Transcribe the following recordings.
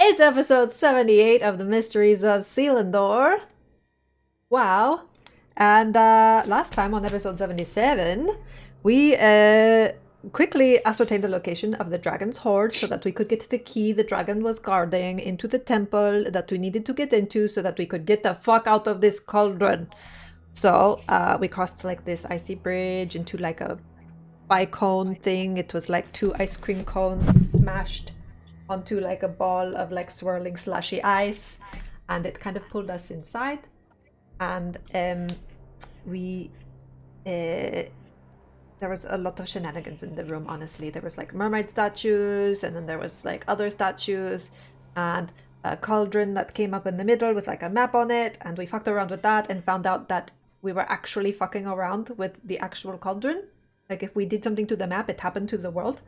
It's episode 78 of the Mysteries of Selindor. Wow. And last time on episode 77, we quickly ascertained the location of the dragon's hoard so that we could get the key the dragon was guarding into the temple that we needed to get into so that we could get the fuck out of this cauldron. So we crossed like this icy bridge into like a bi-cone thing. It was like two ice cream cones smashed onto like a ball of like swirling slushy ice, and it kind of pulled us inside. And we there was a lot of shenanigans in the room. Honestly, there was like mermaid statues, and then there was like other statues, and a cauldron that came up in the middle with like a map on it, and we fucked around with that and found out that we were actually fucking around with the actual cauldron. Like if we did something to the map, it happened to the world.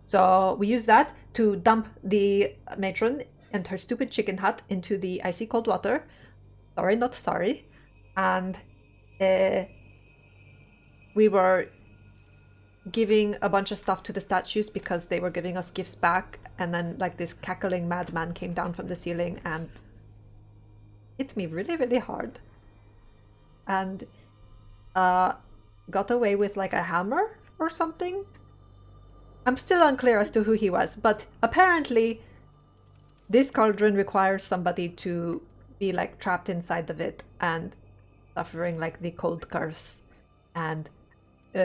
So we used that to dump the matron and her stupid chicken hut into the icy cold water. Sorry, not sorry. And we were giving a bunch of stuff to the statues because they were giving us gifts back. And then like this cackling madman came down from the ceiling and hit me really, really hard. And got away with like a hammer or something. I'm still unclear as to who he was, but apparently this cauldron requires somebody to be like trapped inside of it and suffering like the cold curse and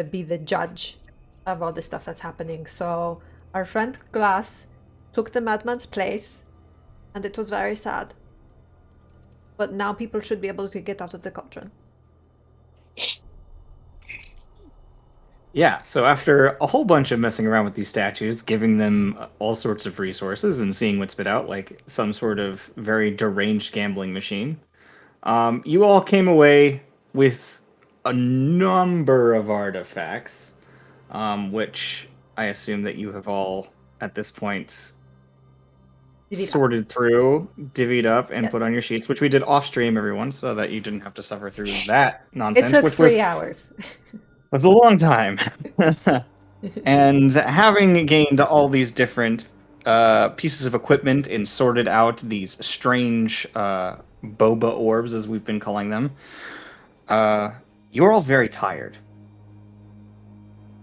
be the judge of all the stuff that's happening. So our friend Glass took the madman's place, and it was very sad. But now people should be able to get out of the cauldron. Yeah, so after a whole bunch of messing around with these statues, giving them all sorts of resources and seeing what spit out, like some sort of very deranged gambling machine, you all came away with a number of artifacts, which I assume that you have all, at this point, sorted through, divvied up, and put on your sheets, which we did off stream, everyone, so that you didn't have to suffer through that nonsense. It took which 3 hours. was a long time. And having gained all these different pieces of equipment and sorted out these strange boba orbs, as we've been calling them, you're all very tired.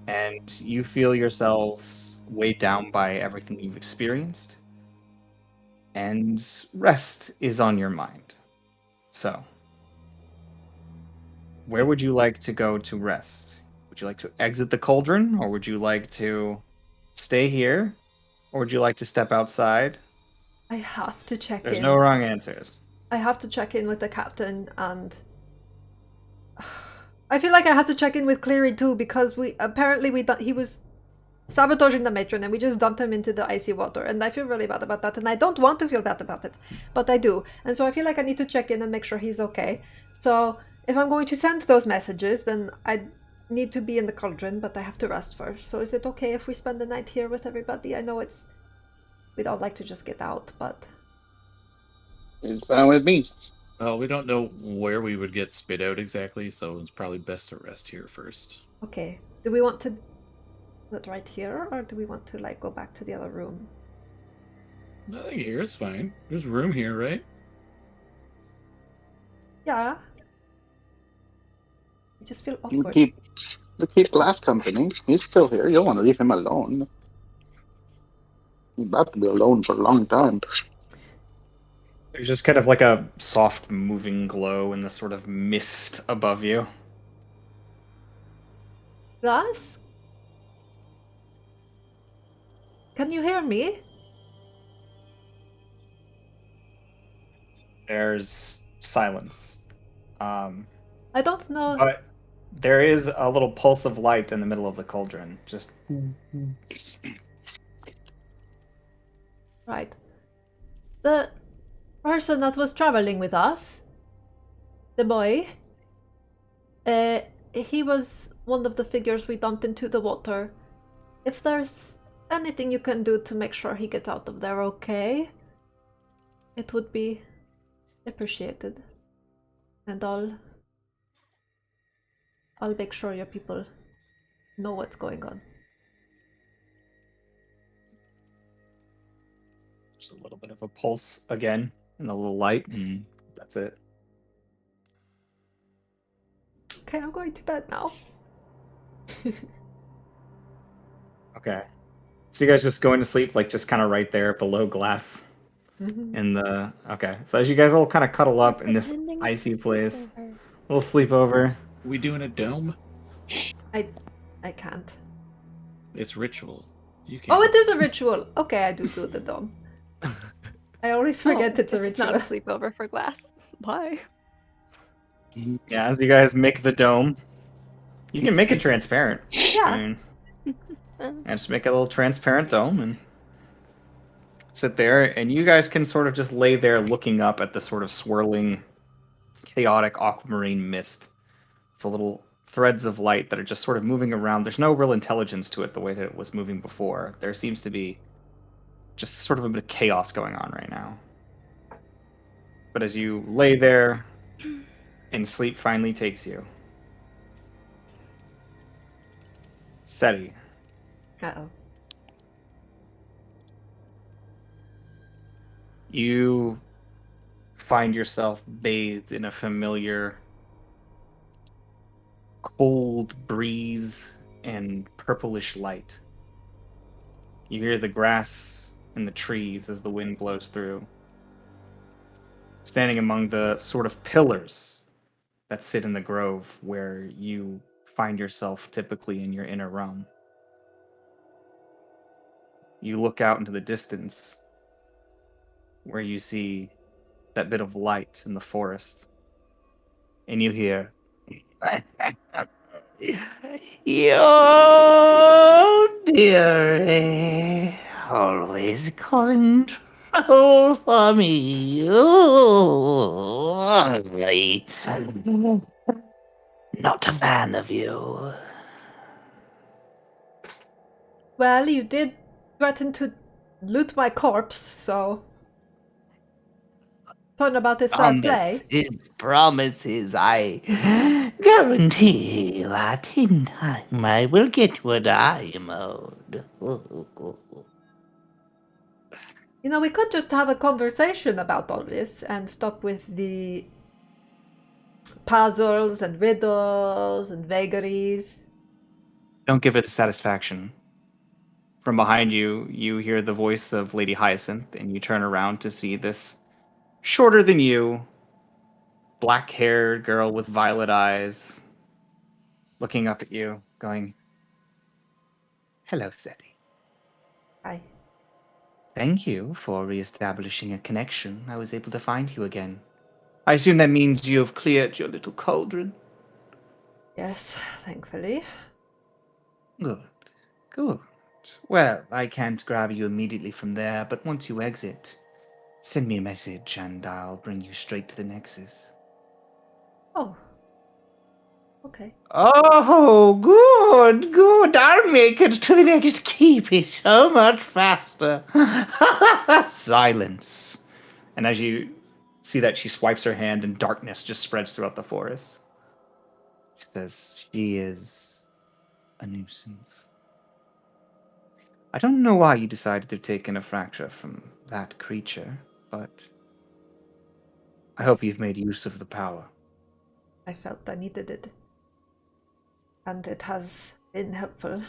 And you feel yourselves weighed down by everything you've experienced. And rest is on your mind. So, where would you like to go to rest? Would you like to exit the cauldron, or would you like to stay here, or would you like to step outside? I have to check There's in. no wrong answers. I have to check in with the captain, and I feel like I have to check in with Cleary too, because he was sabotaging the matron and we just dumped him into the icy water, and I feel really bad about that, and I don't want to feel bad about it, but I do. And so I feel like I need to check in and make sure he's okay. So if I'm going to send those messages, then I need to be in the cauldron, but I have to rest first. So is it okay if we spend the night here with everybody? I know we'd all like to just get out, but it's fine with me. Well, we don't know where we would get spit out exactly, so it's probably best to rest here first. okay. Do we want to do it right here, or do we want to like go back to the other room? I think here is fine. There's room here, right? Yeah. I just feel You awkward. keep Glass company. He's still here. You don't want to leave him alone. He's about to be alone for a long time. There's just kind of like a soft moving glow in the sort of mist above you. Glass? Can you hear me? There's silence. I don't know. But there is a little pulse of light in the middle of the cauldron. Just Right. The person that was traveling with us, the boy, he was one of the figures we dumped into the water. If there's anything you can do to make sure he gets out of there okay, it would be appreciated. And I'll make sure your people know what's going on. Just a little bit of a pulse again, and a little light, and that's it. Okay, I'm going to bed now. Okay. So you guys just going to sleep, like just kind of right there below glass Mhm. in the. Okay. So as you guys all kind of cuddle up in this Pretending it's icy a place, sleepover. little sleepover. We doing a dome? I can't. It's ritual. You can. Oh, it is a ritual. Okay, I do the dome. I always forget Oh, it's a ritual. not a sleepover for glass. Why? Yeah, as you guys make the dome, you can make it transparent. I Yeah. mean, and just make a little transparent dome and sit there, and you guys can sort of just lay there looking up at the sort of swirling, chaotic aquamarine mist. The little threads of light that are just sort of moving around. There's no real intelligence to it the way that it was moving before. There seems to be just sort of a bit of chaos going on right now. But as you lay there and sleep finally takes you, Seti, Uh-oh. you find yourself bathed in a familiar cold breeze and purplish light. You hear the grass and the trees as the wind blows through. Standing among the sort of pillars that sit in the grove where you find yourself typically in your inner realm. You look out into the distance where you see that bit of light in the forest, and you hear, "You dearie, always calling trouble for me. Not a fan of you." Well, you did threaten to loot my corpse, so talking about this fair play. Promises. I guarantee you that in time I will get what I am owed. You know, we could just have a conversation about all this and stop with the puzzles and riddles and vagaries. Don't give it the satisfaction. From behind you, you hear the voice of Lady Hyacinth, and you turn around to see this shorter than you, black haired girl with violet eyes looking up at you, going, "Hello, Seti. Hi. Thank you for reestablishing a connection. I was able to find you again. I assume that means you have cleared your little cauldron." Yes, thankfully. Good. Good. Well, I can't grab you immediately from there, but once you exit, send me a message and I'll bring you straight to the Nexus. Oh. Okay. Oh, good, good. I'll make it to the next. Keep it so much faster. Silence. And as you see that, she swipes her hand and darkness just spreads throughout the forest. She says, "She is a nuisance. I don't know why you decided to take in a fracture from that creature, but I hope you've made use of the power." I felt I needed it. And it has been helpful.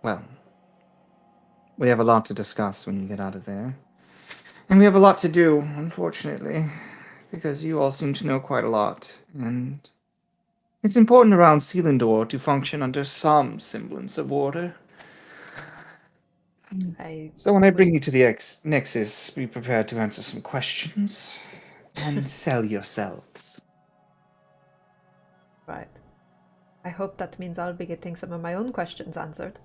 Well, we have a lot to discuss when you get out of there. And we have a lot to do, unfortunately, because you all seem to know quite a lot, and it's important around Selindor to function under some semblance of order. So when I bring you to the Nexus, be prepared to answer some questions and sell yourselves. Right. I hope that means I'll be getting some of my own questions answered.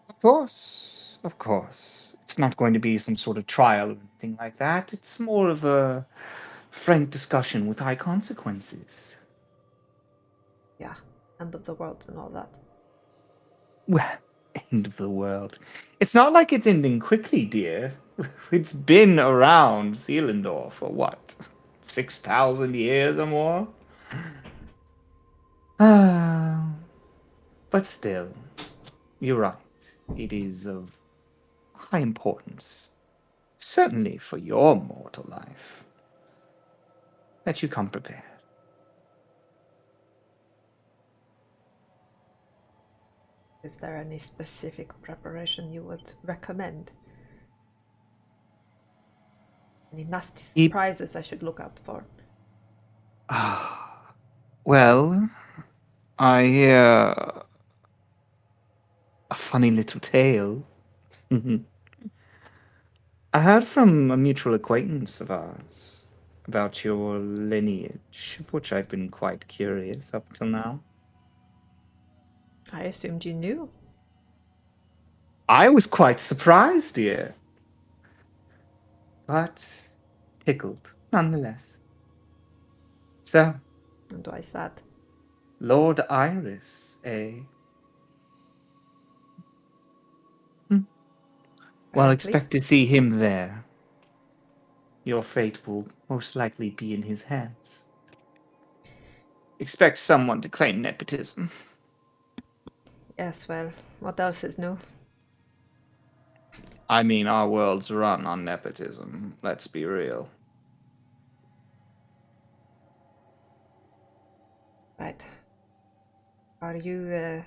Of course, of course. It's not going to be some sort of trial or anything like that. It's more of a frank discussion with high consequences. Yeah. End of the world and all that. Well, end of the world. It's not like it's ending quickly, dear. It's been around Selindor for what? 6,000 years or more? Ah, but still, you're right. it is of high importance, certainly for your mortal life, that you come prepared. Is there any specific preparation you would recommend? Any nasty Keep- surprises I should look out for? Well, I hear a funny little tale. I heard from a mutual acquaintance of ours about your lineage, of which I've been quite curious up till now. I assumed you knew. I was quite surprised, dear, but tickled nonetheless. So, And why is that? Lord Iris, eh? Well, Apparently. expect to see him there. Your fate will most likely be in his hands. Expect someone to claim nepotism. Yes, well, what else is new? I mean, our world's run on nepotism, let's be real. Right. Are you,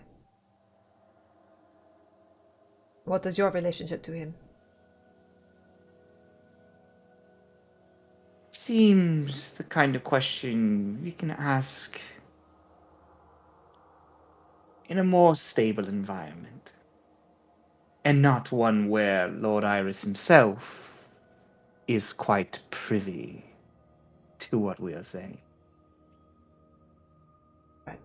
what is your relationship to him? Seems the kind of question we can ask in a more stable environment, and not one where Lord Iris himself is quite privy to what we are saying. Right.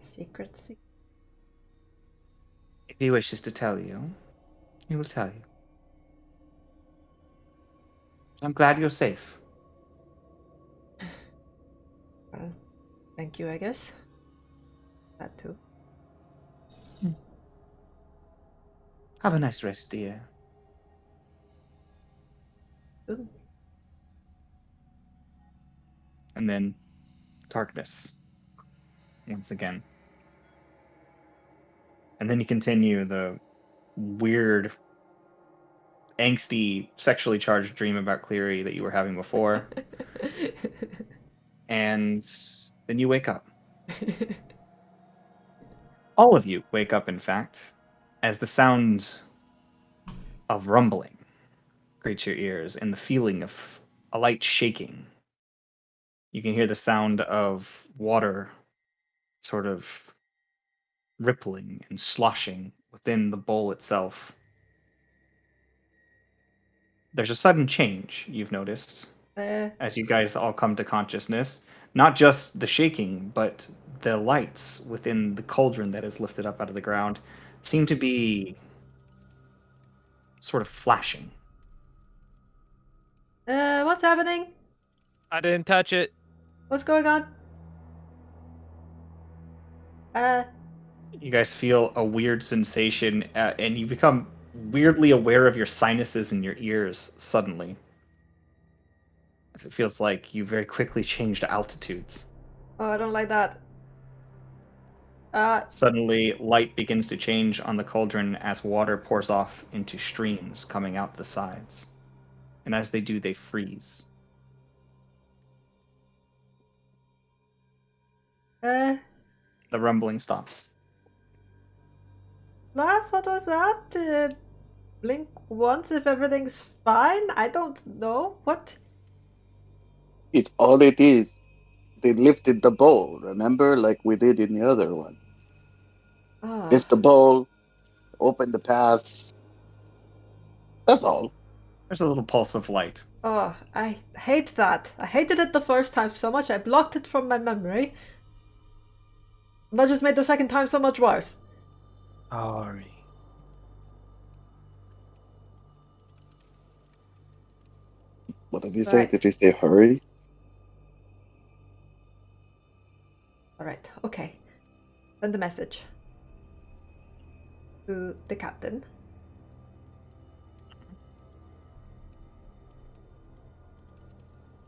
Secret. If he wishes to tell you, he will tell you. I'm glad you're safe. Well, thank you, I guess. That too. Have a nice rest, dear. Ooh. And then darkness once again. And then you continue the weird, angsty, sexually charged dream about Cleary that you were having before. And then you wake up. All of you wake up, in fact, as the sound of rumbling greets your ears and the feeling of a light shaking. You can hear the sound of water sort of rippling and sloshing within the bowl itself. There's a sudden change you've noticed as you guys all come to consciousness. Not just the shaking, but the lights within the cauldron that is lifted up out of the ground seem to be sort of flashing. What's happening? I didn't touch it. What's going on? You guys feel a weird sensation, and you become weirdly aware of your sinuses in your ears suddenly. As it feels like you very quickly changed altitudes. Oh, I don't like that. Suddenly, light begins to change on the cauldron as water pours off into streams coming out the sides. And as they do, they freeze. The rumbling stops. Last, what was that? Blink once if everything's fine? I don't know. What? It's all it is. They lifted the bowl, remember? Like we did in the other one. Ah. Lift the bowl, open the paths. That's all. There's a little pulse of light. Oh, I hate that. I hated it the first time so much I blocked it from my memory. That just made the second time so much worse. Sorry. What did you say? Right. Did you say hurry? Alright, okay. Send a message to the captain.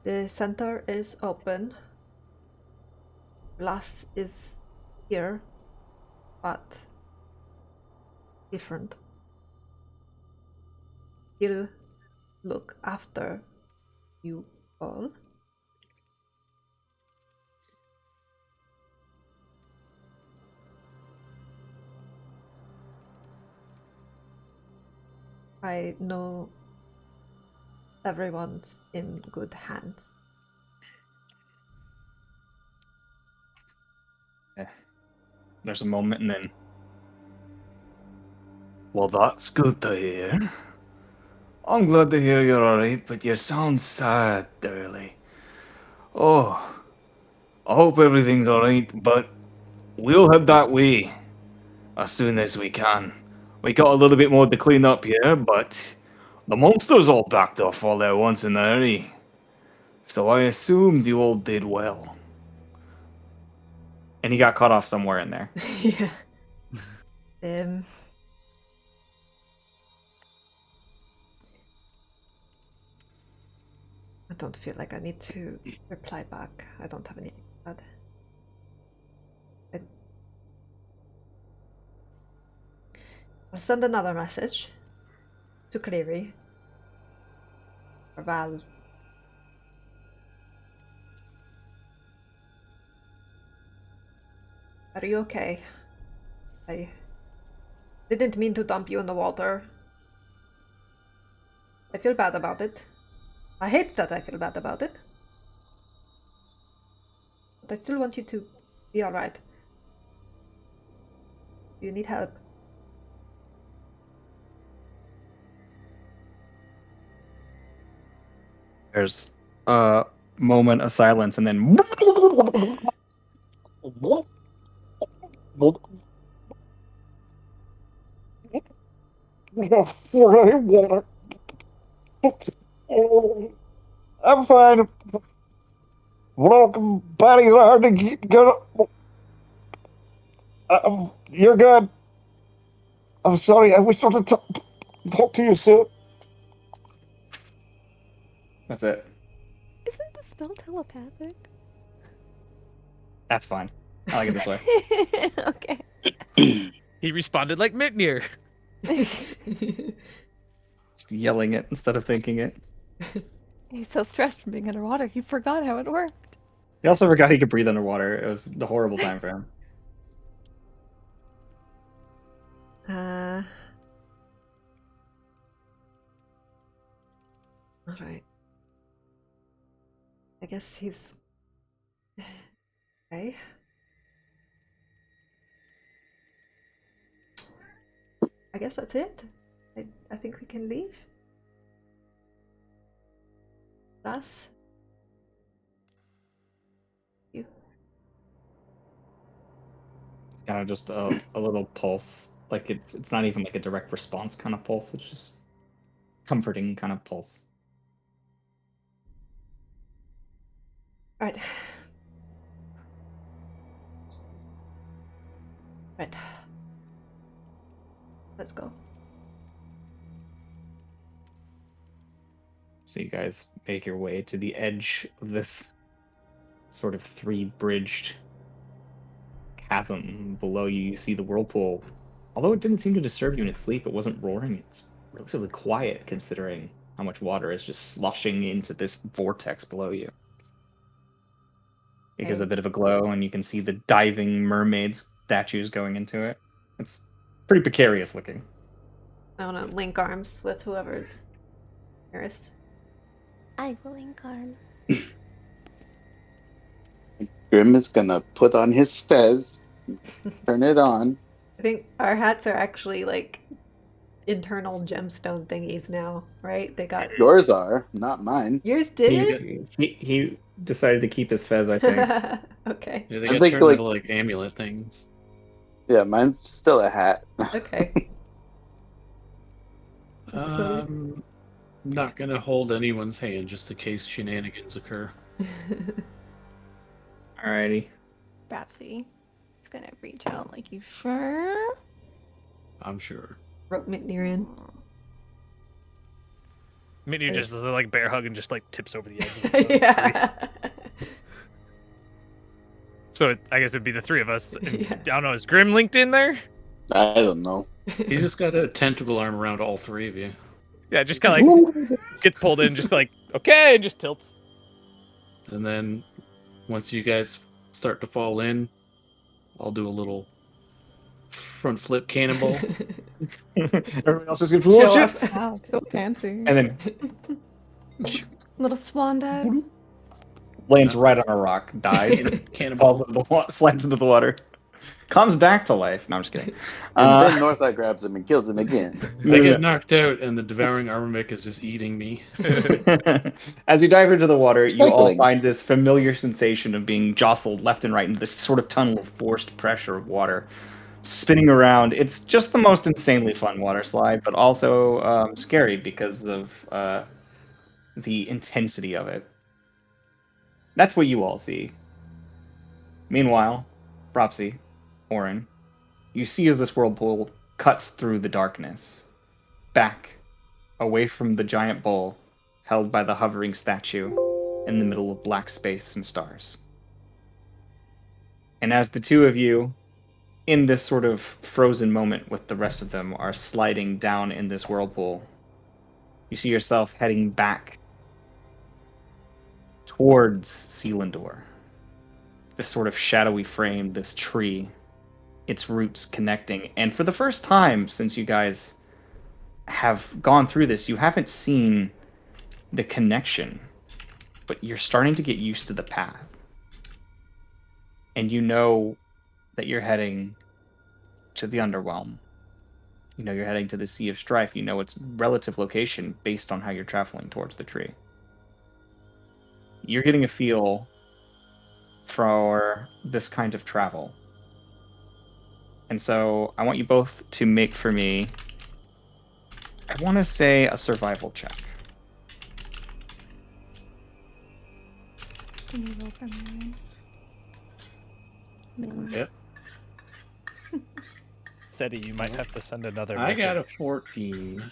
The center is open. Blas is here, but different. He'll look after you all. I know everyone's in good hands. There's a moment, and then Well, that's good to hear. I'm glad to hear you're alright, but you sound sad, Durley. Oh, I hope everything's alright, but we'll head that way as soon as we can. We got a little bit more to clean up here, but the monsters all backed off all at once in a hurry. So I assumed you all did well. and he got cut off somewhere in there. Yeah. I don't feel like I need to reply back. I don't have anything to add. I'll send another message to Cleary. Or Val. Are you okay? I didn't mean to dump you in the water. I feel bad about it. I hate that I feel bad about it. But I still want you to be alright. You need help. There's a moment of silence, and then I'm fine. Welcome, body's hard to get up. You're good. I'm sorry. I wish I could talk to you soon. that's it. Isn't the spell telepathic? That's fine. I like it this way. Okay. He responded like Mitnir. Just yelling it instead of thinking it. He's so stressed from being underwater, he forgot how it worked. He also forgot he could breathe underwater. It was a horrible time for him. Alright. I guess he's okay. I guess that's it. I think we can leave. Us. You. Kind of just a little pulse. Like it's not even like a direct response kind of pulse. It's just comforting kind of pulse. Right. Right. Let's go. So you guys make your way to the edge of this sort of three-bridged chasm. Below you, you see the whirlpool. Although it didn't seem to disturb you in its sleep, it wasn't roaring. It's relatively quiet considering how much water is just sloshing into this vortex below you. It gives a bit of a glow, and you can see the diving mermaid statues going into it. It's pretty precarious looking. I want to link arms with whoever's nearest. I will link arm. Grim is gonna put on his fez, turn it on. I think our hats are actually like internal gemstone thingies now, right? They got Yours are, not mine. yours didn't. He decided to keep his fez, I think. Okay. Yeah, they I got think, turned like- into like amulet things. Yeah, mine's still a hat. Okay. Not gonna hold anyone's hand just in case shenanigans occur. Alrighty. Babsy is gonna reach out like, you sure? I'm sure. Rope Mitnir in. Mitnir just does like bear hug and just like tips over the edge. Yeah. So I guess it'd be the three of us. And, Yeah. I don't know. Is Grim linked in there? I don't know. He's just got a tentacle arm around all three of you. Yeah, just kind of like gets pulled in, just like okay, and just tilts. And then once you guys start to fall in, I'll do a little front flip cannonball. Everyone else is going to Show pull off. Wow, so fancy. and then Little swan dive. lands right on a rock, dies, Cannonball. falls into the water, slides into the water, comes back to life. No, I'm just kidding. And then Northot grabs him and kills him again. I get knocked out, and the devouring armormech is just eating me. As you dive into the water, you all Cycling. find this familiar sensation of being jostled left and right into this sort of tunnel of forced pressure of water spinning around. It's just the most insanely fun water slide, but also scary because of the intensity of it. That's what you all see. Meanwhile, Propsy, Orin, you see as this whirlpool cuts through the darkness, back, away from the giant bowl held by the hovering statue in the middle of black space and stars. And as the two of you, in this sort of frozen moment with the rest of them, are sliding down in this whirlpool, you see yourself heading back towards Selindor. This sort of shadowy frame, this tree, its roots connecting. And for the first time since you guys have gone through this, you haven't seen the connection, but you're starting to get used to the path. And you know that you're heading to the Underwhelm. You know you're heading to the Sea of Strife. You know its relative location based on how you're traveling towards the tree. You're getting a feel for this kind of travel. And so I want you both to make for me, I want to say, a survival check. Can you roll for me? No. Yep. Seti, you might have to send another I got a message 14.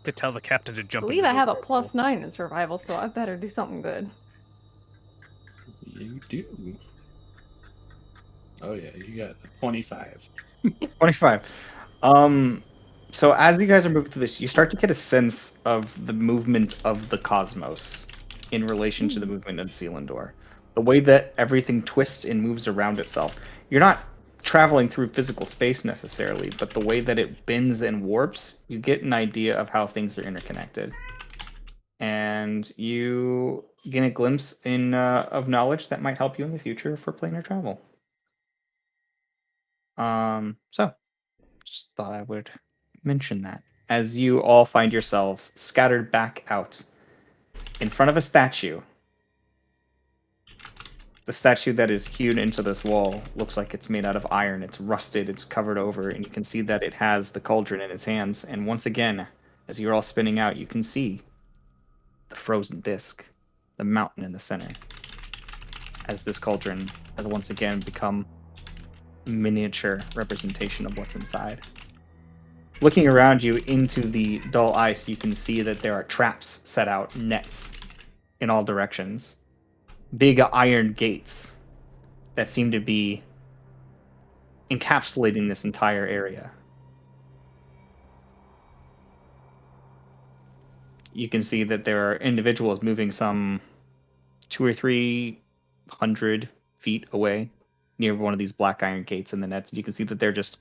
to tell the captain to I jump. believe into I the have a whirlpool. +9 in survival, so I better do something good. You do. Oh yeah, you got 25. 25. So as you guys are moving through this, you start to get a sense of the movement of the cosmos in relation to the movement of Selindor. The way that everything twists and moves around itself. You're not traveling through physical space necessarily, but the way that it bends and warps, you get an idea of how things are interconnected. And you gain a glimpse of knowledge that might help you in the future for planar travel. So just thought I would mention that as you all find yourselves scattered back out in front of a statue. The statue that is hewn into this wall looks like it's made out of iron. It's rusted, it's covered over, and you can see that it has the cauldron in its hands. And once again, as you're all spinning out, you can see the frozen disc, the mountain in the center, as this cauldron has once again become a miniature representation of what's inside. Looking around you into the dull ice, you can see that there are traps set out, nets in all directions. Big iron gates that seem to be encapsulating this entire area. You can see that there are individuals moving some 200 or 300 feet away near one of these black iron gates in the nets. You can see that they're just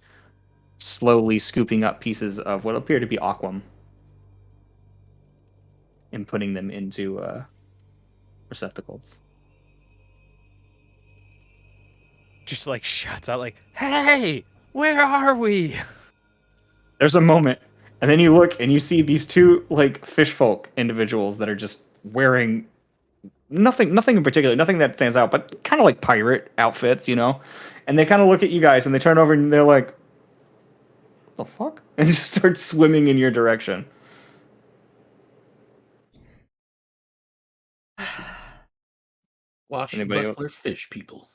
slowly scooping up pieces of what appear to be aquam and putting them into receptacles. Just like shouts out like, "Hey, where are we?" There's a moment, and then you look and you see these two like fish folk individuals that are just wearing nothing in particular, nothing that stands out, but kind of like pirate outfits, you know. And they kind of look at you guys and they turn over and they're like, "The fuck?" and just start swimming in your direction. Wash Anybody- buckler fish people.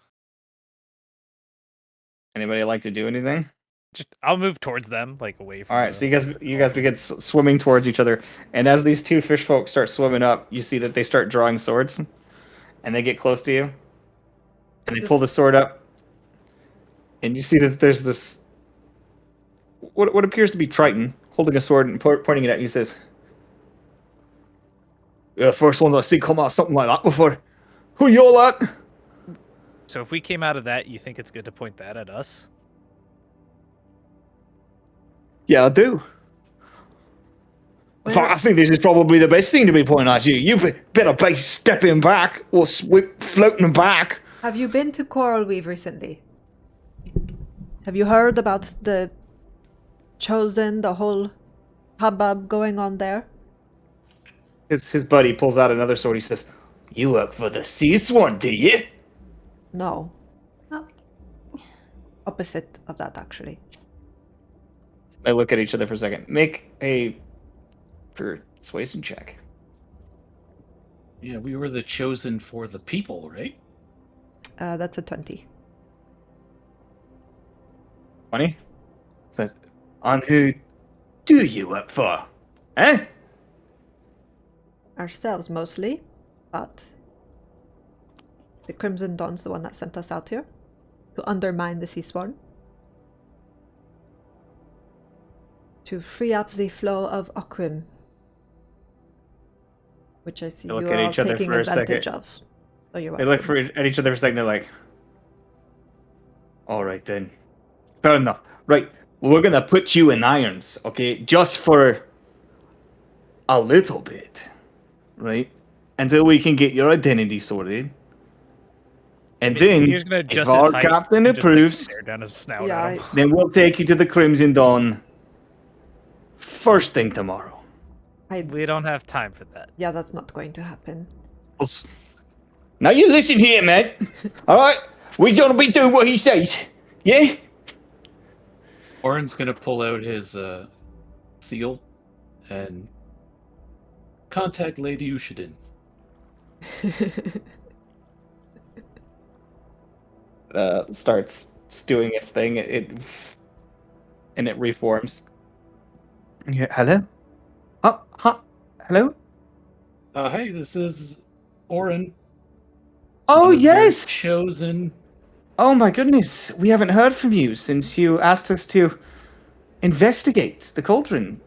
Anybody like to do anything? Just I'll move towards them, like away from. All right, so you guys begin swimming towards each other, and as these two fish folk start swimming up, you see that they start drawing swords, and they get close to you. And they pull the sword up, and you see that there's this what appears to be Triton holding a sword and pointing it at you. Says, "You're the first ones I see come out of something like that before. Who you all at?" So if we came out of that, you think it's good to point that at us? Yeah, I do. In fact, I think this is probably the best thing to be pointing at you. You better be stepping back or floating back. Have you been to Coral Reef recently? Have you heard about the Chosen, the whole hubbub going on there? His buddy pulls out another sword. He says, "You work for the Sea Swan, do you?" No. Oh, Opposite of that, actually. They look at each other for a second. Make a persuasion check. Yeah, we were the chosen for the people, right? That's a 20. 20? So, And who do you work for? Eh? Ourselves, mostly. But the Crimson Dawn's the one that sent us out here. To undermine the Sea Sworn. To free up the flow of Okrim. Which I see They you look are at all each other taking for a advantage second. of. Oh, you're they welcome. look at each other for a second. They're like, All right then. Fair enough. Right. Well, we're gonna put you in irons, okay? Just for a little bit, right? Until we can get your identity sorted. And then, He's gonna if adjust our his height captain and just, like, approves, stare down his snout Yeah, at him. then we'll take you to the Crimson Dawn first thing tomorrow. We don't have time for that. yeah, that's not going to happen. Now you listen here, man. All right, we're gonna be doing what he says. Yeah. Orin's gonna pull out his seal and contact Lady Ushidin. starts doing its thing. And it reforms. Yeah, hello. Hello. Hey, this is Orin. Oh one of your yes. chosen. Oh my goodness, we haven't heard from you since you asked us to investigate the cauldron.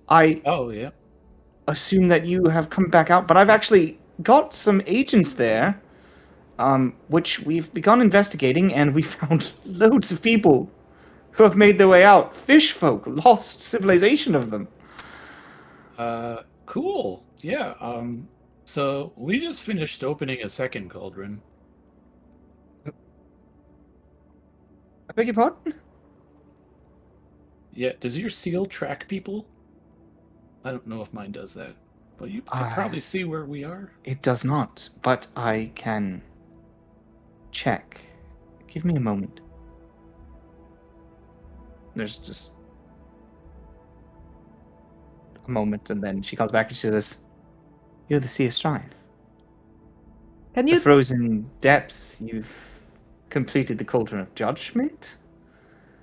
I Oh yeah. assume that you have come back out, but I've actually got some agents there, which we've begun investigating, and we found loads of people who have made their way out. Fish folk, lost civilization of them. Cool. Yeah. So we just finished opening a second cauldron. I beg your pardon? Yeah. Does your seal track people? I don't know if mine does that, but you can probably see where we are. It does not, but I can check. Give me a moment. There's just a moment, and then she comes back and she says, You're the Sea of Strife. Can The you frozen depths, you've completed the Cauldron of Judgment.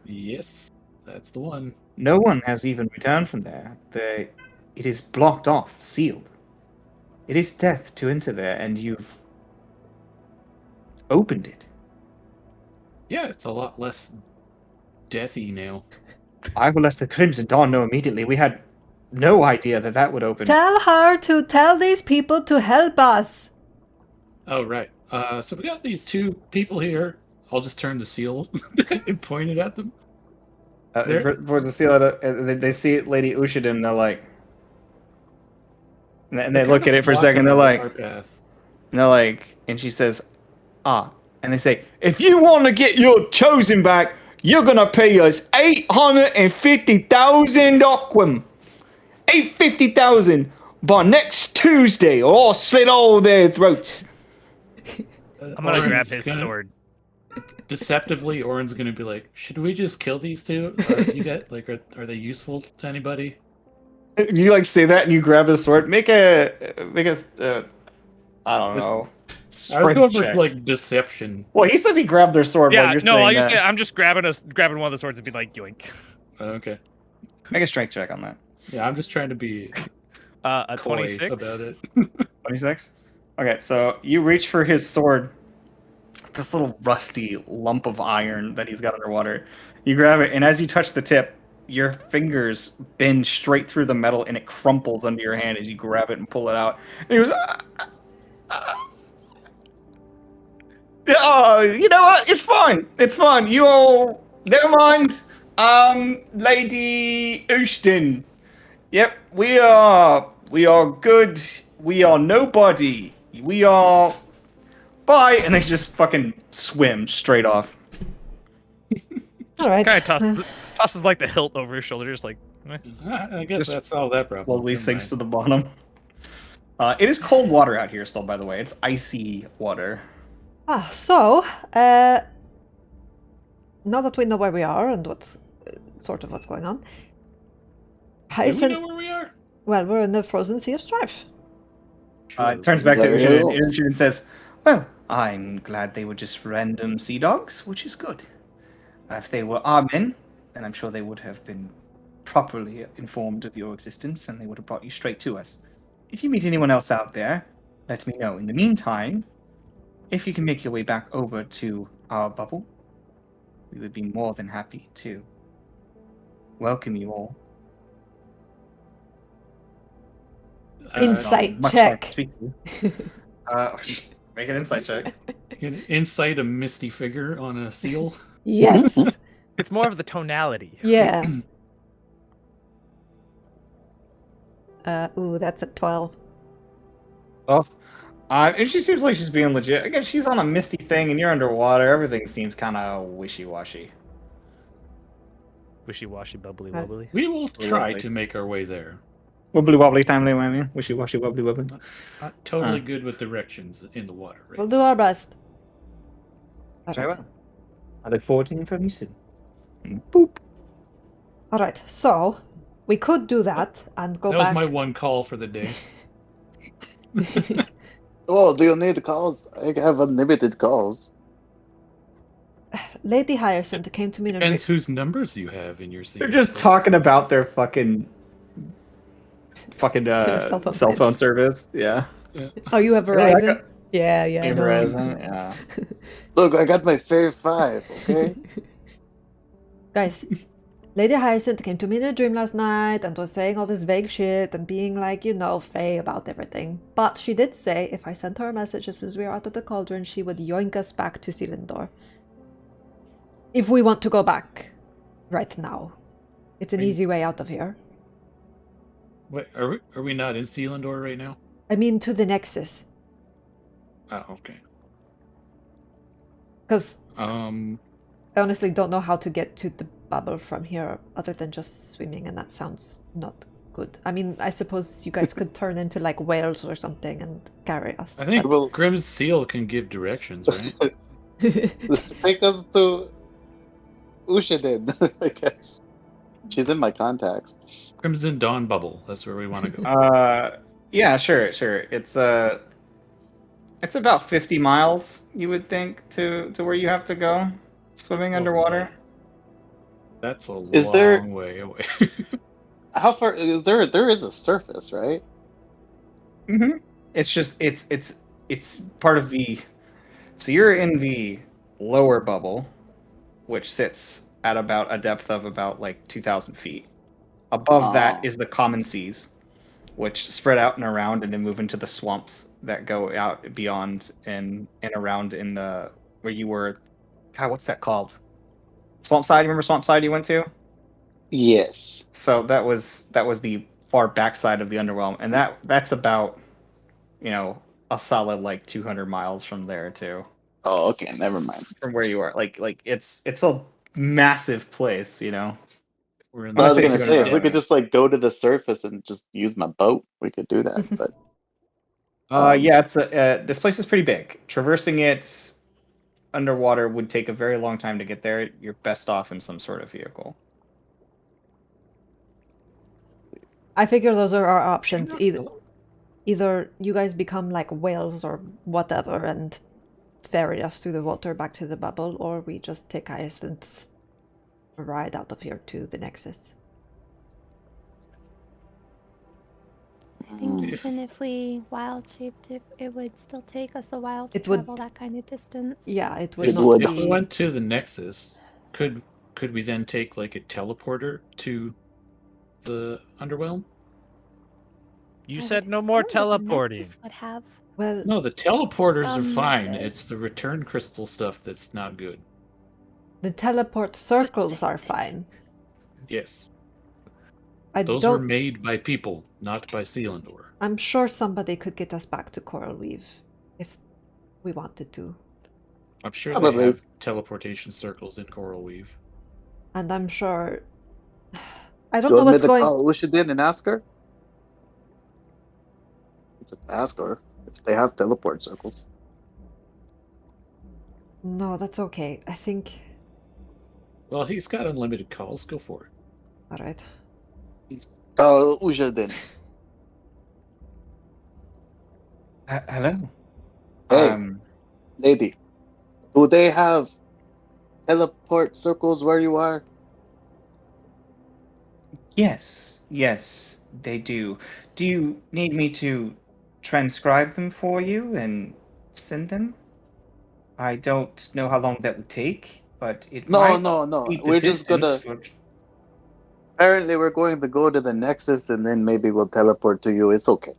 Yes, that's the one. No one has even returned from there. It is blocked off, sealed. It is death to enter there, and you've opened it. Yeah, it's a lot less deathy now. I will let the Crimson Dawn know immediately. We had no idea that that would open. tell her to tell these people to help us? Oh right. So we got these two people here. I'll just turn the seal and point it at them. There. towards the seal, they see Lady Ushidin, and they're like, and they look at it for a second, they're like, Our path. And she says, and they say, if you want to get your chosen back, you're gonna pay us 850,000 Aquam. 850,000 by next Tuesday, or I'll slit all their throats. I'm gonna grab his sword. Deceptively, Orin's gonna be like, "Should we just kill these two? You get like, are they useful to anybody?" you like say that and you grab his sword. Make a I don't know. I was going for check. like deception. Well, he says he grabbed their sword. while Yeah, you're no, saying I'll use that. it. I'm just grabbing one of the swords and be like, yoink. Okay. Make a strength check on that. Yeah, I'm just trying to be A coy 26. about it. 26. Okay, so you reach for his sword, this little rusty lump of iron that he's got underwater. You grab it, and as you touch the tip, your fingers bend straight through the metal, and it crumples under your hand as you grab it and pull it out. And he goes, "Oh, you know what? It's fine. It's fine. You all, never mind. Lady Ushton. Yep, we are good. We are nobody. We are. Bye." And they just fucking swim straight off. All right. Kind of tosses like the hilt over his shoulder, just like. Eh. I guess Just that's all that problem. Slowly Never sinks to mind. the bottom. It is cold water out here still, by the way. It's icy water. So, now that we know where we are and what's what's going on, Do we Hyacinth, know where we are? well, we're in the frozen sea of strife. It turns back to There Ushin, you and go. Ushin says, "Well, I'm glad they were just random sea dogs, which is good. If they were our men, then I'm sure they would have been properly informed of your existence, and they would have brought you straight to us. If you meet anyone else out there, let me know. In the meantime, if you can make your way back over to our bubble, we would be more than happy to welcome you all." Insight Much check. like to speak to you. Make an insight check. Can insight a misty figure on a seal? Yes. It's more of the tonality. Yeah. Ooh, that's a 12. Well, and she seems like she's being legit. Again, she's on a misty thing, and you're underwater. Everything seems kind of wishy-washy. Wishy-washy, bubbly wobbly. We will try Lovely. to make our way there. Wibbly wobbly, timely wimey. Wishy-washy, wobbly wobbly. Not totally good with directions in the water. Right? We'll do our best. Very well. I look forward to hearing from you soon. Boop. All right, so we could do that and go That back. was my one call for the day. Oh, do you need calls? I have unlimited calls. Lady Hyacinth came to me in a Depends dream. whose numbers you have in your seat. They're just talking about their fucking Cell phone cell phone plans. service. Yeah. Oh, you have Yeah, I Verizon? got- Yeah, yeah. I know. Verizon, yeah. Look, I got my fair 5, okay? Guys, Lady Hyacinth came to me in a dream last night and was saying all this vague shit and being like, you know, fey about everything. But she did say if I sent her a message as soon as we were out of the cauldron, she would yoink us back to Selindor. If we want to go back right now. It's an easy way out of here. Wait, are we not in Selindor right now? I mean, to the Nexus. Oh, okay. Because Um, I honestly don't know how to get to the bubble from here other than just swimming, and that sounds not good. I mean, I suppose you guys could turn into like whales or something and carry us. I think Well- Grimm's seal can give directions, right? Take us to Ushiden, I guess. She's in my contacts. Crimson Dawn Bubble. That's where we want to go. Yeah, sure. It's about 50 miles, you would think, to where you have to go, swimming underwater. That's a Is long there- way away. How far is there? There is a surface, right? Mm-hmm. It's just it's part of the. So you're in the lower bubble, which sits at about a depth of about like 2,000 feet. Above that Ah. is the common seas, which spread out and around, and then move into the swamps that go out beyond and around in the where you were. God, what's that called? Swamp Side. Remember Swamp Side you went to? Yes. So that was the far backside of the underwhelm, and that's about, a solid like 200 miles from there too, Oh, okay. Never mind. from where you are. Like it's a massive place, We're in I was say gonna 200 say if we miles. could just like go to the surface and just use my boat, we could do that. But Yeah, it's this place is pretty big. Traversing it underwater would take a very long time to get there. You're best off in some sort of vehicle. I figure those are our options. Either you guys become like whales or whatever and ferry us through the water back to the bubble, or we just take Hyacinth's ride out of here to the Nexus. I think Mm. even if we wild shaped it would still take us a while to It would- travel that kind of distance. Yeah, it would It not would. If we be. went to the Nexus, could we then take like a teleporter to the Underwhelm? You I said would no more assume that the teleporting. Nexus would have Well, No, the teleporters are some fine. method. It's the return crystal stuff that's not good. the teleport circles are fine. Yes. I Those were don't. made by people, not by Selindor. I'm sure somebody could get us back to Coral Weave if we wanted to. I'm sure Probably. they have teleportation circles in Coral Weave. And I'm sure. I don't You know want me what's to going. call Ushidin and ask her? Just ask her if they have teleport circles. No, that's okay. I think. Well, he's got unlimited calls. Go for it. All right. Call Ushidin. Hello. Hey, lady, do they have teleport circles where you are? Yes, they do. Do you need me to transcribe them for you and send them? I don't know how long that would take, but it No, might no. beat the We're just distance gonna. for. Apparently, we're going to go to the Nexus and then maybe we'll teleport to you. It's okay.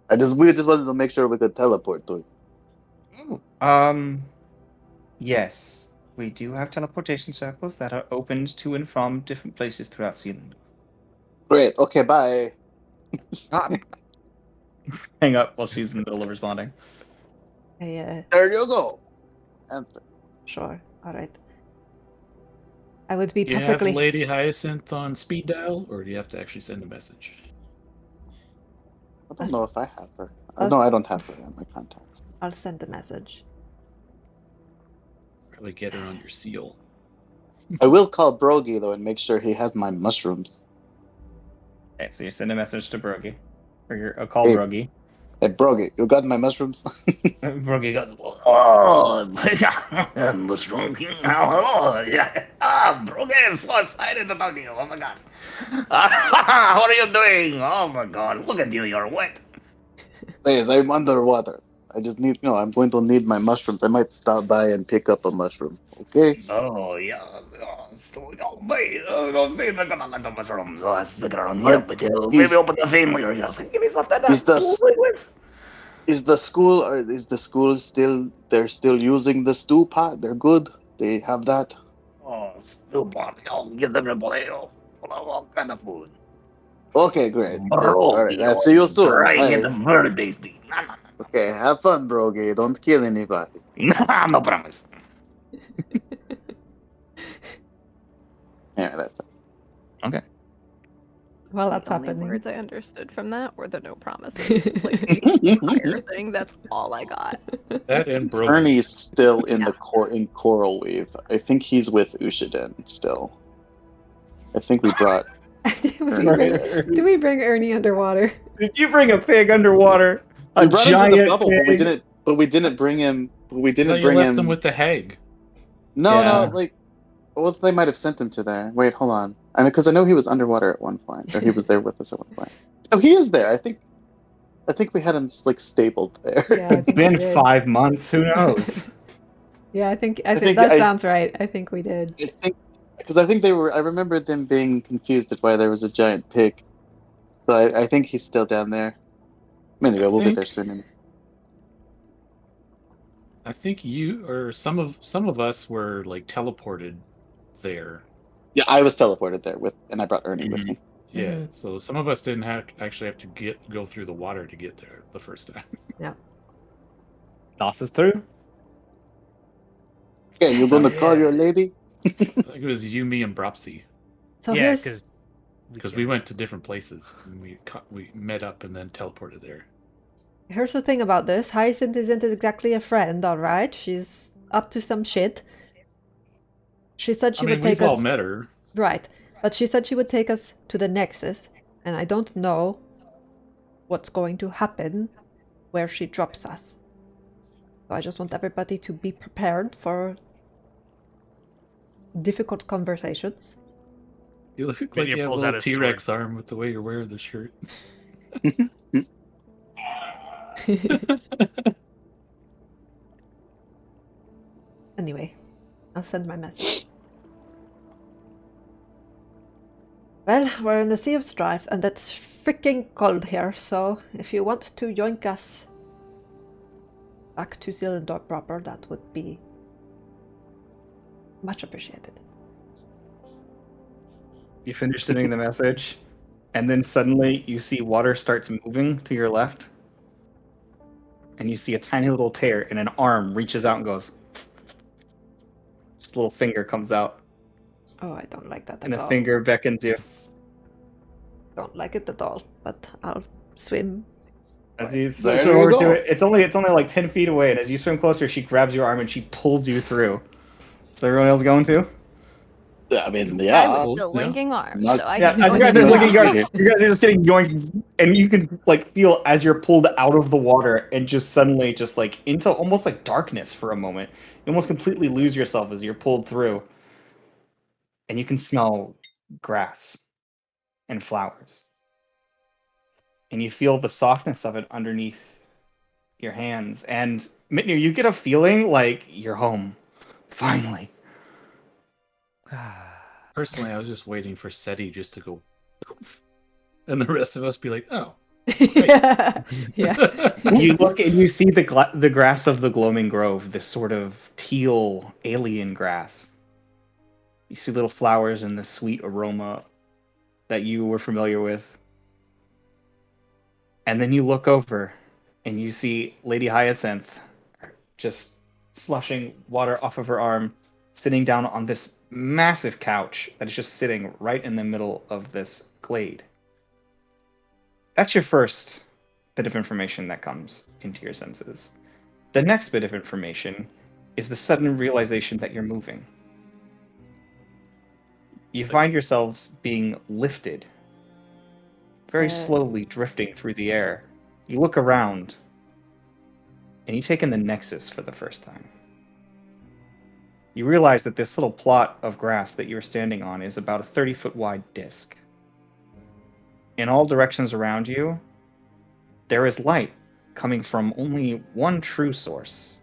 We just wanted to make sure we could teleport to you. Yes, we do have teleportation circles that are opened to and from different places throughout Sealand. Great. Okay. Bye. Hang up while she's in the middle of responding. There you go. Answer. Sure. All right. I would be Do you have perfectly. Lady Hyacinth on speed dial, or do you have to actually send a message? I don't know if I have her. I'll- No, I don't have her in my contacts. I'll send a message. Probably get her on your seal. I will call Brogy though and make sure he has my mushrooms. Okay, so you send a message to Brogy. Or you're call Hey. Brogy. Hey, Brogy, you got my mushrooms? Brogy goes, oh, mushroom king, hello. Yeah. Brogy is so excited to talk to you. Oh my god. What are you doing? Oh my god, look at you, you're wet. Please, I'm underwater. I just need, I'm going to need my mushrooms. I might stop by and pick up a mushroom. Okay? Oh, yeah. So, wait, don't say they're gonna let the mushrooms stick around here, but maybe open the family or something. Give me something Is to the- play with. Is the school still, they're still using the stew pot? They're good? They have that? Oh, stupid. I'll give them a play of all kind of food. Okay, great. Good. Bro, All right, I'll see you soon. trying it Bye. very tasty. Okay, have fun, Brogy. Don't kill anybody. No promise. Yeah, that's it. Okay. Well, that's The only happening. words I understood from that were the no promises. Like the entire thing. That's all I got. That and Brogy. Ernie's still in in Coral Weave. I think he's with Ushidin still. I think we brought. did, we Ernie bring, there. did we bring Ernie underwater? Did you bring a pig underwater? We A brought him to giant the bubble, but we pig? didn't. But we didn't bring him. But we I thought didn't you bring left him. them with the hag. No, Yeah. like, well, they might have sent him to there. Wait, hold on. I mean, because I know he was underwater at one point, or he was there with us at one point. Oh, he is there. I think we had him like stapled there. Yeah, I It's think we been did. 5 months. Who knows? Yeah, I think think that I- sounds right. I think we did. I think because I think they were. I remember them being confused at why there was a giant pig. So I think he's still down there. Anyway, we'll get there soon. I think you or some of us were like teleported there. Yeah, I was teleported there and I brought Ernie with me. Yeah, Mhm. so some of us didn't actually have to go through the water to get there the first time. Nos is through. Okay, you gonna Yeah. call your lady? I think it was you, me, and Bropsy So yeah, here's because we went to different places and we met up and then teleported there. here's the thing about this. Hyacinth isn't exactly a friend, all right? She's up to some shit. She said she I mean, would take we've all us met her. right, but she said she would take us to the Nexus, and I don't know what's going to happen where she drops us. So I just want everybody to be prepared for difficult conversations. You look like Minya you have a pulls out little his T-Rex arm with the way you're wearing the shirt. Anyway, I'll send my message. Well, we're in the Sea of Strife, and it's freaking cold here, so if you want to yoink us back to Selindor proper, that would be much appreciated. You finish sending the message, and then suddenly you see water starts moving to your left, and you see a tiny little tear, and an arm reaches out and goes. Just a little finger comes out, Oh, I don't like that and at a all. finger beckons you. Don't like it at all, but I'll swim. As you There swim you over go. to it, it's only like 10 feet away, and as you swim closer, she grabs your arm and she pulls you through. So everyone else going to? Yeah, I mean, I yeah. was Cool, still yeah. linking arms, Not- so I Yeah, can as you guys join are you looking, now. you guys are just getting yoinked, and you can like feel as you're pulled out of the water and just suddenly just like into almost like darkness for a moment. You almost completely lose yourself as you're pulled through, and you can smell grass and flowers, and you feel the softness of it underneath your hands. And Mitnir, you get a feeling like you're home, finally. Personally, I was just waiting for SETI just to go poof, and the rest of us be like, oh. yeah. Yeah. You look and you see the grass of the Gloaming Grove, this sort of teal alien grass. You see little flowers and the sweet aroma that you were familiar with. And then you look over and you see Lady Hyacinth just slushing water off of her arm, sitting down on this massive couch that is just sitting right in the middle of this glade. That's your first bit of information that comes into your senses. The next bit of information is the sudden realization that you're moving. You find yourselves being lifted, very slowly drifting through the air. You look around, and you take in the Nexus for the first time. You realize that this little plot of grass that you're standing on is about a 30-foot wide disc. In all directions around you, there is light coming from only one true source,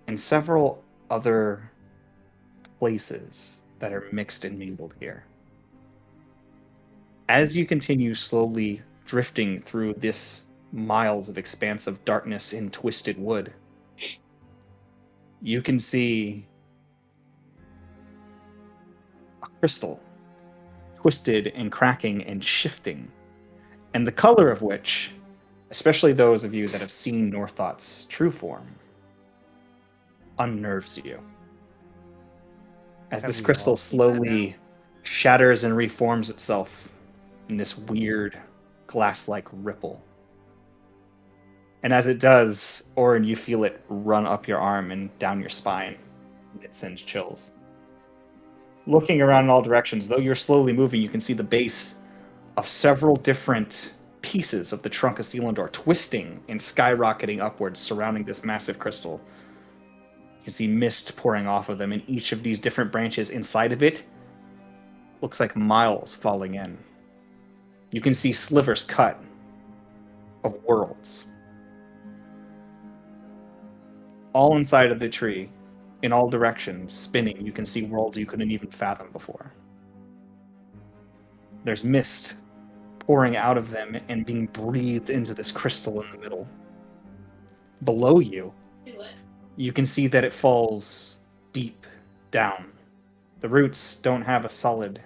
and several other places that are mixed and mingled here. As you continue slowly drifting through this miles of expanse of darkness in twisted wood, you can see a crystal twisted and cracking and shifting, and the color of which, especially those of you that have seen Northot's true form, unnerves you. As Have this we crystal all seen that slowly shatters and reforms itself in this weird glass-like ripple. And as it does, Orin, you feel it run up your arm and down your spine. It sends chills. Looking around in all directions, though you're slowly moving, you can see the base of several different pieces of the trunk of Selindor twisting and skyrocketing upwards, surrounding this massive crystal. You can see mist pouring off of them, and each of these different branches inside of it looks like miles falling in. You can see slivers cut of worlds. All inside of the tree, in all directions, spinning, you can see worlds you couldn't even fathom before. There's mist pouring out of them and being breathed into this crystal in the middle. Below you, you can see that it falls deep down. The roots don't have a solid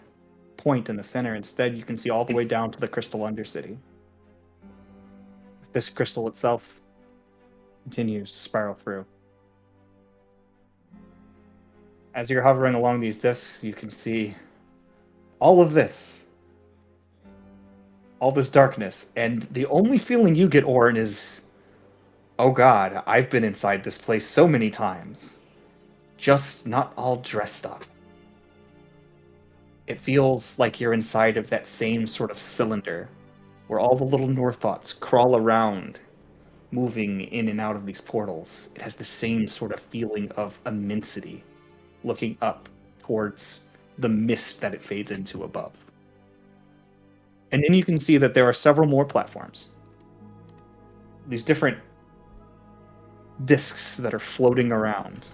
point in the center. Instead, you can see all the way down to the crystal undercity. This crystal itself continues to spiral through. As you're hovering along these discs, you can see all of this. All this darkness. And the only feeling you get, Orin, is, oh god, I've been inside this place so many times. Just not all dressed up. It feels like you're inside of that same sort of cylinder where all the little Northots crawl around, moving in and out of these portals. It has the same sort of feeling of immensity, looking up towards the mist that it fades into above. And then you can see that there are several more platforms. These different discs that are floating around,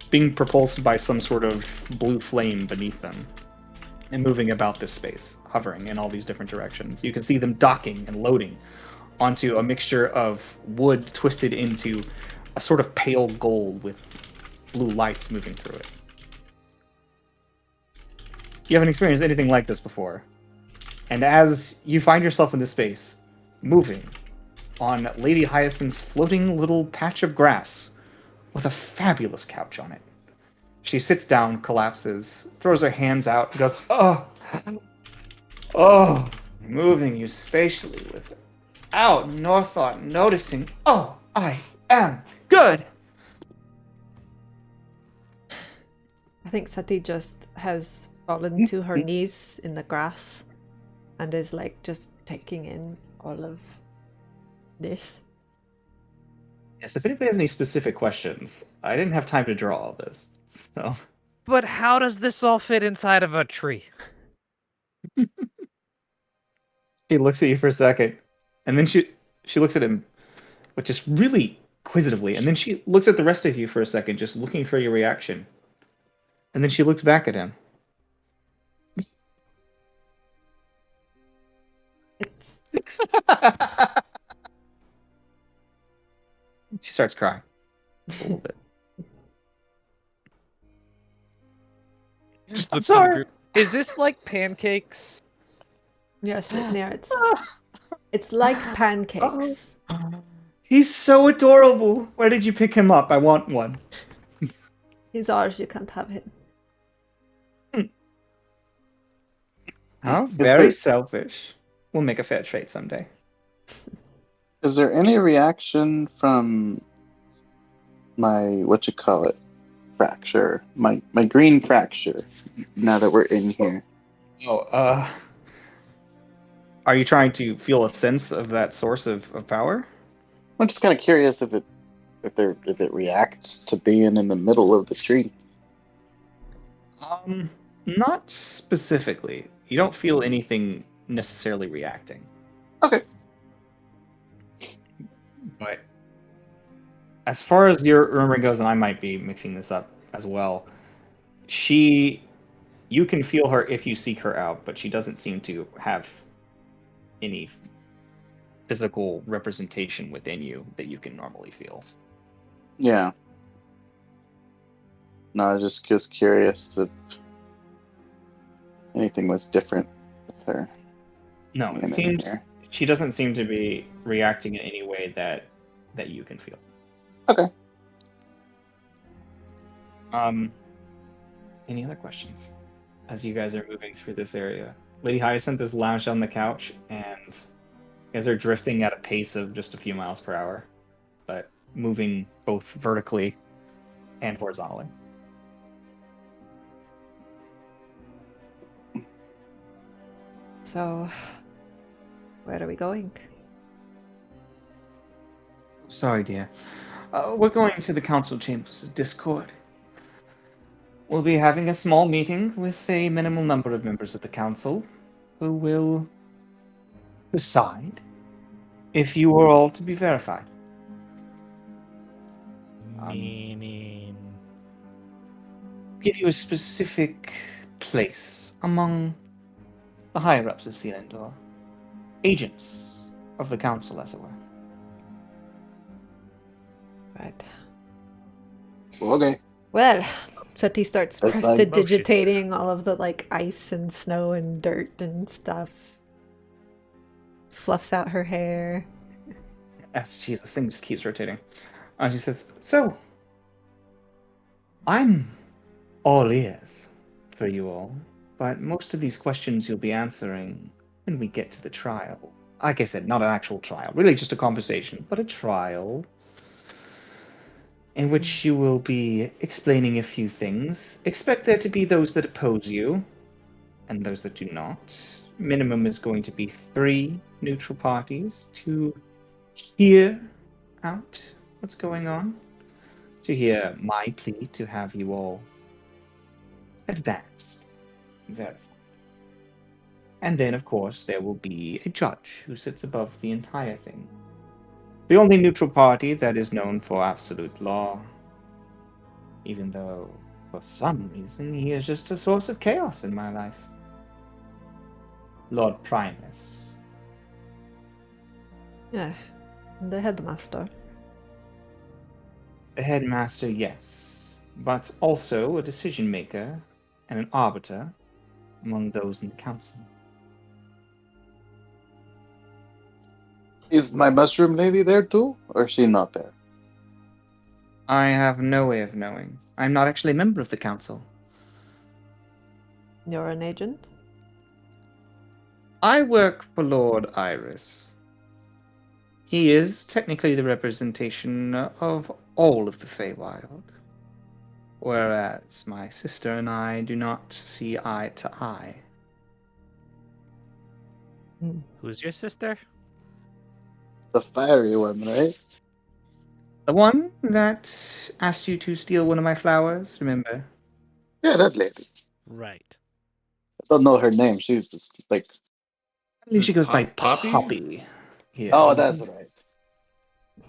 being propulsed by some sort of blue flame beneath them, and moving about this space, hovering in all these different directions. You can see them docking and loading onto a mixture of wood twisted into a sort of pale gold with blue lights moving through it. You haven't experienced anything like this before. And as you find yourself in this space, moving on Lady Hyacinth's floating little patch of grass with a fabulous couch on it. She sits down, collapses, throws her hands out, and goes, oh, moving you spatially without Northot noticing. Oh, I am good. I think Sati just has fallen to her knees in the grass and is like just taking in all of this. Yes, if anybody has any specific questions, I didn't have time to draw all this, so. But how does this all fit inside of a tree? She looks at you for a second, and then she looks at him, but just really inquisitively, and then she looks at the rest of you for a second, just looking for your reaction. And then she looks back at him. It's She starts crying. Just a little bit. Just I'm looks at the sorry. group. Is this like pancakes? yes, yeah, it's like pancakes. He's so adorable. Where did you pick him up? I want one. He's ours, you can't have him. How Is very there- selfish. We'll make a fair trade someday. Is there any reaction from my fracture? My green fracture. Now that we're in here, Oh, are you trying to feel a sense of that source of power? I'm just kind of curious if it reacts to being in the middle of the tree. Not specifically. You don't feel anything necessarily reacting. Okay. But as far as your remembering goes, and I might be mixing this up as well, you can feel her if you seek her out, but she doesn't seem to have any physical representation within you that you can normally feel. Yeah. No, I was just curious if anything was different with her. No, being it in seems here. she doesn't seem to be reacting in any way that you can feel. Okay. Any other questions as you guys are moving through this area? Lady Hyacinth is lounged on the couch, and you guys are drifting at a pace of just a few miles per hour, but moving both vertically and horizontally. So, where are we going? Sorry, dear. We're going to the council chambers of Discord. We'll be having a small meeting with a minimal number of members of the council who will decide if you are all to be verified. Meaning. Give you a specific place among the higher-ups of Selindor. Agents of the council, as it were. Right. Okay. Well, Sati starts That's fine. prestidigitating all of the like ice and snow and dirt and stuff. Fluffs out her hair. Jeez, this thing just keeps rotating. She says, "So, I'm all ears for you all, but most of these questions you'll be answering when we get to the trial. Like I said, not an actual trial, really just a conversation, but a trial in which you will be explaining a few things. Expect there to be those that oppose you, and those that do not. Minimum is going to be 3 neutral parties to hear out what's going on, to hear my plea to have you all advanced, verified. And then, of course, there will be a judge who sits above the entire thing. The only neutral party that is known for absolute law. Even though, for some reason, he is just a source of chaos in my life. Lord Primus. Yeah, the headmaster. The headmaster, yes, but also a decision maker and an arbiter among those in the council. Is my mushroom lady there too, or is she not there? I have no way of knowing. I'm not actually a member of the council. You're an agent? I work for Lord Iris. He is technically the representation of all of the Feywild. Whereas my sister and I do not see eye to eye. Who's your sister? The fiery one, right? The one that asked you to steal one of my flowers, remember? Yeah, that lady. Right. I don't know her name. She's just like, I believe she goes by Poppy? Poppy. Yeah. oh, that's right.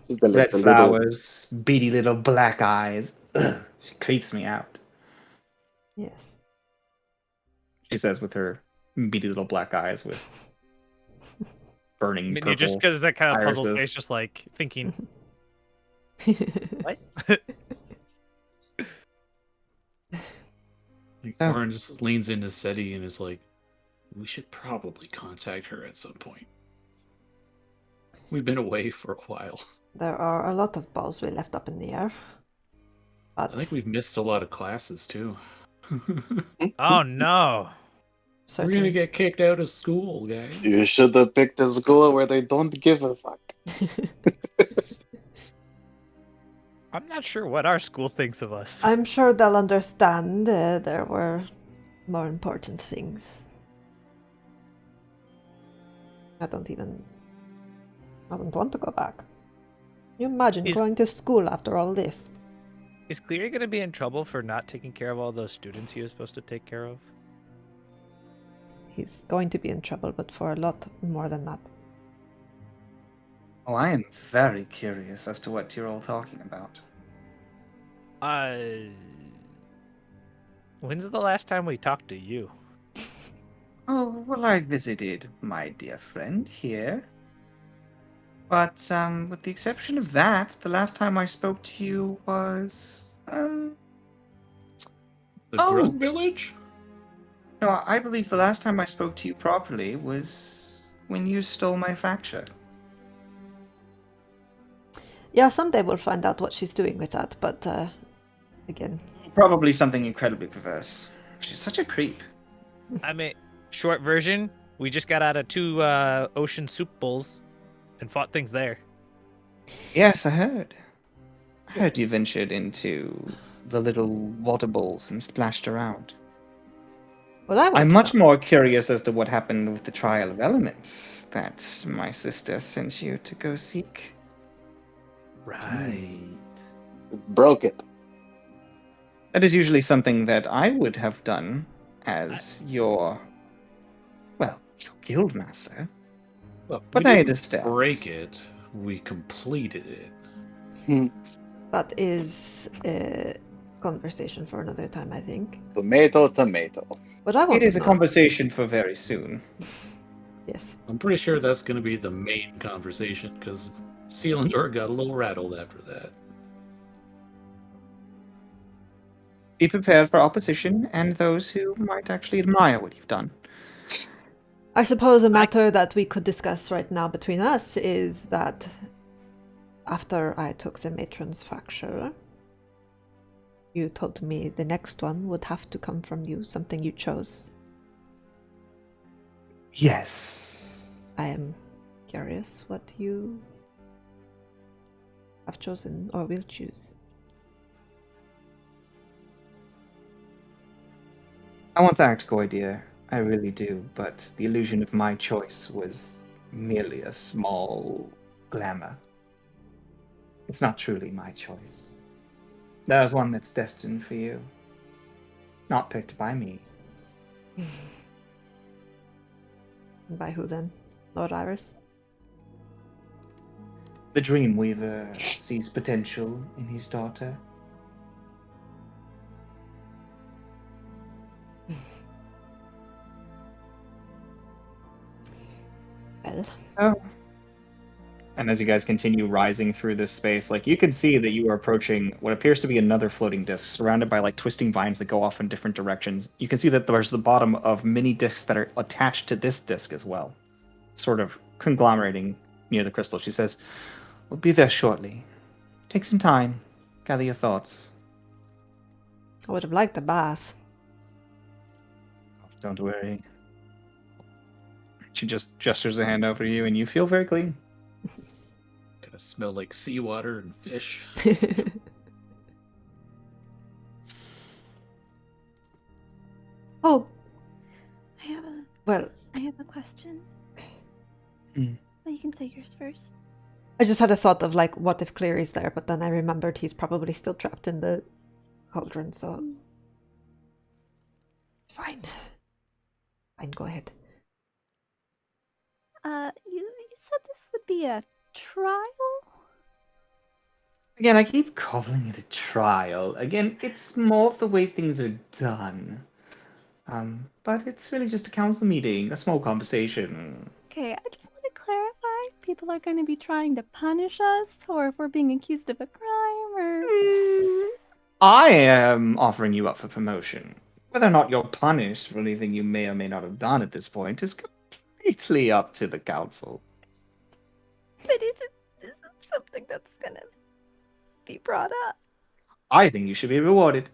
She's the, Red the little. flowers, beady little black eyes. Ugh, she creeps me out. Yes. She says with her beady little black eyes with burning I mean, purple you just because that kind of puzzle irises. face, just like thinking, what? Like, So- Warren just leans into SETI and is like, we should probably contact her at some point. We've been away for a while. There are a lot of balls we left up in the air. But I think we've missed a lot of classes too. Oh no! We're gonna certainly. get kicked out of school, guys. You should have picked a school where they don't give a fuck. I'm not sure what our school thinks of us. I'm sure they'll understand there were more important things. I don't want to go back. Can you imagine Is- going to school after all this? Is Cleary going to be in trouble for not taking care of all those students he was supposed to take care of? He's going to be in trouble, but for a lot more than that. Oh, I am very curious as to what you're all talking about. When's the last time we talked to you? Oh, well, I visited my dear friend here. But, with the exception of that, the last time I spoke to you was, The Oh. Grug Village? no, I believe the last time I spoke to you properly was when you stole my fracture. Yeah, someday we'll find out what she's doing with that, but again. Probably something incredibly perverse. She's such a creep. I mean, short version, we just got out of 2 ocean soup bowls and fought things there. Yes, I heard. I heard you ventured into the little water bowls and splashed around. Well, I want I'm to much know. more curious as to what happened with the trial of elements that my sister sent you to go seek. Right. Broke it. That is usually something that I would have done as your guild master. Well, But we I didn't understand. break it. We completed it. That is a conversation for another time, I think. Tomato, tomato. But I want It is to a know. conversation for very soon. Yes. I'm pretty sure that's going to be the main conversation because Selindor got a little rattled after that. Be prepared for opposition and those who might actually admire what you've done. I suppose a matter that we could discuss right now between us is that after I took the matron's fracture, you told me the next one would have to come from you, something you chose. Yes. I am curious what you have chosen or will choose. I want to act coy, dear. I really do, but the illusion of my choice was merely a small glamour. It's not truly my choice. There's one that's destined for you. Not picked by me. By who then? Lord Iris? The Dreamweaver sees potential in his daughter. Well, Oh. And as you guys continue rising through this space, like you can see that you are approaching what appears to be another floating disc, surrounded by like twisting vines that go off in different directions. You can see that there's the bottom of many discs that are attached to this disc as well, sort of conglomerating near the crystal. She says, We'll be there shortly. Take some time. Gather your thoughts. I would have liked a bath. "Don't worry." She just gestures a hand over to you, and you feel very clean. Kind of smell like seawater and fish. Oh, I well, have a question. Hmm. Well, you can say yours first. I just had a thought of like, what if Cleary's there? But then I remembered he's probably still trapped in the cauldron, so fine. Fine, go ahead. You said this would be a trial? Again, I keep calling it a trial. Again, it's more of the way things are done. But it's really just a council meeting, a small conversation. Okay, I just want to clarify if people are going to be trying to punish us, or if we're being accused of a crime, or... I am offering you up for promotion. Whether or not you're punished for anything you may or may not have done at this point is completely up to the council. But is it something that's going to be brought up? I think you should be rewarded.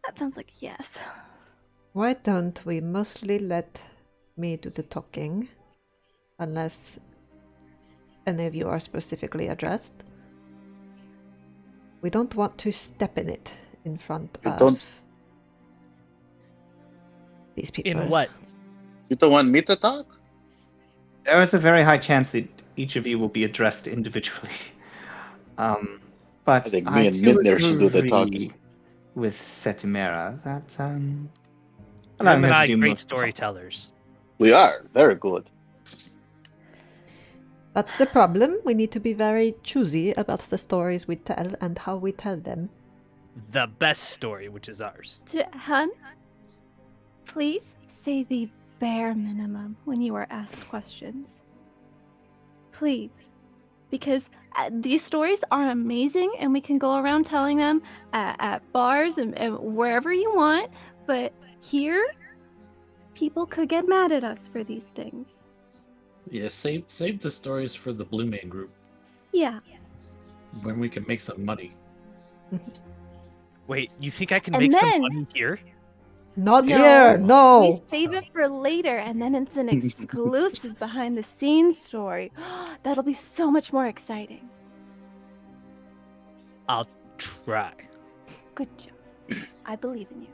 That sounds like a yes. Why don't we mostly let me do the talking, unless any of you are specifically addressed? We don't want to step in it in front You of don't- these people. In what? You don't want me to talk? There is a very high chance that each of you will be addressed individually. But I think me and do Midner should do the agree talking. with Setimera that allowing Grim her and to I, do great most of the talking. storytellers. We are very good. That's the problem. We need to be very choosy about the stories we tell and how we tell them. The best story, which is ours. Hun, please say the bare minimum when you are asked questions. Please. Because these stories are amazing, and we can go around telling them at bars and wherever you want, but here, people could get mad at us for these things. Yeah, save the stories for the Blue Man Group, Yeah. when we can make some money. Wait, you think I can And make some then- money here? Not No. here, no! We save it for later, and then it's an exclusive behind the scenes story. That'll be so much more exciting. I'll try. Good job. I believe in you.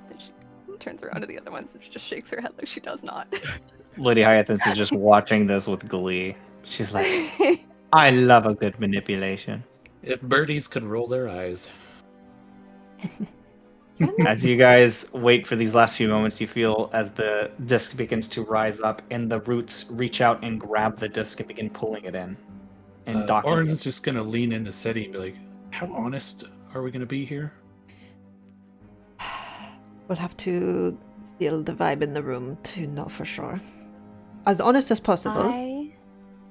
Then she turns around to the other ones and she just shakes her head like she does not. Lady Hyacinth is just watching this with glee. She's like, I love a good manipulation. If birdies could roll their eyes. As you guys wait for these last few moments, you feel as the disc begins to rise up, and the roots reach out and grab the disc and begin pulling it in. And docking Orange it. is just gonna lean into Seti and be like, "How honest are we gonna be here?" We'll have to feel the vibe in the room to know for sure. As honest as possible.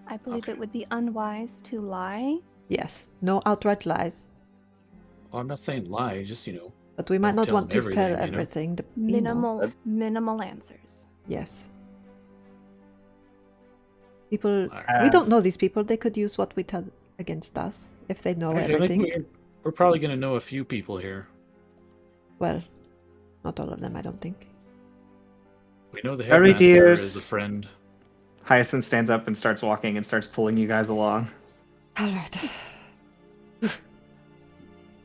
I believe it would be unwise to lie. Yes, no outright lies. Well, I'm not saying lie, just But we might Don't not tell want to them tell everything, you know? everything. You know. Minimal answers. Yes. People, we As- don't know these people. They could use what we tell against us if they know I think everything. we're probably gonna know a few people here. Well, not all of them, I don't think. We know the Very headmaster dears. is a friend. Hyacinth stands up and starts walking and starts pulling you guys along. All right.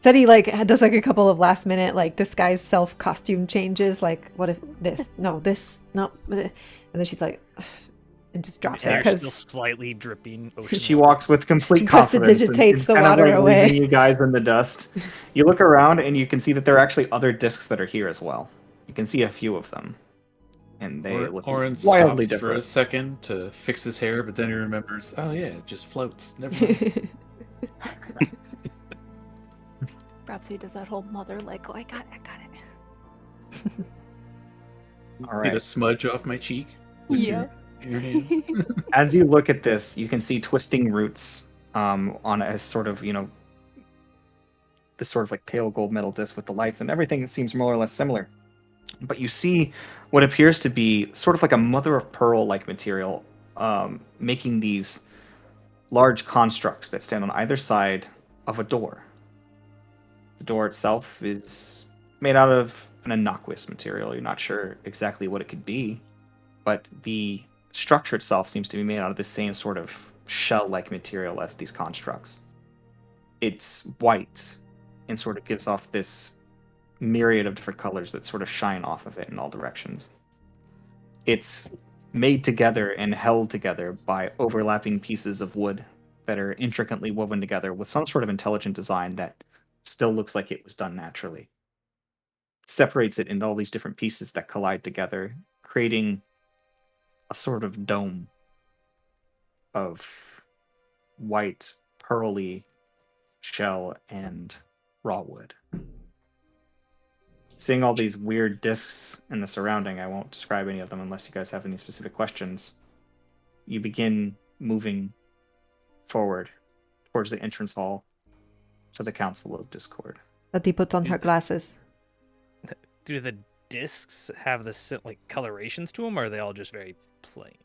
Said he does a couple of last minute disguise self costume changes. Like, what if this? No, this, no. And then she's like, And just drops it Hair still because slightly dripping. Ocean She water. walks with complete confidence and Prestidigitates the kind of water like away. leaving you guys in the dust. You look around and you can see that there are actually other discs that are here as well. You can see a few of them, and they look Orin wildly stops for a different. second to fix his hair, but then he remembers, oh yeah, it just floats. Never mind. Perhaps he does that whole mother like, oh, I got it. All Get a right. smudge off my cheek. With your hand. As you look at this, you can see twisting roots on a sort of, this sort of like pale gold metal disc with the lights, and everything seems more or less similar. But you see what appears to be sort of like a mother of pearl like material, making these large constructs that stand on either side of a door. The door itself is made out of an innocuous material. You're not sure exactly what it could be, but the structure itself seems to be made out of the same sort of shell-like material as these constructs. It's white and sort of gives off this myriad of different colors that sort of shine off of it in all directions. It's made together and held together by overlapping pieces of wood that are intricately woven together with some sort of intelligent design that still looks like it was done naturally. Separates it into all these different pieces that collide together, creating a sort of dome of white, pearly shell and raw wood. Seeing all these weird discs in the surrounding, I won't describe any of them unless you guys have any specific questions. You begin moving forward towards the entrance hall to the Council of Discord. Letty puts on her glasses. Do the discs have the like colorations to them, or are they all just very plain?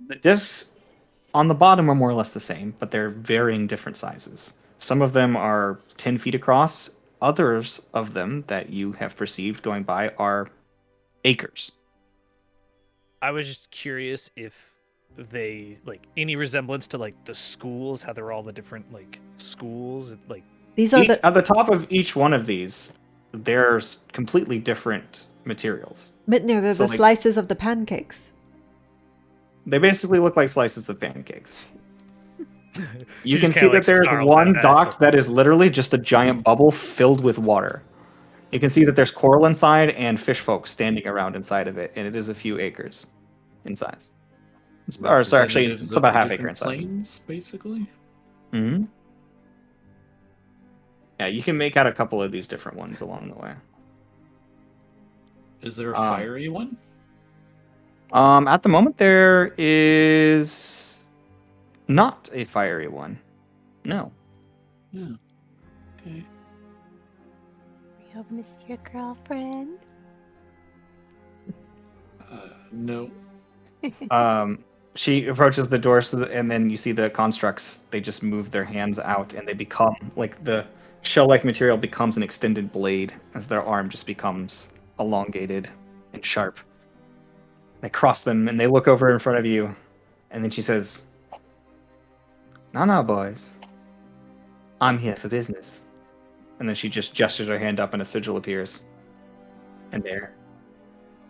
The discs on the bottom are more or less the same, but they're varying different sizes. Some of them are 10 feet across. Others of them that you have perceived going by are acres. I was just curious if they like any resemblance to like the schools, how they're all the different like schools, like These are the At the top of each one of these, there's completely different materials. Midnir, they're So, the like- slices of the pancakes. They basically look like slices of pancakes. You just can kinda, see like, that there's snarls one at that. docked that is literally just a giant bubble filled with water. You can see that there's coral inside and fish folk standing around inside of it, and it is a few acres in size. Or, so actually, Representatives it's of about the half acre in different size. planes, basically. Hmm. Yeah, you can make out a couple of these different ones along the way. Is there a Um, fiery one? At the moment, there is not a fiery one. No. Yeah. Okay. Are you hoping to see your girlfriend? No. She approaches the door, and then you see the constructs. They just move their hands out, and they become like the shell-like material becomes an extended blade as their arm just becomes elongated and sharp. They cross them, and they look over in front of you, and then she says, "No, boys. I'm here for business." And then she just gestures her hand up, and a sigil appears, and their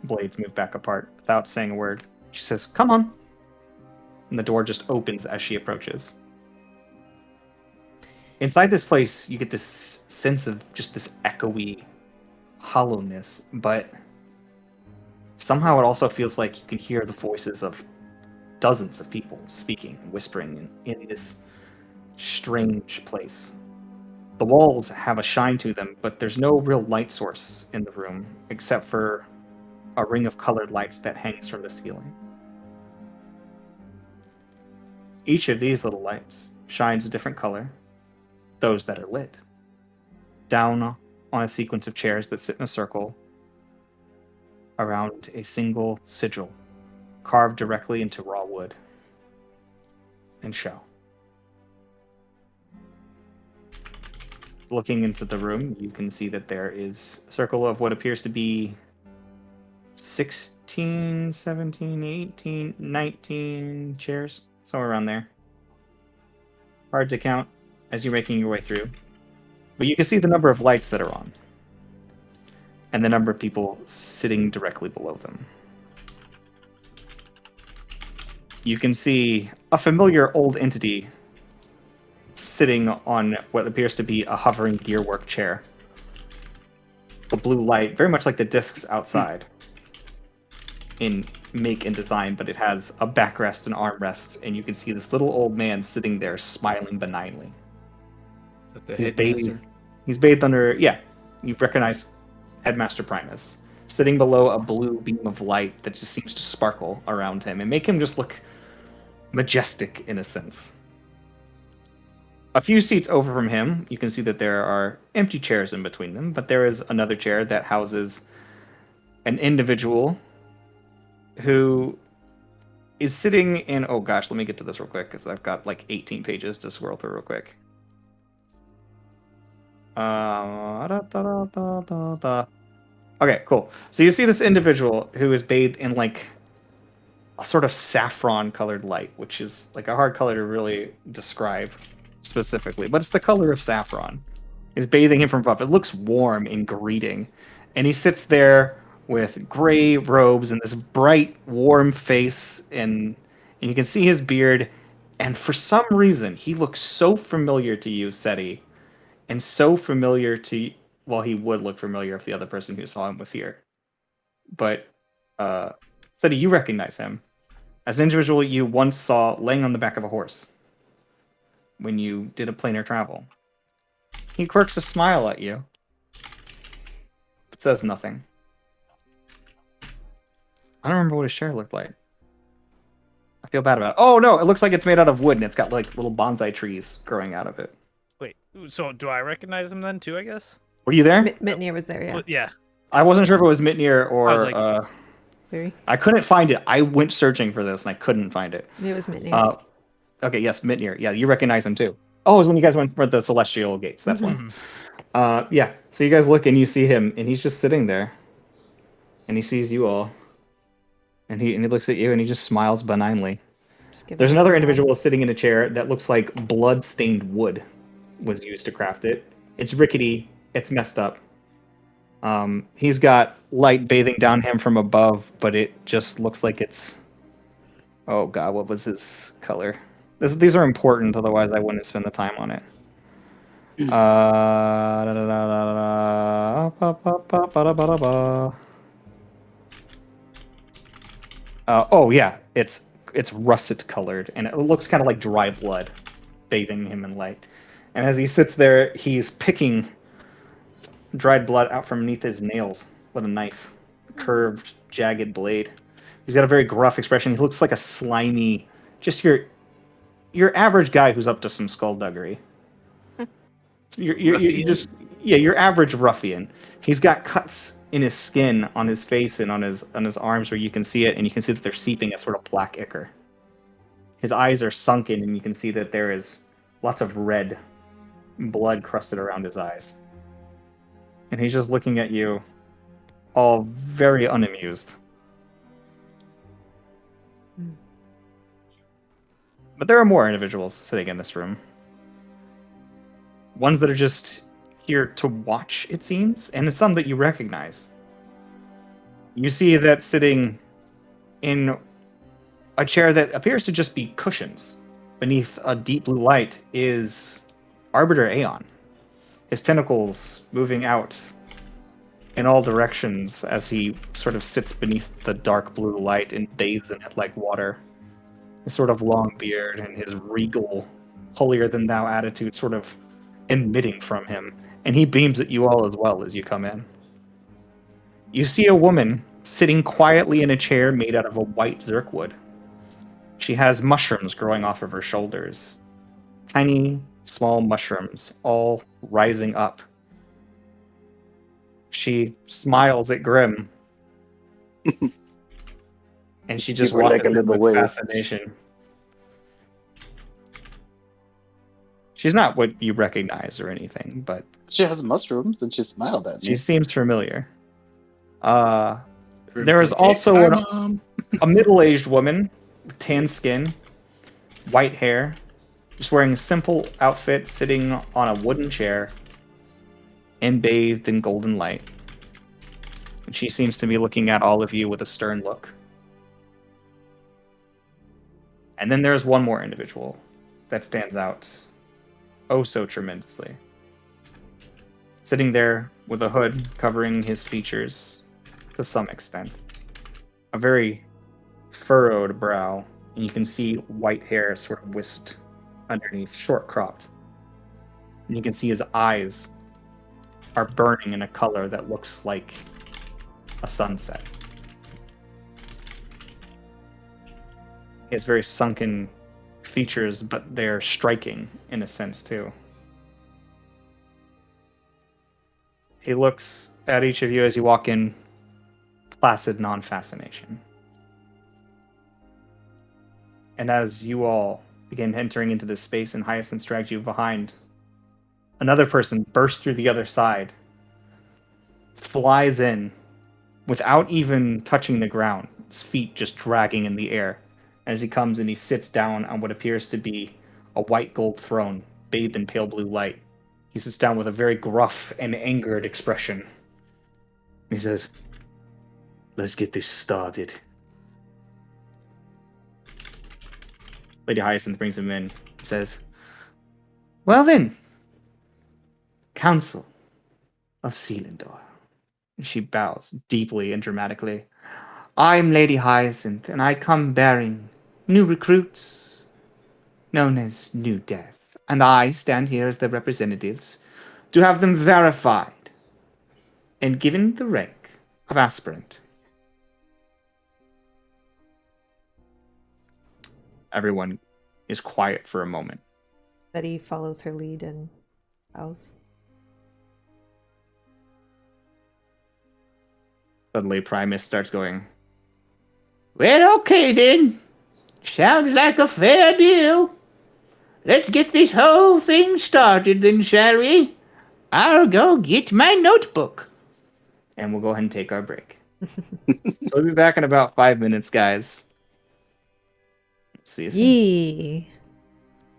blades move back apart without saying a word. She says, "Come on." And the door just opens as she approaches. Inside this place, you get this sense of just this echoey hollowness, but somehow it also feels like you can hear the voices of dozens of people speaking and whispering in this strange place. The walls have a shine to them, but there's no real light source in the room except for a ring of colored lights that hangs from the ceiling. Each of these little lights shines a different color, those that are lit. Down on a sequence of chairs that sit in a circle around a single sigil, carved directly into raw wood and shell. Looking into the room, you can see that there is a circle of what appears to be 16, 17, 18, 19 chairs, somewhere around there. Hard to count as you're making your way through. But you can see the number of lights that are on, and the number of people sitting directly below them. you can see a familiar old entity sitting on what appears to be a hovering gearwork chair. The blue light, very much like the discs outside in make and design, but it has a backrest and armrest, and you can see this little old man sitting there smiling benignly. Is that the He's headmaster? bathed. He's bathed under. Yeah, you recognize Headmaster Primus sitting below a blue beam of light that just seems to sparkle around him and make him just look majestic in a sense. A few seats over from him, you can see that there are empty chairs in between them, but there is another chair that houses an individual who is sitting in. Oh gosh, let me get to this real quick because I've got like 18 pages to swirl through real quick. Okay, cool. So you see this individual who is bathed in like a sort of saffron colored light, which is like a hard color to really describe specifically, but it's the color of saffron. Is bathing him from above. It looks warm and greeting. And he sits there with gray robes and this bright, warm face, and you can see his beard. And for some reason, he looks so familiar to you, Seti, and so familiar to, well, he would look familiar if the other person who saw him was here. But Seti, you recognize him as an individual you once saw laying on the back of a horse when you did a planar travel. He quirks a smile at you, but says nothing. I don't remember what his chair looked like. I feel bad about it. Oh no, it looks like it's made out of wood and it's got like little bonsai trees growing out of it. Wait, so do I recognize him then too? I guess. Were you there? Mitnir was there, yeah. Well, yeah. I wasn't sure if it was Mitnir or. I was like- Very. I couldn't find it. I went searching for this and I couldn't find it. It was Mitnir. Okay, yes, Mitnir. Yeah, you recognize him too. Oh, it was when you guys went for the Celestial Gates. That's Mhm. one. Yeah, so you guys look and you see him, and he's just sitting there, and he sees you all, and he looks at you and he just smiles benignly. Just give There's him a another nod. individual sitting in a chair that looks like blood-stained wood was used to craft it. It's rickety. It's messed up. He's got light bathing down him from above, but it just looks like it's. Oh God, what was his color? These are important, otherwise I wouldn't spend the time on it. Oh yeah, it's russet colored, and it looks kind of like dry blood, bathing him in light. And as he sits there, he's picking dried blood out from beneath his nails with a knife, curved, jagged blade. He's got a very gruff expression. He looks like a slimy, just your average guy who's up to some skullduggery. You're just your average ruffian. He's got cuts in his skin, on his face, and on his arms where you can see it, and you can see that they're seeping a sort of black ichor. His eyes are sunken, and you can see that there is lots of red blood crusted around his eyes. And he's just looking at you, all very unamused. But there are more individuals sitting in this room. Ones that are just here to watch, it seems, and some that you recognize. You see that sitting in a chair that appears to just be cushions beneath a deep blue light is Arbiter Aeon. His tentacles moving out in all directions as he sort of sits beneath the dark blue light and bathes in it like water. His sort of long beard and his regal, holier-than-thou attitude sort of emitting from him, and he beams at you all as well as you come in. You see a woman sitting quietly in a chair made out of a white zirkwood. She has mushrooms growing off of her shoulders. Tiny, small mushrooms, all rising up. She smiles at Grim. And she just Keep her leg watches under him the with wave. fascination. She's not what you recognize or anything, but She has mushrooms and she smiled at me. she seems familiar. There Grim's is like, "Hey, also hi, an Mom." a middle-aged woman with tan skin, white hair, just wearing a simple outfit, sitting on a wooden chair and bathed in golden light. And she seems to be looking at all of you with a stern look. And then there's one more individual that stands out oh so tremendously. Sitting there with a hood covering his features to some extent. A very furrowed brow, and you can see white hair sort of wisped underneath, short cropped. And you can see his eyes are burning in a color that looks like a sunset. He has very sunken features, but they're striking in a sense too. He looks at each of you as you walk in, placid non-fascination. And as you all begin entering into this space and Hyacinth drags you behind, another person bursts through the other side, flies in without even touching the ground, his feet just dragging in the air. As he comes and he sits down on what appears to be a white gold throne, bathed in pale blue light. He sits down with a very gruff and angered expression. He says, "Let's get this started." Lady Hyacinth brings him in and says, "Well then, Council of Selindor." She bows deeply and dramatically. "I'm Lady Hyacinth, and I come bearing new recruits, known as New Death, and I stand here as their representatives to have them verified and given the rank of aspirant." Everyone is quiet for a moment. Betty follows her lead and bows. Suddenly Primus starts going, "Well, okay then. Sounds like a fair deal. Let's get this whole thing started then, shall we? I'll go get my notebook." And we'll go ahead and take our break. So we'll be back in about 5 minutes, guys. See you soon. Yee.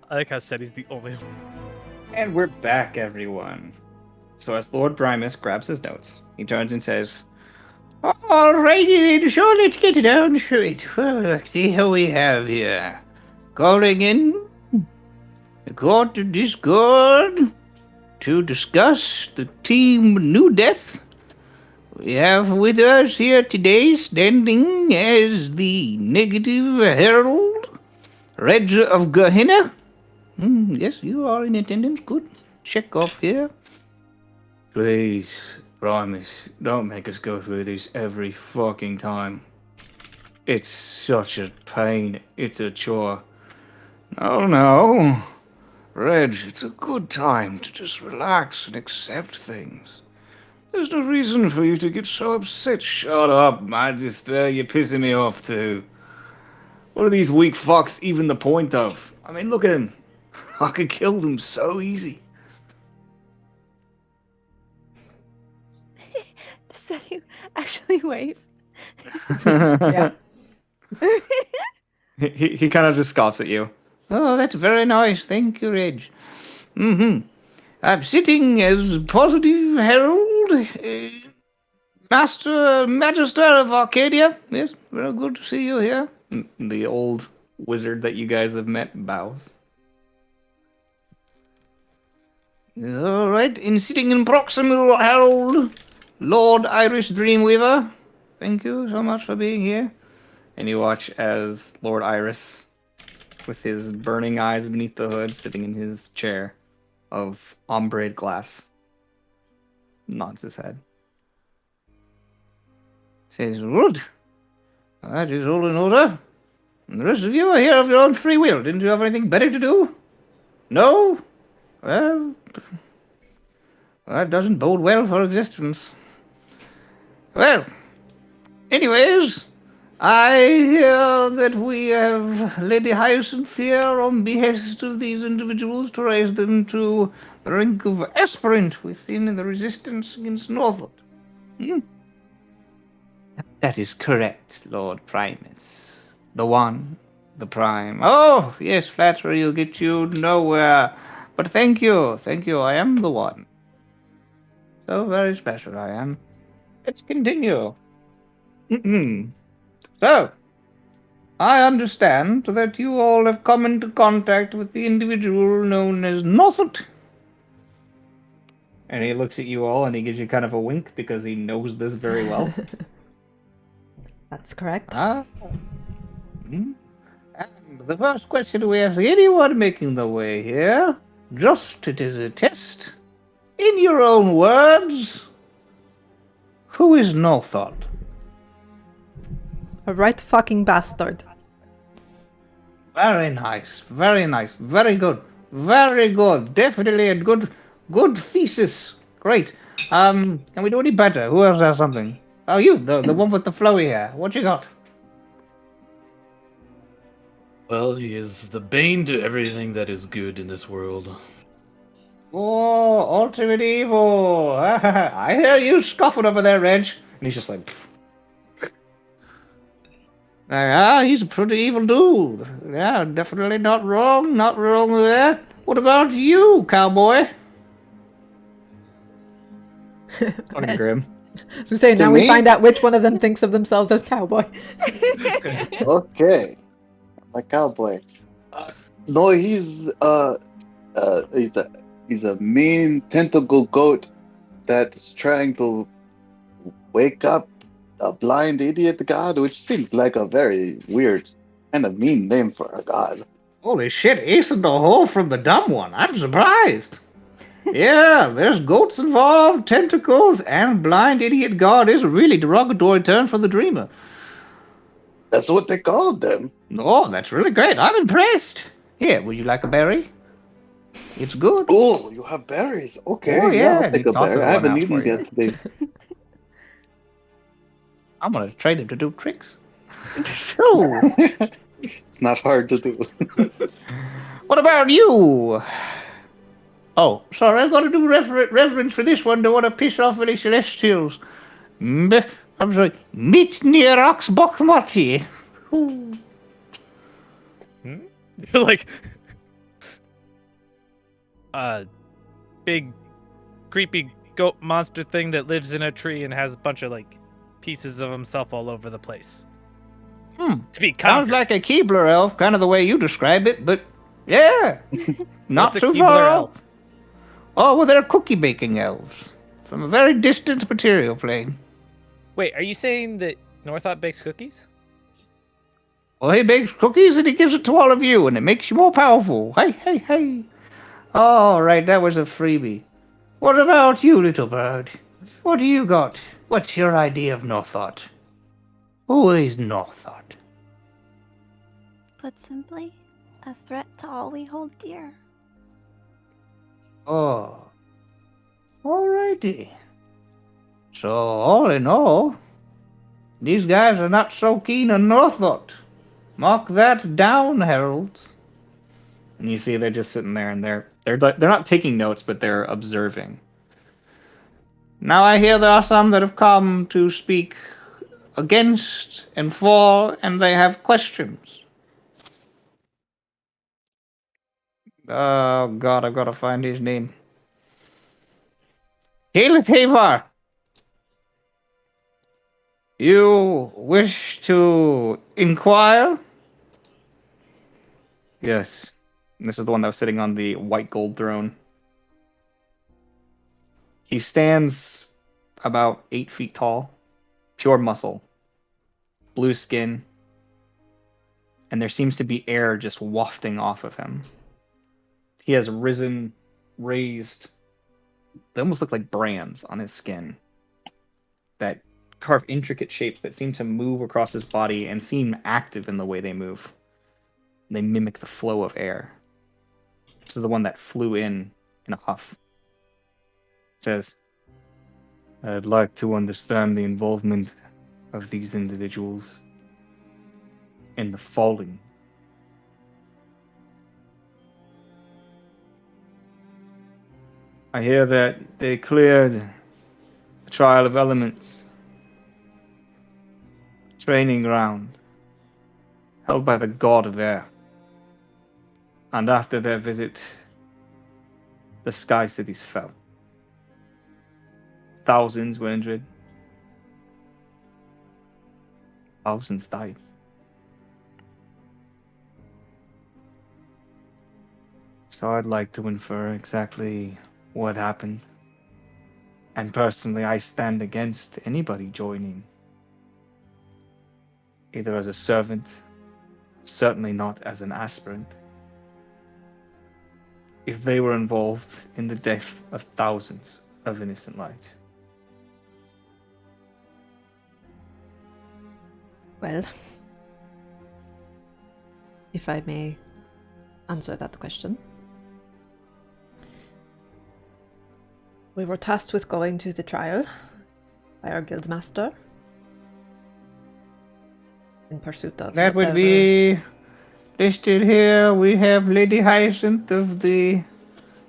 I like how Seti's the only one. And we're back, everyone. So as Lord Primus grabs his notes, he turns and says, "Alrighty then, so let's get down to it. Well, let's see how we have here. Calling in the Court of Discord to discuss the Team New Death. We have with us here today, standing as the Negative Herald, Reg of Gehenna. Yes, you are in attendance. Good. Check off here. Please, Primus, don't make us go through this every fucking time. It's such a pain. It's a chore. No. Reg, it's a good time to just relax and accept things. There's no reason for you to get so upset. Shut up, Magister. You're pissing me off too. What are these weak fucks even the point of? I mean, look at him. I could kill them so easy. Does that you actually wave? Yeah. He kind of just scoffs at you. Oh, that's very nice. Thank you, Reg. I'm sitting as Positive Herald, Magister of Arcadia. Yes, very good to see you here. The old wizard that you guys have met bows. All right, and sitting in Proximal Herald, Lord Irish Dreamweaver. Thank you so much for being here. And you watch as Lord Iris, with his burning eyes beneath the hood, sitting in his chair of ombre glass, nods his head. Says, "Good. That is all in order. And the rest of you are here of your own free will. Didn't you have anything better to do? No? Well, that doesn't bode well for existence. Well, anyways, I hear that we have Lady Hyacinth here on behest of these individuals to raise them to the rank of aspirant within the resistance against Northot. That is correct, Lord Primus. The one, the prime. Oh, yes, flattery will get you nowhere. But thank you, I am the one. So very special I am. Let's continue. So, I understand that you all have come into contact with the individual known as Northot. And he looks at you all and he gives you kind of a wink because he knows this very well. That's correct. Ah. Hmm? And the first question we ask anyone making their way here, just it is a test, in your own words, who is Northot? A right fucking bastard. Very nice, very good, very good. Definitely a good thesis. Great. Can we do any better? Who else has something? Oh, you, the one with the flowy hair. What you got? Well, he is the bane to everything that is good in this world. Oh, ultimate evil. I hear you scoffing over there, Reg. And he's just like, he's a pretty evil dude. Yeah, definitely not wrong there. What about you, cowboy? Fucking grim. So say now To we me? find out which one of them thinks of themselves as cowboy. Okay, my cowboy. No, he's a mean tentacle goat that's trying to wake up a blind idiot god, which seems like a very weird and a mean name for a god. Holy shit, Ace in the hole from the dumb one. I'm surprised. Yeah, there's goats involved, tentacles, and blind idiot god is a really derogatory term for the dreamer. That's what they called them. Oh, that's really great. I'm impressed. Here, would you like a berry? It's good. Oh, you have berries. Okay, Oh, yeah, I'll and he take a tosses berry. I one haven't out eaten for you. yet today. I'm gonna train him to do tricks. So, It's not hard to do. what about you? Oh, sorry, I've got to do reverence for this one. Don't want to piss off any celestials. I'm sorry. Meet near Oxbockmotty. You're like, big, creepy goat monster thing that lives in a tree and has a bunch of like pieces of himself all over the place. To be Sounds conquered. like a Keebler elf, kind of the way you describe it, but yeah, not What's a too Keebler far elf? off. Oh, well, they're cookie baking elves from a very distant material plane. Wait, are you saying that Northot bakes cookies? Well, he bakes cookies and he gives it to all of you, and it makes you more powerful. Hey. All right, that was a freebie. What about you, little bird? What do you got? What's your idea of Northot? Who is Northot? Put simply, a threat to all we hold dear. Oh, alrighty. So, all in all, these guys are not so keen on Northot. Mark that down, heralds. And you see they're just sitting there and they're not taking notes, but they're observing. Now I hear there are some that have come to speak against and for, and they have questions. Oh god, I've got to find his name. Caleth Havar! You wish to inquire? Yes. And this is the one that was sitting on the white gold throne. He stands about 8 feet tall, pure muscle, blue skin, and there seems to be air just wafting off of him. He has raised, they almost look like brands on his skin that carve intricate shapes that seem to move across his body and seem active in the way they move. They mimic the flow of air. This is the one that flew in a huff. It says, I'd like to understand the involvement of these individuals in the falling. I hear that they cleared the Trial of Elements training ground held by the god of air. And after their visit, the sky cities fell. Thousands were injured. Thousands died. So I'd like to infer exactly what happened. And personally, I stand against anybody joining. Either as a servant, certainly not as an aspirant. If they were involved in the death of thousands of innocent lives. Well, if I may answer that question. We were tasked with going to the trial by our guildmaster in pursuit of That would whatever- be listed here. We have Lady Hyacinth of the